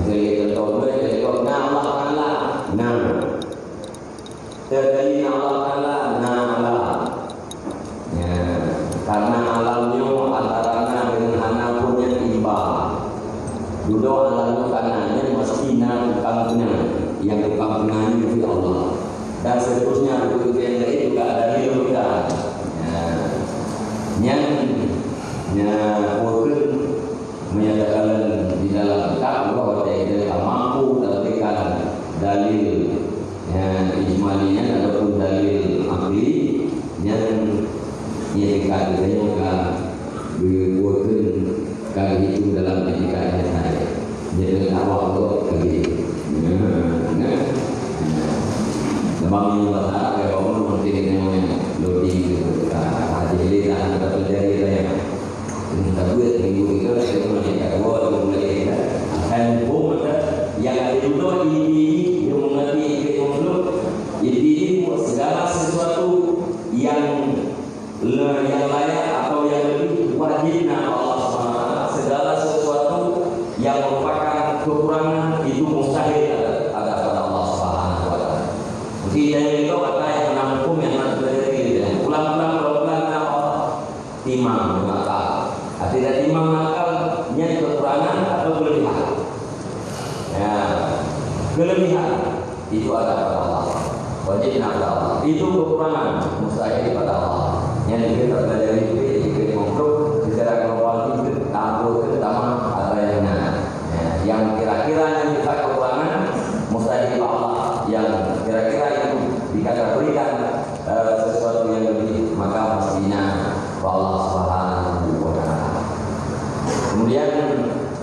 Speaker 3: Jadi contohnya dari Allah Taala, nah, dari Allah Taala, nah, ya, karena alamnya antaranya dengan anak punya imbang. Dulu alamnya kanannya mestinya tukang yang tukang penanya itu Allah. Dan seterusnya begitu yang lain juga ada logika. Mungkin menyatakan di dalam kitab bahwa dia tidak mampu memberikan dalil ijmalinya ataupun dalil akli yang dikatakan juga dibuatkan kali itu dalam pendidikannya saya. Jadi awal itu begitu. Sebabnya bahasa kalau orang mungkin namanya lodi jadi tak ada terjadi saya. Kita buat minggu itu saya menjadi awal mulai akan hukum yang ada dulu ini yang mengerti itu ini segala sesuatu yang layak atau yang lebih wajibnya Allah SWT, segala sesuatu yang merupakan kekurangan itu mustahil ada pada Allah SWT. Tidak itu kata yang menang hukum yang harus terjadi. Ulang-ulang Allah timang nakal. Tidak timang nakalnya kekurangan atau kelebihan. Ya, kelebihan itu ada pada Allah. Wajibnya pada Allah. Itu kekurangan mustahil pada Allah. Yang kita pelajari itu kita ngobrol secara global itu tampil pertama ada yang kira-kira yang kita kekurangan mustahil Allah, yang kira-kira itu dikategorikan sesuatu yang lebih maka pastinya Allah Subhanahu wa Ta'ala. Kemudian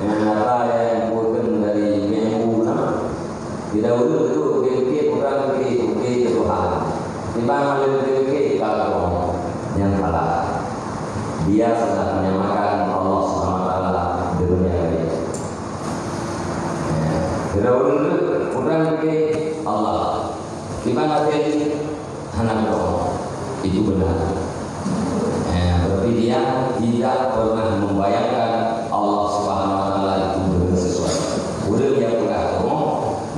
Speaker 3: apa yang bukan dari minggu tidak itu kita bukan kita Tuhan dibanding kita kalau yang salah dia sedang menyamakan Allah SWT di dunia ini. Tidak bukan Allah dibanding anak itu benar. Berarti dia tidak pernah membayangkan Allah Subhanahu Wa Taala itu benar sesuatu. Udah dia bukan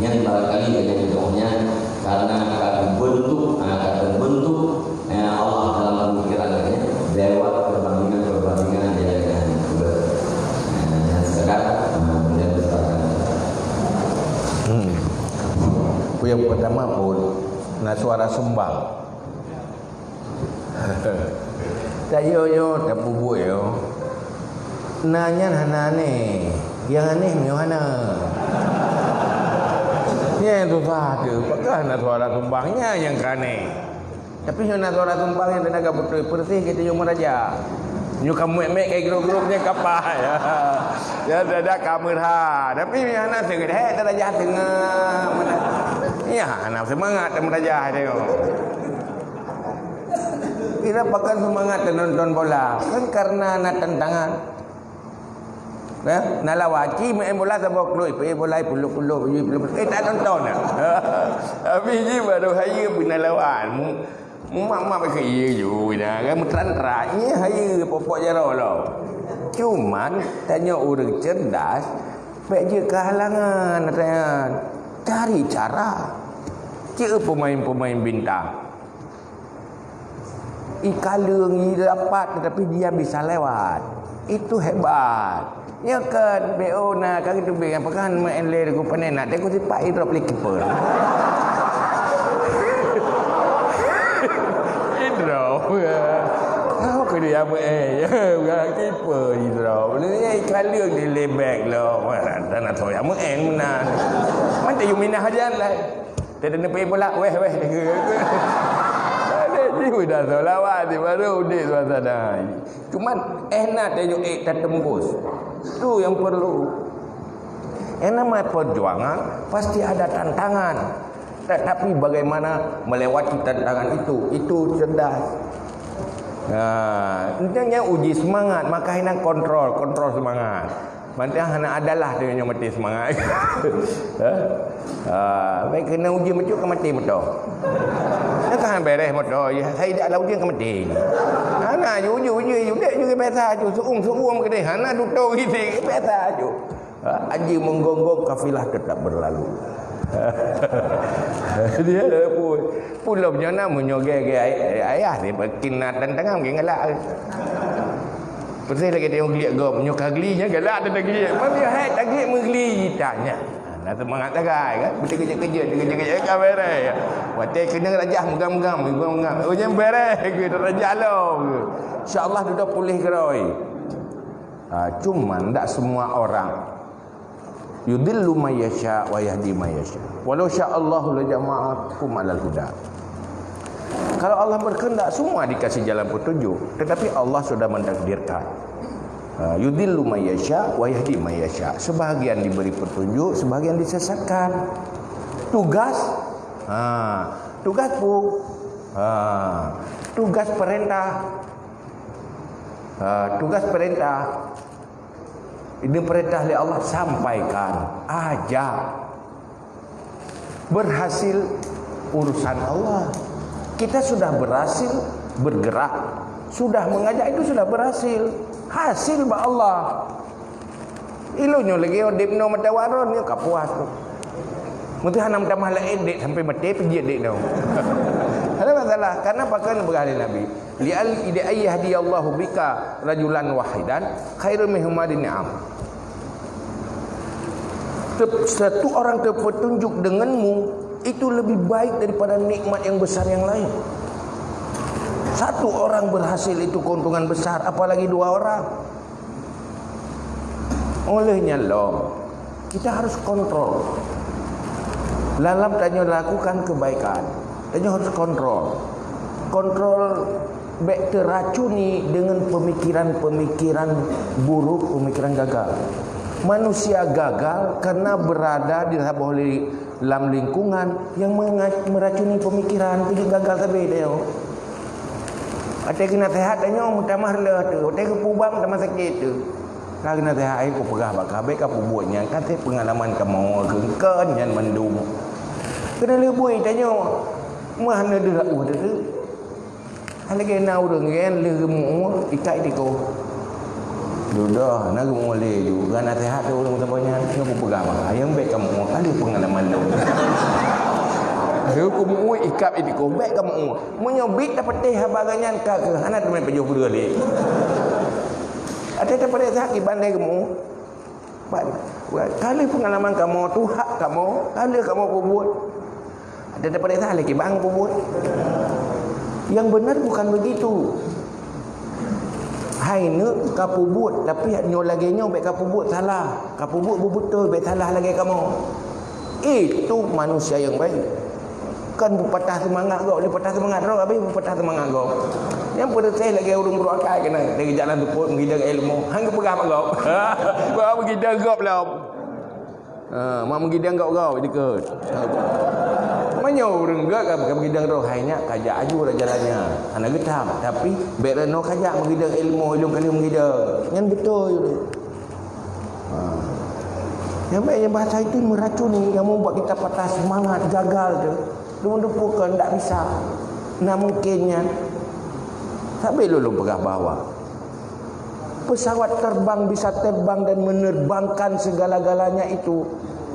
Speaker 3: yang barangkali dengan contohnya karena akan bentuk Allah dalam pemikirannya lewat perbandingan dia dengan yang sekadar menjelaskan.
Speaker 9: Yang pertama pun nak suara sumbang. Tayo tak bubu yo. Nanya hanane, yang aneh mana? Ya itu sahaja. Pakai nak suara sumbangnya yang kane. Tapi nak suara sumbangnya tenaga betul bersih kita yang meraja. Nyu kamu mek kayak grup-grupnya kapal ya. Ya ada kamera. Tapi yang nak segede tenaga tengah. Ya anak semangat meraja dia. Kita pakai semangat nonton bola kan karena nak tantangan. Nak lawaki main bola sebab klub bola puluh-puluh tak nonton. Tapi ni baru hari bina lawan. Mak berkaya juga kan meteran-terannya hari popok jaro lo. Cuman tanya orang cerdas, baik je kehalangan katanya. Cari cara. Cik pemain-pemain bintang. Ikalung dapat tetapi dia bisa lewat. Itu hebat. Ya kan BO nak kan itu bang apakah main le ku panen nak aku sipak itu play keeper. Idro. Kau ke dia bukan keeper idro. Ni ikalung di lebek lo. Dan nak tahu yang main mana. Mana you minah hajan lah. Tidak nak pergi bola weh. Dia sudah solawat baru dia suasana. Cuman nak tengok tak tembus. Itu yang perlu. Yang namanya perjuangan pasti ada tantangan. Tetapi bagaimana melewati tantangan itu cerdas. Intinya uji semangat, maka hina kontrol semangat. Mantan hana adalah dia yang mati semangat. Baik kena uji macam ke mati betul. Nak kan beres betul. Ya saya dak uji ke mati. Hana uji juga biasa aja. Suung ke dia. Hana tutup gitu biasa aja. Haji menggonggong kafilah tetap berlalu. Dia pun pulau jana menyogek ayah ni berkinat dan tengah mungkin galak. Pasal lagi dia geliat gop nyok glinya galak dan geliat. Mami hai tagih menggeli tanya. Nak semangat tagai kan. Betul kerja kan beres. Watai kena rajah megam-megam. Oh jangan beres ke rajah lo. Insya-Allah sudah pulih keroi. Cuma tak semua orang yudillu may yasha wa yahdi may yasha. Walau sya'allahu la jama'akum 'alal huda. Kalau Allah berkehendak semua dikasih jalan petunjuk, tetapi Allah sudah mentakdirkan. Yudillu may yasha wa yahdi may yasha. Sebahagian diberi petunjuk, sebahagian disesatkan. Tugas tugas perintah. Ini perintah oleh Allah, sampaikan, ajak. Berhasil urusan Allah. Kita sudah berhasil bergerak, sudah mengajak, itu sudah berhasil. Hasil ba Allah. Ilunya lagi odipno matawaron ni kapuas tu. Mesti hanam tamah la edit sampai mati pergi edit dah. Ada masalah karena pakai berkali Nabi. Li'al ida ayyadiyallahu bika rajulan wahidan khairun min humadin ni'am. Satu orang terpetunjuk denganmu itu lebih baik daripada nikmat yang besar yang lain. Satu orang berhasil itu keuntungan besar, apalagi dua orang. Olehnya loh, kita harus kontrol. Dalam tanya lakukan kebaikan, tanya harus kontrol. Kontrol baik teracuni dengan pemikiran-pemikiran buruk, pemikiran gagal. Manusia gagal karena berada di dalam lingkungan yang meracuni pemikiran, jadi gagal tapi dia. Ada kena sehat tanya mutamah le tu, ada ke pubang sama sakit tu. Kalau kena sehat ai ku pegah bakal baik apa buatnya kan pengalaman kamu kengken yang mendum. Kena lebui tanya mana dia tu. Hal kena urang kan le gemu ikai diko. Sudah, nak boleh juga nak sehat tu orang banyak aku pegang ayam baik kamu ada pengalaman tu. Aku mau ikap itu kau baik kamu. Menyobit dapat teh habagannya ke anak teman pejuh berdua ni. Ada dapat sakit bandai kamu. Kali pengalaman kamu tu hak kamu, kali kamu buat. Ada dapat sakit lagi bang buat. Yang benar bukan begitu. Hai ne kapu buat tapi nyo lagi nyo baik kapu buat salah. Kapu buat betul baik salah lagi kamu. Itu manusia yang baik. Kan patah semangat kau, dia patah semangat kau, habis patah semangat kau. Yang pada saya lagi urung berakal kena dari jalan tepuk menggidang ilmu. Hang pegah apa kau? Kau menggidang kau belum? Mak menggidang kau dekat. Mana urung gak kan menggidang roh hanya kajak aju dah jalannya. Anak getam tapi bereno kajak menggidang ilmu kali menggidang. Yang betul itu. Yang baik yang bahasa itu meracuni, yang membuat kita patah semangat, gagal tu. Bukan tak bisa. Nah mungkinnya sampai lulu pegah bawah. Pesawat terbang bisa terbang dan menerbangkan segala-galanya itu.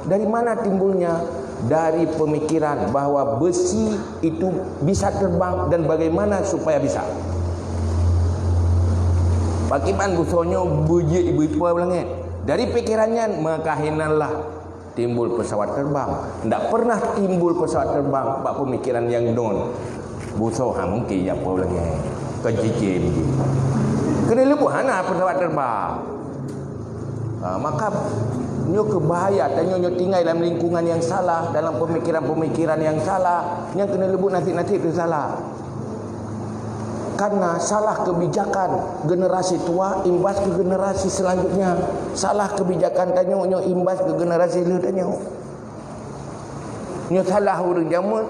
Speaker 9: Dari mana timbulnya? Dari pemikiran bahwa besi itu bisa terbang dan bagaimana supaya bisa. Pakiman busonyo buji ibu ipa langit. Dari pikirannya maka hinanlah timbul pesawat terbang. Tak pernah timbul pesawat terbang bak pemikiran yang non. Buso mungkin ya apa lagi. Kecicim. Kena lebuh hana pesawat terbang. Maka nyo kebahaya dan nyo tinggal dalam lingkungan yang salah, dalam pemikiran-pemikiran yang salah, yang kena lebuh nasib-nasib itu salah. Karena salah kebijakan generasi tua imbas ke generasi selanjutnya. Salah kebijakan tanya nyo imbas ke generasi lu tanya. Nyo salah urang jamu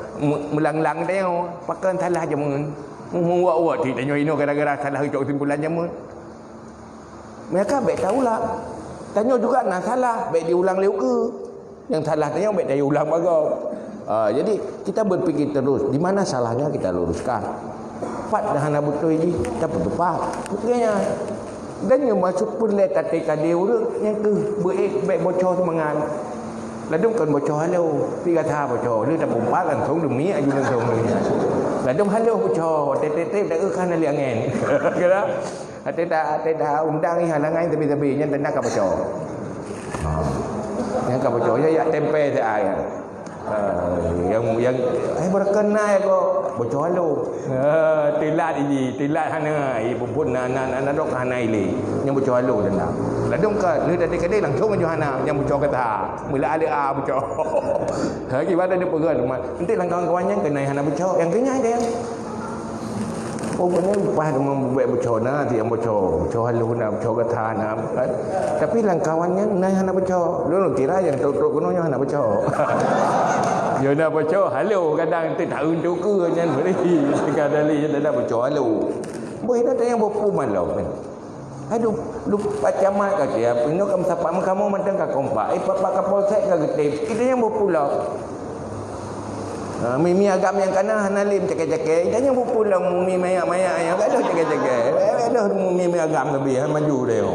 Speaker 9: melang-lang tanya, pakai salah jamu. Muak-muak ti tanya ino gara-gara salah ucap kesimpulan jamun. Mereka baik tahulah. Tanya juga nak salah, baik diulang leu ke. Yang salah tanya baik dia ulang bagau. Jadi kita berfikir terus, di mana salahnya kita luruskan. Pat dah nak betul ini, kita tepat. Pokoknya dan yang masuk pun le kata dia urang yang ke baik bocor semangat. Ladung kan bocor halo, pi kata bocor, dia tak pompa kan thong demi aju nang thong ni. Ladung halo bocor, tetep dah kan ali angin. Kira ada undang ni halangan tapi nya tanda ka bocor. Yang ka bocor ya tempe saya. Yang berkenal ko bocor halo. Tilat ini, tilat hana ibu pun nak dok hana ini. Yang bocor halo tanda. Ladung ka ni tadi kadai langsung aju hana yang bocor kata. Mula ada bocor. Lagi pada dia pegang rumah. Nanti kawan-kawannya kena hana bocor. Yang kenyai dia. Oh benar pas membuat bocor na yang bocor halu nak bocor kata nak kan. Tapi langkawannya naik hana bocor. Lu kira yang tok-tok gunanya hana bocor. Dia nak bocor halu kadang tahun tu ke nyan beri sekadali dia nak bocor halu. Boleh dah yang bopu malau ni. Aduh lu pacamat kat dia pino kam sapa kamu mentang ka kompak. Papa kapolsek ka getip. Kita yang bopu lau. Mimi agam yang kana hanalim cakek-cakek tanya pulang mumi mayak-mayak yang ada cakek-cakek ada mumi agam lebih maju dia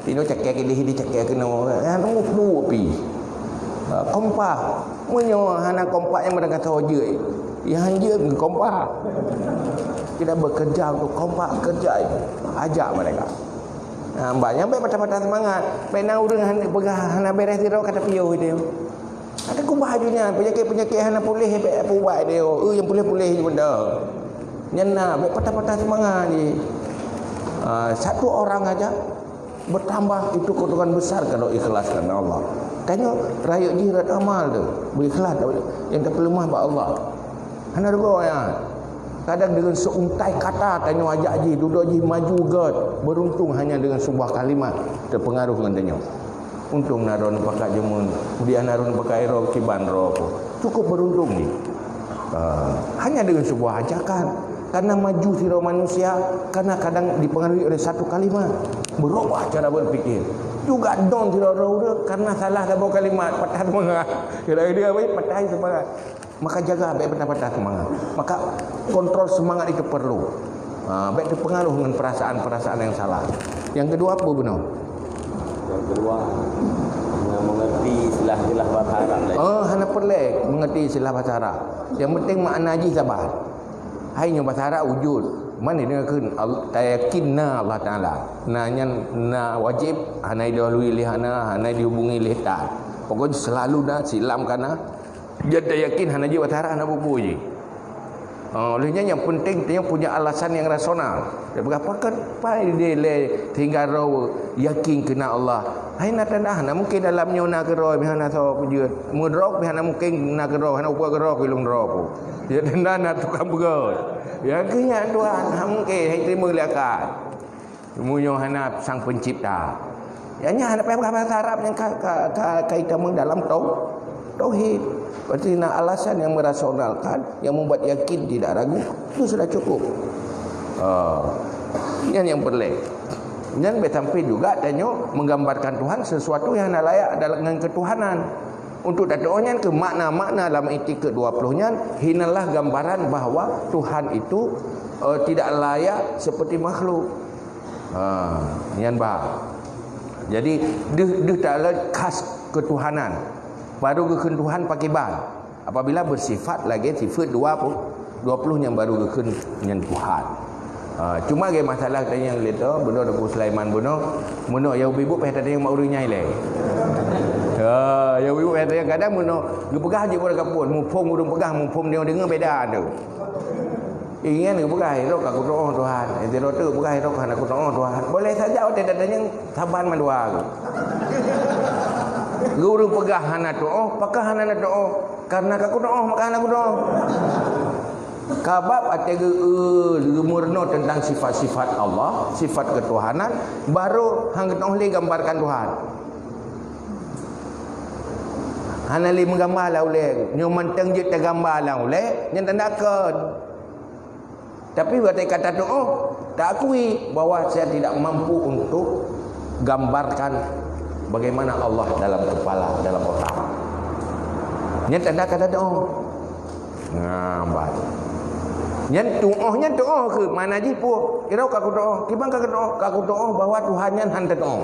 Speaker 9: tino cakek dia cakek kena anu dua pi kompak munyo hana kompak yang mereka tahu je yang hanya kompak kita bekerja untuk kompak kerja ajak mereka banyak baik patah-patah semangat baik nak urang hana beres dia kata piyo dia. Ada kubahajunya penyakit hana pulih apa buat dia. Yang pulih-pulih je benda. Nyana baik patah-patah semangat ni. Satu orang aja bertambah itu keutamaan besar kalau ikhlas kerana Allah. Tanya rakyat jirat amal tu, berikhlas yang tak lemah pada Allah. Hana dua ya. Kadang dengan seuntai kata tanya ajak ji, duduk ji maju god, beruntung hanya dengan sebuah kalimat terpengaruh dengan tanya. Untung naron pakai jemun, dia naron pakai rok kiban rok. Cukup beruntung ni. Hanya dengan sebuah ajakan. Karena maju siro manusia, karena kadang dipengaruhi oleh satu kalimat, berubah cara berfikir. Juga don siro roh karena salah satu kalimat, patah semangat. Kira dia baik patah semangat. Maka jaga baik patah semangat. Maka kontrol semangat itu perlu. Baik terpengaruh dengan perasaan-perasaan yang salah. Yang kedua apa benar?
Speaker 3: Yang kedua mengerti istilah-istilah bahasa Arab.
Speaker 9: Hana perlek mengerti istilah bahasa Arab. Yang penting makna haji sabar. Hanya bahasa Arab wujud. Mana dia kan yakinna Allah Taala. Nanya na wajib hana dihului lihana, hana dihubungi lihtan. Pokoknya selalu dah silam kana. Dia dah yakin hana je bahasa Arab hana bubu je. Olehnya yang penting dia punya alasan yang rasional. Dia berapa kan dia tinggal roh yakin kena Allah. Hai nak tanah nak mungkin dalamnya nak roh bihana so pujud. Mudrok bihana mungkin nak roh hana upah roh belum roh. Dia tanah nak tukang begot. Ya kenya Tuhan mungkin hai terima liakat. Semuanya hana sang pencipta. Hanya hana bahasa Arab yang kaitan dalam tauhid. Berarti nak alasan yang merasionalkan, yang membuat yakin tidak ragu, itu sudah cukup. Yang perlek. Dan sampai juga tanya menggambarkan Tuhan sesuatu yang layak dengan ketuhanan. Untuk dakwahnya ke makna-makna dalam ayat ke-20-nya, hinalah gambaran bahawa Tuhan itu tidak layak seperti makhluk. Yang jadi dia tak ada khas ketuhanan. Baru kekun Tuhan pakai ban. Apabila bersifat lagi sifat 20 yang baru kekun dengan Tuhan. Cuma ada masalah tanya yang letak benar Abu Sulaiman benar yang ibu pihak tadi yang mau nyai le. Yang ibu pihak tadi kadang benar gepegah je pada kapun, mumpung urung pegah mumpung dia dengar beda tu. Ingin gepegah hirok aku doa Tuhan. Ente rotu pegah hirok aku doa Tuhan. Boleh saja orang tanya saban mandua. Guru pegah hana doa, pakah hana doa. Karena aku doa, maka aku doa. Kabab atega murno tentang sifat-sifat Allah, sifat ketuhanan, baru hang boleh gambarkan Tuhan. Hana li menggambar lah oleh, nyo menteng je tergambar lah oleh, yang tandakan. Tapi berarti kata doa tak akui bahwa saya tidak mampu untuk gambarkan bagaimana Allah dalam kepala, dalam otak. Nya tanda kata doa. Nah, baik. Nya doa ke mana ji pu? Kira aku doa, kibang aku doa bahwa Tuhannya handa doa.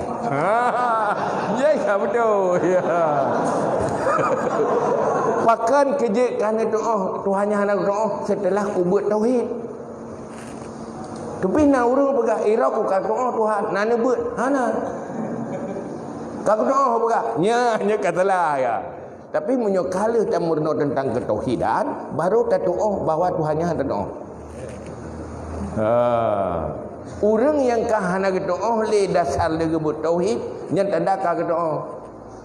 Speaker 9: Ya betul. Ya. Pakan kerja kerana doa Tuhannya handa doa setelah ku buat tauhid. Tapi nak orang pegah irau ku kata doa Tuhan, nana buat, hana. Kau doa pegah, nya katalah ya. Tapi menyokala tamurno tentang ketauhidan, baru tak doa bahawa Tuhannya handa doa. Orang yang kahana doa le dasar le gebut tauhid, yang tanda ka doa.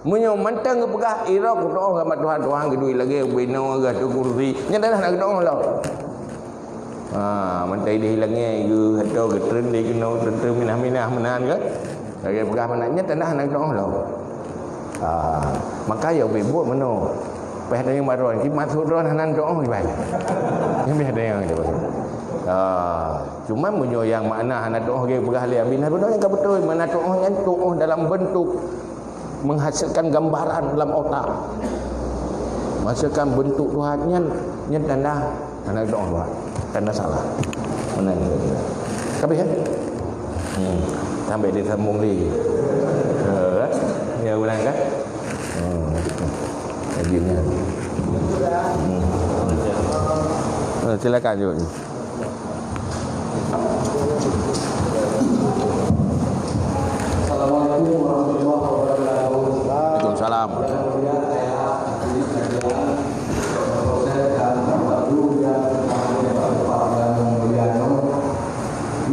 Speaker 9: Munyo mantang pegah irau ku doa sama Tuhan gedui lagi bina ga tu kursi. Yang tanda nak doa lah. Mantai dia hilangnya you atau getren dia kena tentu minah menan ke lagi pegah mananya tanah nak doa lah. Maka ya buat mano peh ada yang baru ki masuk doa hanan doa ni baik yang ada yang dia cuma munyo yang makna hanan doa ke pegah le abina doa yang betul mana doa yang doa dalam bentuk menghasilkan gambaran dalam otak, menghasilkan bentuk Tuhannya yang tanda hanan doa tanda salah. Mana ni kira? Kabeh kan? Sampai dia sambung lagi. Ya ulang kan? Begini. Silakan Jun.
Speaker 10: Assalamualaikum warahmatullahi wabarakatuh.
Speaker 9: Waalaikumsalam.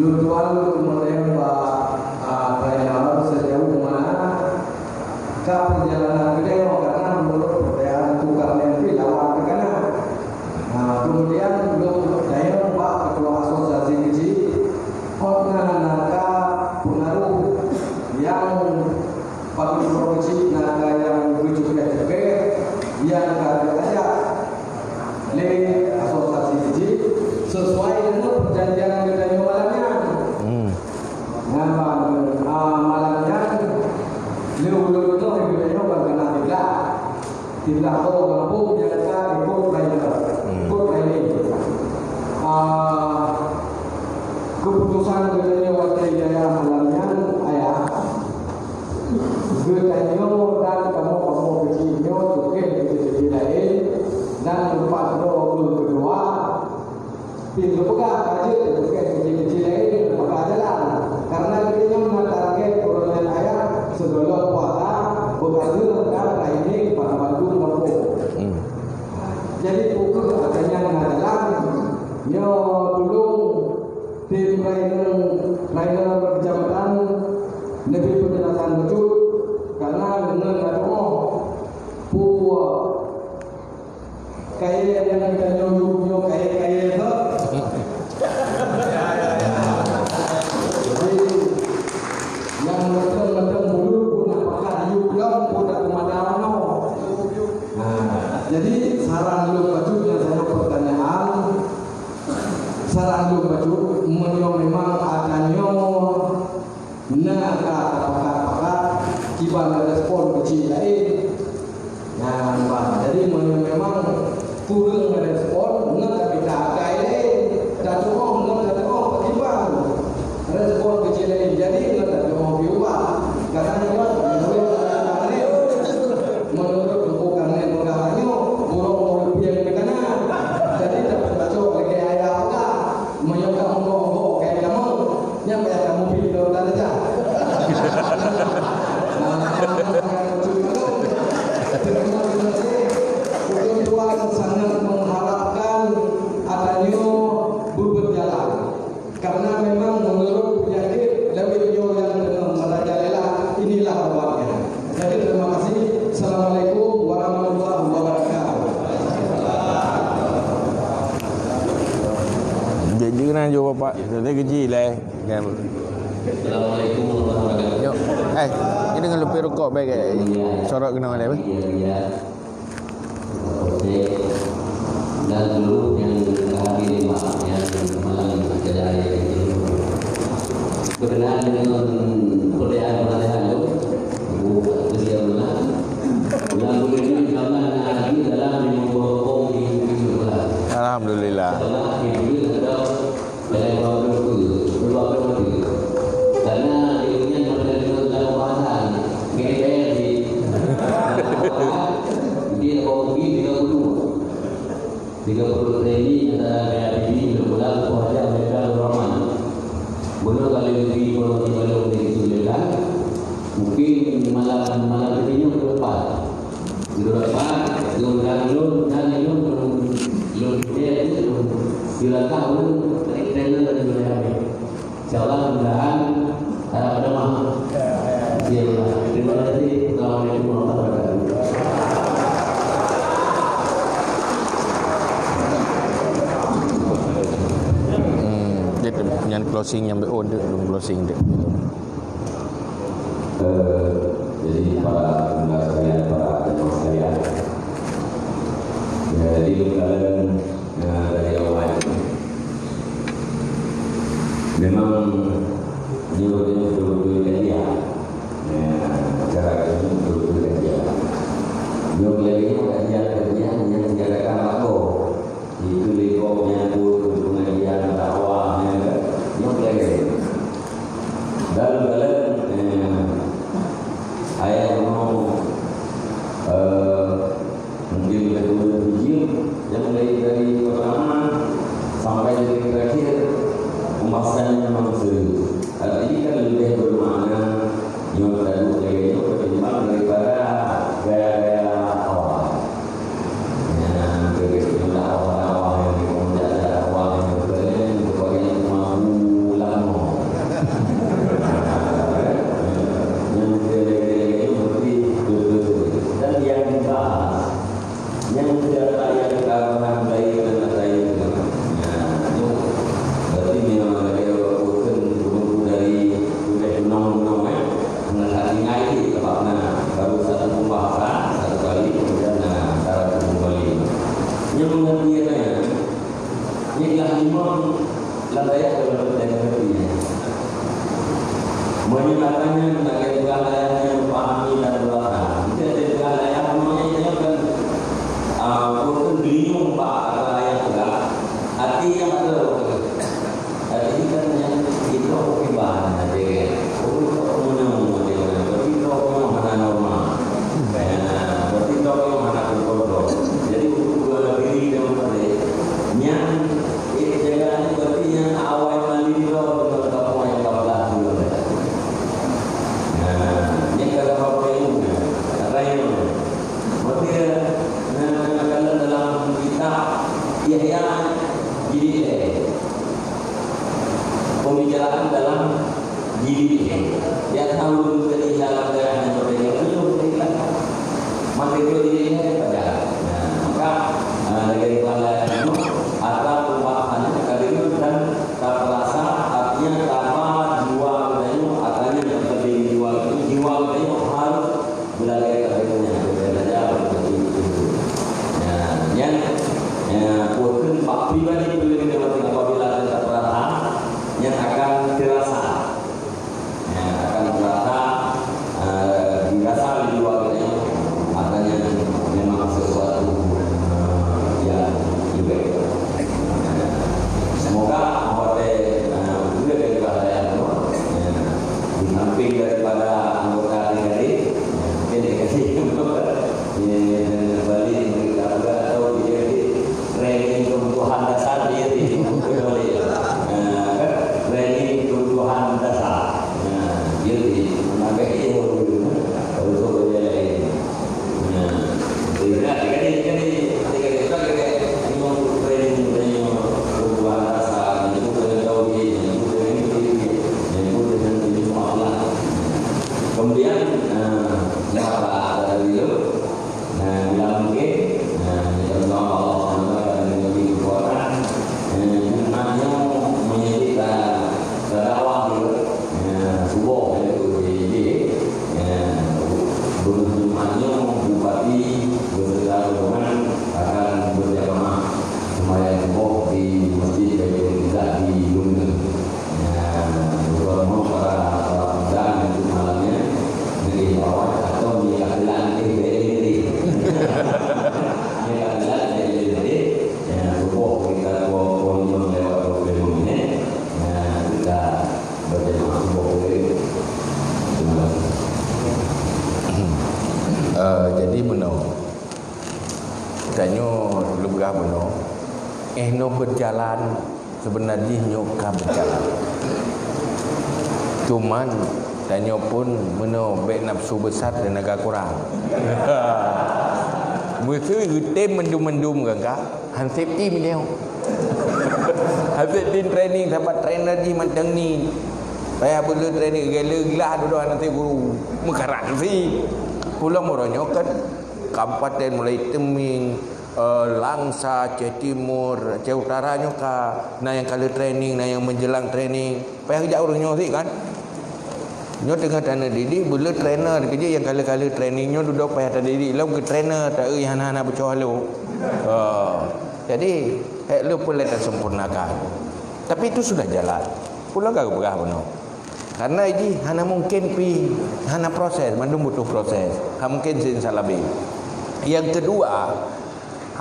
Speaker 10: Virtual kemudian perjalanan sejauh mana ke perjalanan video karena menurut pertanyaan tukar mimpi lawan ke kanan. Kemudian belum saya Pak Ketua Asosiasi Gizi naga pengaruh yang bagi produksi naga yang berjuga-juga yang ada le Asosiasi Gizi sesuai dengan perjanjian dengan malamnya. Malamnya lu itu hidupnya berkena tidak tahu mampu menjaga ikut lain keputusan gedenya waktu jaya malamnya ayah gedenya dan kamu begini cukai di lain dan lupa kedua pintu buka kaji kecil-kecil lain maka jalan karena gedenya menatakan koronel ayah sebelum puasa bekerja dan lainnya pada Bandung mampu. Jadi pukul adanya adalah yo dulu tim trainer kecamatan lebih penjelasan betul karena dengan ada puwa kayak yang kita nyonya kayak itu. Jadi yang betul mulut pun apakah yulang pun tak kemana-mana. Jadi saran lu baju yang saya pertanyaan saran lu baju memang adanya apakah kibang respon kecil lain. Nah, jadi memang kurang respon nak kita lain dan semua nak kibang respon kecil lain. Jadi nak mau diubah katanya menurut bukan negaranya burung piang di kanan. Jadi tak baca lagi ayat apa menyokong ngomong kayak kamu yang kayak kamu pilih saja. Tuan sangat mengharapkan adanya berjalan karena memang menurut penyakit lebih jauh yang dengan merajalela inilah obatnya. Jadi terima kasih. Assalamualaikum warahmatullahi wabarakatuh.
Speaker 9: Jadi kena jawab Bapak. Saya kecil lah.
Speaker 3: Assalamualaikum warahmatullahi wabarakatuh.
Speaker 9: Ini dengan lebih rokok baik sorok kena mana apa?
Speaker 3: Dan dulu yang hadir yang malam
Speaker 13: berkenaan dengan perdayaan itu, besia bulan ini insyaAllah lagi dalam membawa di bulan.
Speaker 9: Alhamdulillah.
Speaker 13: Karena ilmunya model dalam bahasan GDPR dia kopi 30 training antara BAPB berbulan kuasa mereka Rahman. Benar kali ini kalau disusulkan mungkin malam ini berdepan dia itu silakan trainer dan berani. Insyaallah mudah-mudahan pada malam. Terima kasih. Assalamualaikum warahmatullahi wabarakatuh.
Speaker 9: Dia yang closing yang order belum closing dia.
Speaker 12: Jadi para pendengar sekalian, para jemaah sekalian, jadi kalian dari awal memang nyuruhnya betul-betul kajian, cara ini betul-betul kajian. Nyuruhnya kajian yang menjadikan lagu itu lekoknya pun pengajian dakwahnya, nyuruhnya dalam ayat mau mungkin kedua hijau yang mulai dari pertama sampai dari terakhir pembahasannya memang serius. Artinya kan lebih bermakna yang tadi kayaknya ketimbang daripada gaya-gaya awal. Yang kedua awal yang dimudah awal yang kalian berbagai mampu lama. Dan yang dibahas yang tidak yang kawan baik dan saya itu berarti memang ada bukan dari undang-undang mengenai ini sebabnya baru satu pembahasan satu kali kemudian cara kembali yang mengertinya ini adalah imam ladaya dalam teknologinya menyatakannya sebagai segala yang memahami dan belakang itu ada segala yang namanya kan bukan bingung pak apa yang segala arti yang ada arti kan yang itu kebahan ada kan berarti itu mana normal berarti itu mana kontrol jadi untuk dua diri yang tadi yang jangan berarti yang awal mandi itu
Speaker 9: ji benar. Tanya lebih benar. No berjalan sebenarnya nyoka berjalan. Cuman tanya pun benar baik nafsu besar dan agak kurang. Mesti rutin mendum-mendum kan? Hansip tim dia. Hansip tim training dapat trainer ji macam ni. Payah bela training gila duduk nanti guru mekaran sih. Pulang orangnya kan kabupaten mulai Teming, Langsa, Aceh Timur, Aceh Utara nyoka. Nah yang kali training, nah yang menjelang training. Payah jauh orangnya sih kan. Nyo tengah tanah didik bela trainer kerja yang kali-kali trainingnya duduk payah tadi didik lalu ke trainer tak yang hana bercoh lu. Jadi lu boleh tersempurnakan. Tapi itu sudah jalan. Pulang gak berah benar. Karena ini hana mungkin hana proses, mandum butuh proses. Mungkin sin salabi. Yang kedua,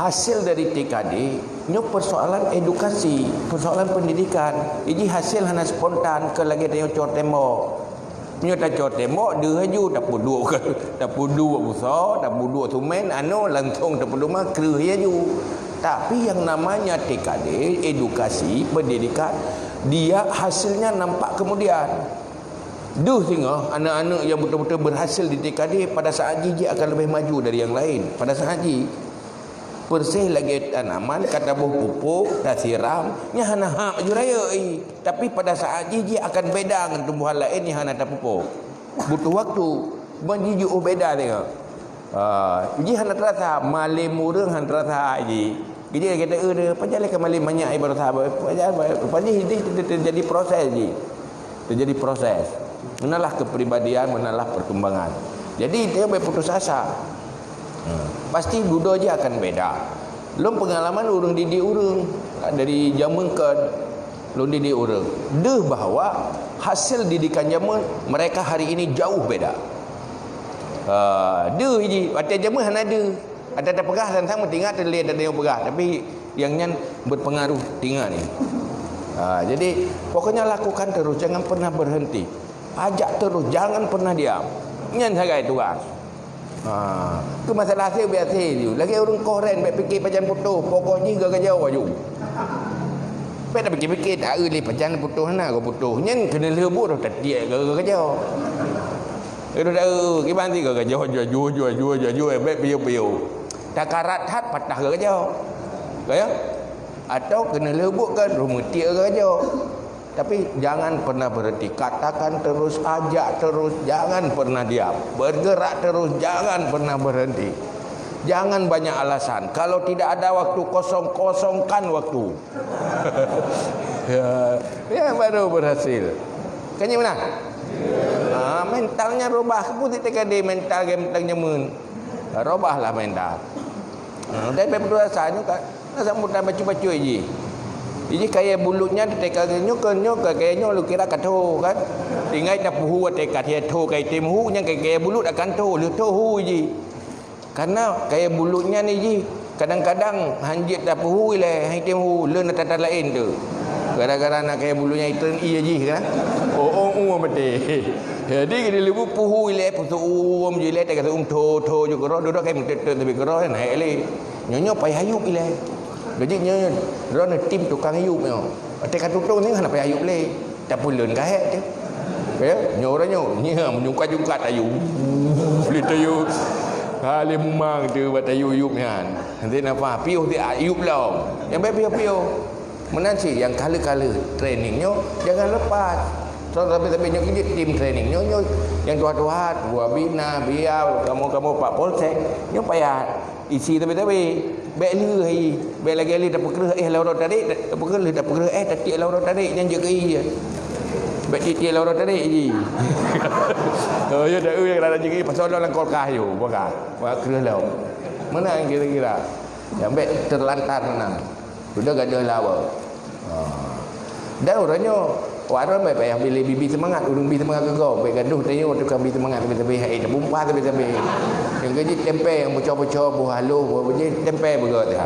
Speaker 9: hasil dari TKD nyo persoalan edukasi, persoalan pendidikan. Ini hasil hana spontan ke lagi tengok cor tembok. Nyo tak cor tembok dia haju tak puduk ke, tak puduk besar, tak puduk tumen, langsung tak puduk mah kerah haju. Tapi yang namanya TKD, edukasi, pendidikan, dia hasilnya nampak kemudian. Duh tengok anak-anak yang betul-betul berhasil di TKD pada saat ji akan lebih maju dari yang lain. Pada saat ji bersih lagi tanaman, kata buh pupuk, dah siram, nya hana hak je raya. Tapi pada saat ji akan beda dengan tumbuhan lain yang hana tak pupuk. Butuh waktu. Menjiji beda tengok. Ji hana terasa malim murung hana terasa ji. Dia kata dia pajalah ke malim banyak ibarat sahabat. Pajalah terjadi proses ji. Terjadi proses. Menalah kepribadian, menalah perkembangan. Jadi dia berputus asa. Pasti duduk je akan beda. Lom pengalaman urang didik urang dari zaman ke lom didik urang. Deh bahawa hasil didikan zaman mereka hari ini jauh beda. Deh je ada zaman hana ada. Ada pegah dan sama tinggal terlihat ada yang pegah, tapi yang nyan berpengaruh tinggal ni. Jadi pokoknya lakukan terus, jangan pernah berhenti. Ajak terus, jangan pernah diam. Nyan sagai tugas. Itu masalah saya biasa je. Lagi orang koren baik fikir pajan putus, pokoknya gak jauh aju. Baik dah fikir-fikir tak boleh pajan putus nak kau putus. Nyen kena lebur dah tak gak jauh. Itu dah gimana sih gak jauh jual baik piu-piu. Takarat hat patah gak jauh. Gaya? Atau kena lebukkan rumah tiak gak jauh. Tapi jangan pernah berhenti. Katakan terus, ajak terus, jangan pernah diam. Bergerak terus, jangan pernah berhenti. Jangan banyak alasan. Kalau tidak ada waktu kosong, kosongkan waktu. Ya baru berhasil. Kan mana? Mentalnya robah. Putih TKD mental game tentang nyemun. Robahlah mental. Dan berdua rasanya kan. Nasa mudah bacu-bacu je. Jadi kaya bulutnya tekak nyoka kayaknya lu kira katu kan. Tinggal nak puhu tekak dia tu kaya timhu nya kaya bulut akan tu lu tu je. Karena kaya bulutnya ni je kadang-kadang hanjit tak puhu le hai timhu le nak tata lain tu. Gara-gara nak kaya bulutnya itu iya je kan. Betul. Jadi kita lebu puhu le putu je le tak kata to je kero duduk kaya mentet tapi kero naik le. Nyonya pai hayup le. Jadi nyonya rona tim tukang hayup nyo. Ate katutung ni hana pai hayup le. Tak pulun kahet je. Ya, nyoranya nya menyuka-juka tayu. Beli tayu. Kali memang tu buat tayu yup kan. Nanti napa piuh dia ayup lah. Yang baik piuh-piuh. Menanti yang kala-kala trainingnya jangan lepas. So tapi nyo ini tim training nyo yang tuat-tuat buah bina biar kamu Pak Polsek nyo payah isi tapi baik lu hai baik lagi dah pekerah laura tadi dah pekerah tadi laura tadi yang jaga ia baik titik laura tadi ji. Ya dah yang ada jaga pasal dalam kolkah yo bukan buat kerah lau mana yang kira-kira yang baik terlantar mana sudah gak ada lawa. Dan orangnya waran baik payah pilih bibi semangat urung bibi semangat ke kau baik gaduh tanya waktu kami semangat tapi hai dah bumpah tapi yang gaji tempe yang bocor-bocor buah haluh buah biji tempe begot dia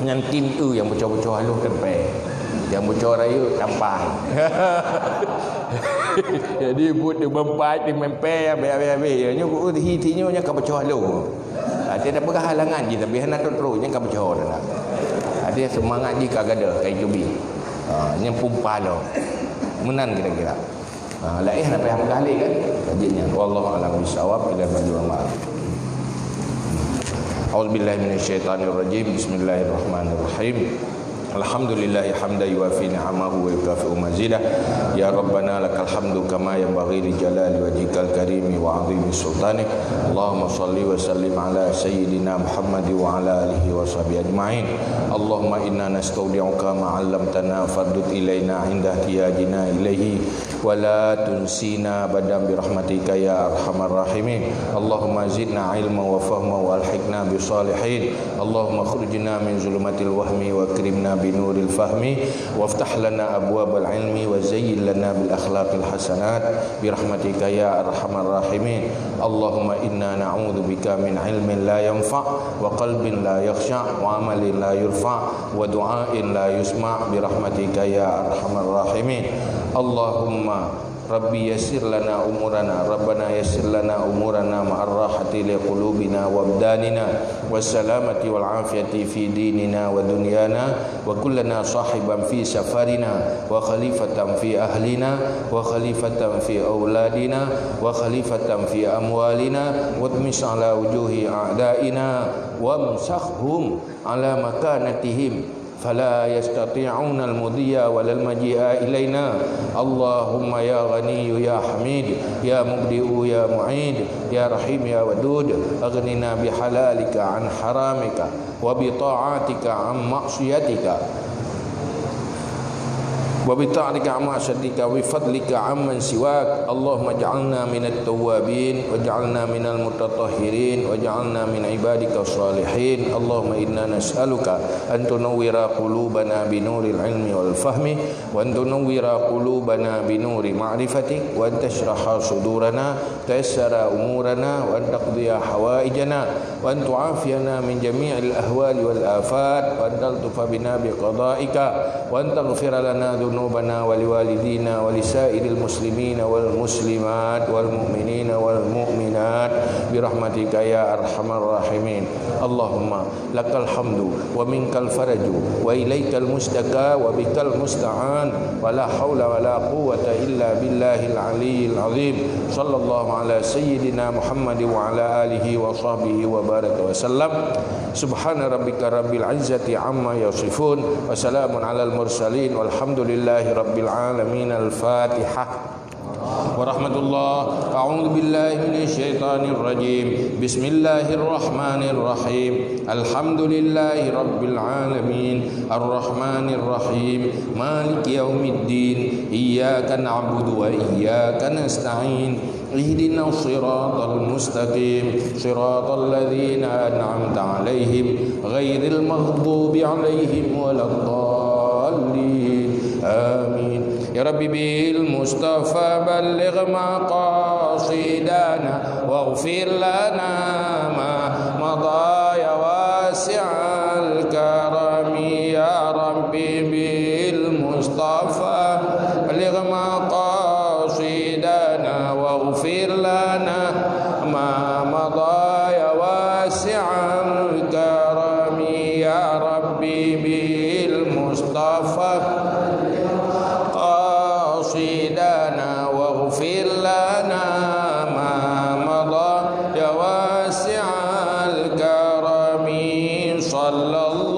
Speaker 9: dengan tim tu yang bocor-bocor haluh tempe yang bocor raya tampang. Jadi buat dia mempai tim tempe yang habis-habis nya hitinya nya ke bocor haluh Dia dah pegang halangan je tapi hendak terus jangan bercahor dah. Dia semangat je kagada kai kebi. Yang pumpah lo. Menan kira-kira. Laih nak payah pegang alik kan? Kajiannya. Wallahu a'lam bishawab ila majul ma'al. A'udzubillahi minasyaitonirrajim. Bismillahirrahmanirrahim. Alhamdulillahi hamda yuwafi ni'amahu wa yukafi'u mazidah. Ya Rabbana lakal hamdu kama yanbaghi li jalali wajhikal karimi wa 'azimi sultanik. Allahumma shalli wa sallim ala sayyidina Muhammad wa ala alihi wa sahbihi ajma'in. Allahumma inna nastaudi'uka ma 'allamtana fardud ilaina 'inda ihtiyajina ilaihi wa la tunsina badam bi rahmatika ya arhamar rahimin. Allahumma zidna ilma wa fahma wa alhiqna bi salihin. Allahumma khrijna min zulumatil wahmi wa akrimna binuril fahmi waftah lana abwabal ilmi wa zayyin lana bil akhlaqil hasanat bi rahmatika ya arhamar rahimin. Allahumma inna na'udzu bika min ilmin la yanfa' wa qalbin la yakhsha' wa amalin la yurfa' wa du'ain la yusma' bi rahmatika ya arhamar rahimin. Allahumma Rabbi yassir lana umurana Rabbana yassir lana umurana ma'ar rahati li qulubina wa abdanina wassalamati wal afiyati fi dinina wa dunyana wa kullana sahiban fi safarina wa khalifatan fi ahlina wa khalifatan fi auladina wa khalifatan fi amwalina wa tmis ala wujuhi a'daina wa amsakhhum ala makanatihim فلا يستطيعون المضي ولا المجيء إلينا. اللهم يا غني يا حميد يا مبدئ يا معيد يا رحيم يا ودود أغننا بحلالك عن حرامك وبطاعتك عن معصيتك وبطاعتك عن معصيتك وبفضلك عمن سواك. اللهم اجعلنا من التوابين واجعلنا من المتطهرين واجعلنا من عبادك الصالحين. اللهم إنا نسألك أن تنور قلوبنا بنور العلم والفهم وأن تنور قلوبنا بنور معرفتك وأن تشرح صدورنا تيسر أمورنا وأن تقضي حوائجنا وأن تعافينا من جميع الأهوال والآفات وأن تلطف بنا بقضائك وأن تغفر لنا ذنوبنا ولوالدينا ولسائر المسلمين والمسلمات والمؤمنين والمؤمنات برحمتك يا أرحم الراحمين. اللهم لك الحمد ومنك الفرج وإليك المشتكى وبك المستعان ولا حول ولا قوة إلا بالله العلي العظيم. صلى الله على سيدنا محمد وعلى آله وصحبه وبارك وسلم. سبحان ربك رب العزة عما يصفون وسلام على المرسلين والحمد لله رب العالمين. الفاتحة ورحمة الله. أعوذ بالله من الشيطان الرجيم. بسم الله الرحمن الرحيم. الحمد لله رب العالمين الرحمن الرحيم مالك يوم الدين إياك نعبد وإياك نستعين اهدنا الصراط المستقيم صراط الذين أنعمت عليهم غير المغضوب عليهم ولا الضالين آمين. يا ربي بالمصطفى بلغ مقاصدنا واغفر لنا ما مضى يا واسع الكرم. يا ربي بالمصطفى بلغ مقاصدنا واغفر لنا ما مضى يا واسع الكرم. يا ربي بالمصطفى قاصدنا واغفر لنا ما مضى يا واسع الكرم. صلى الله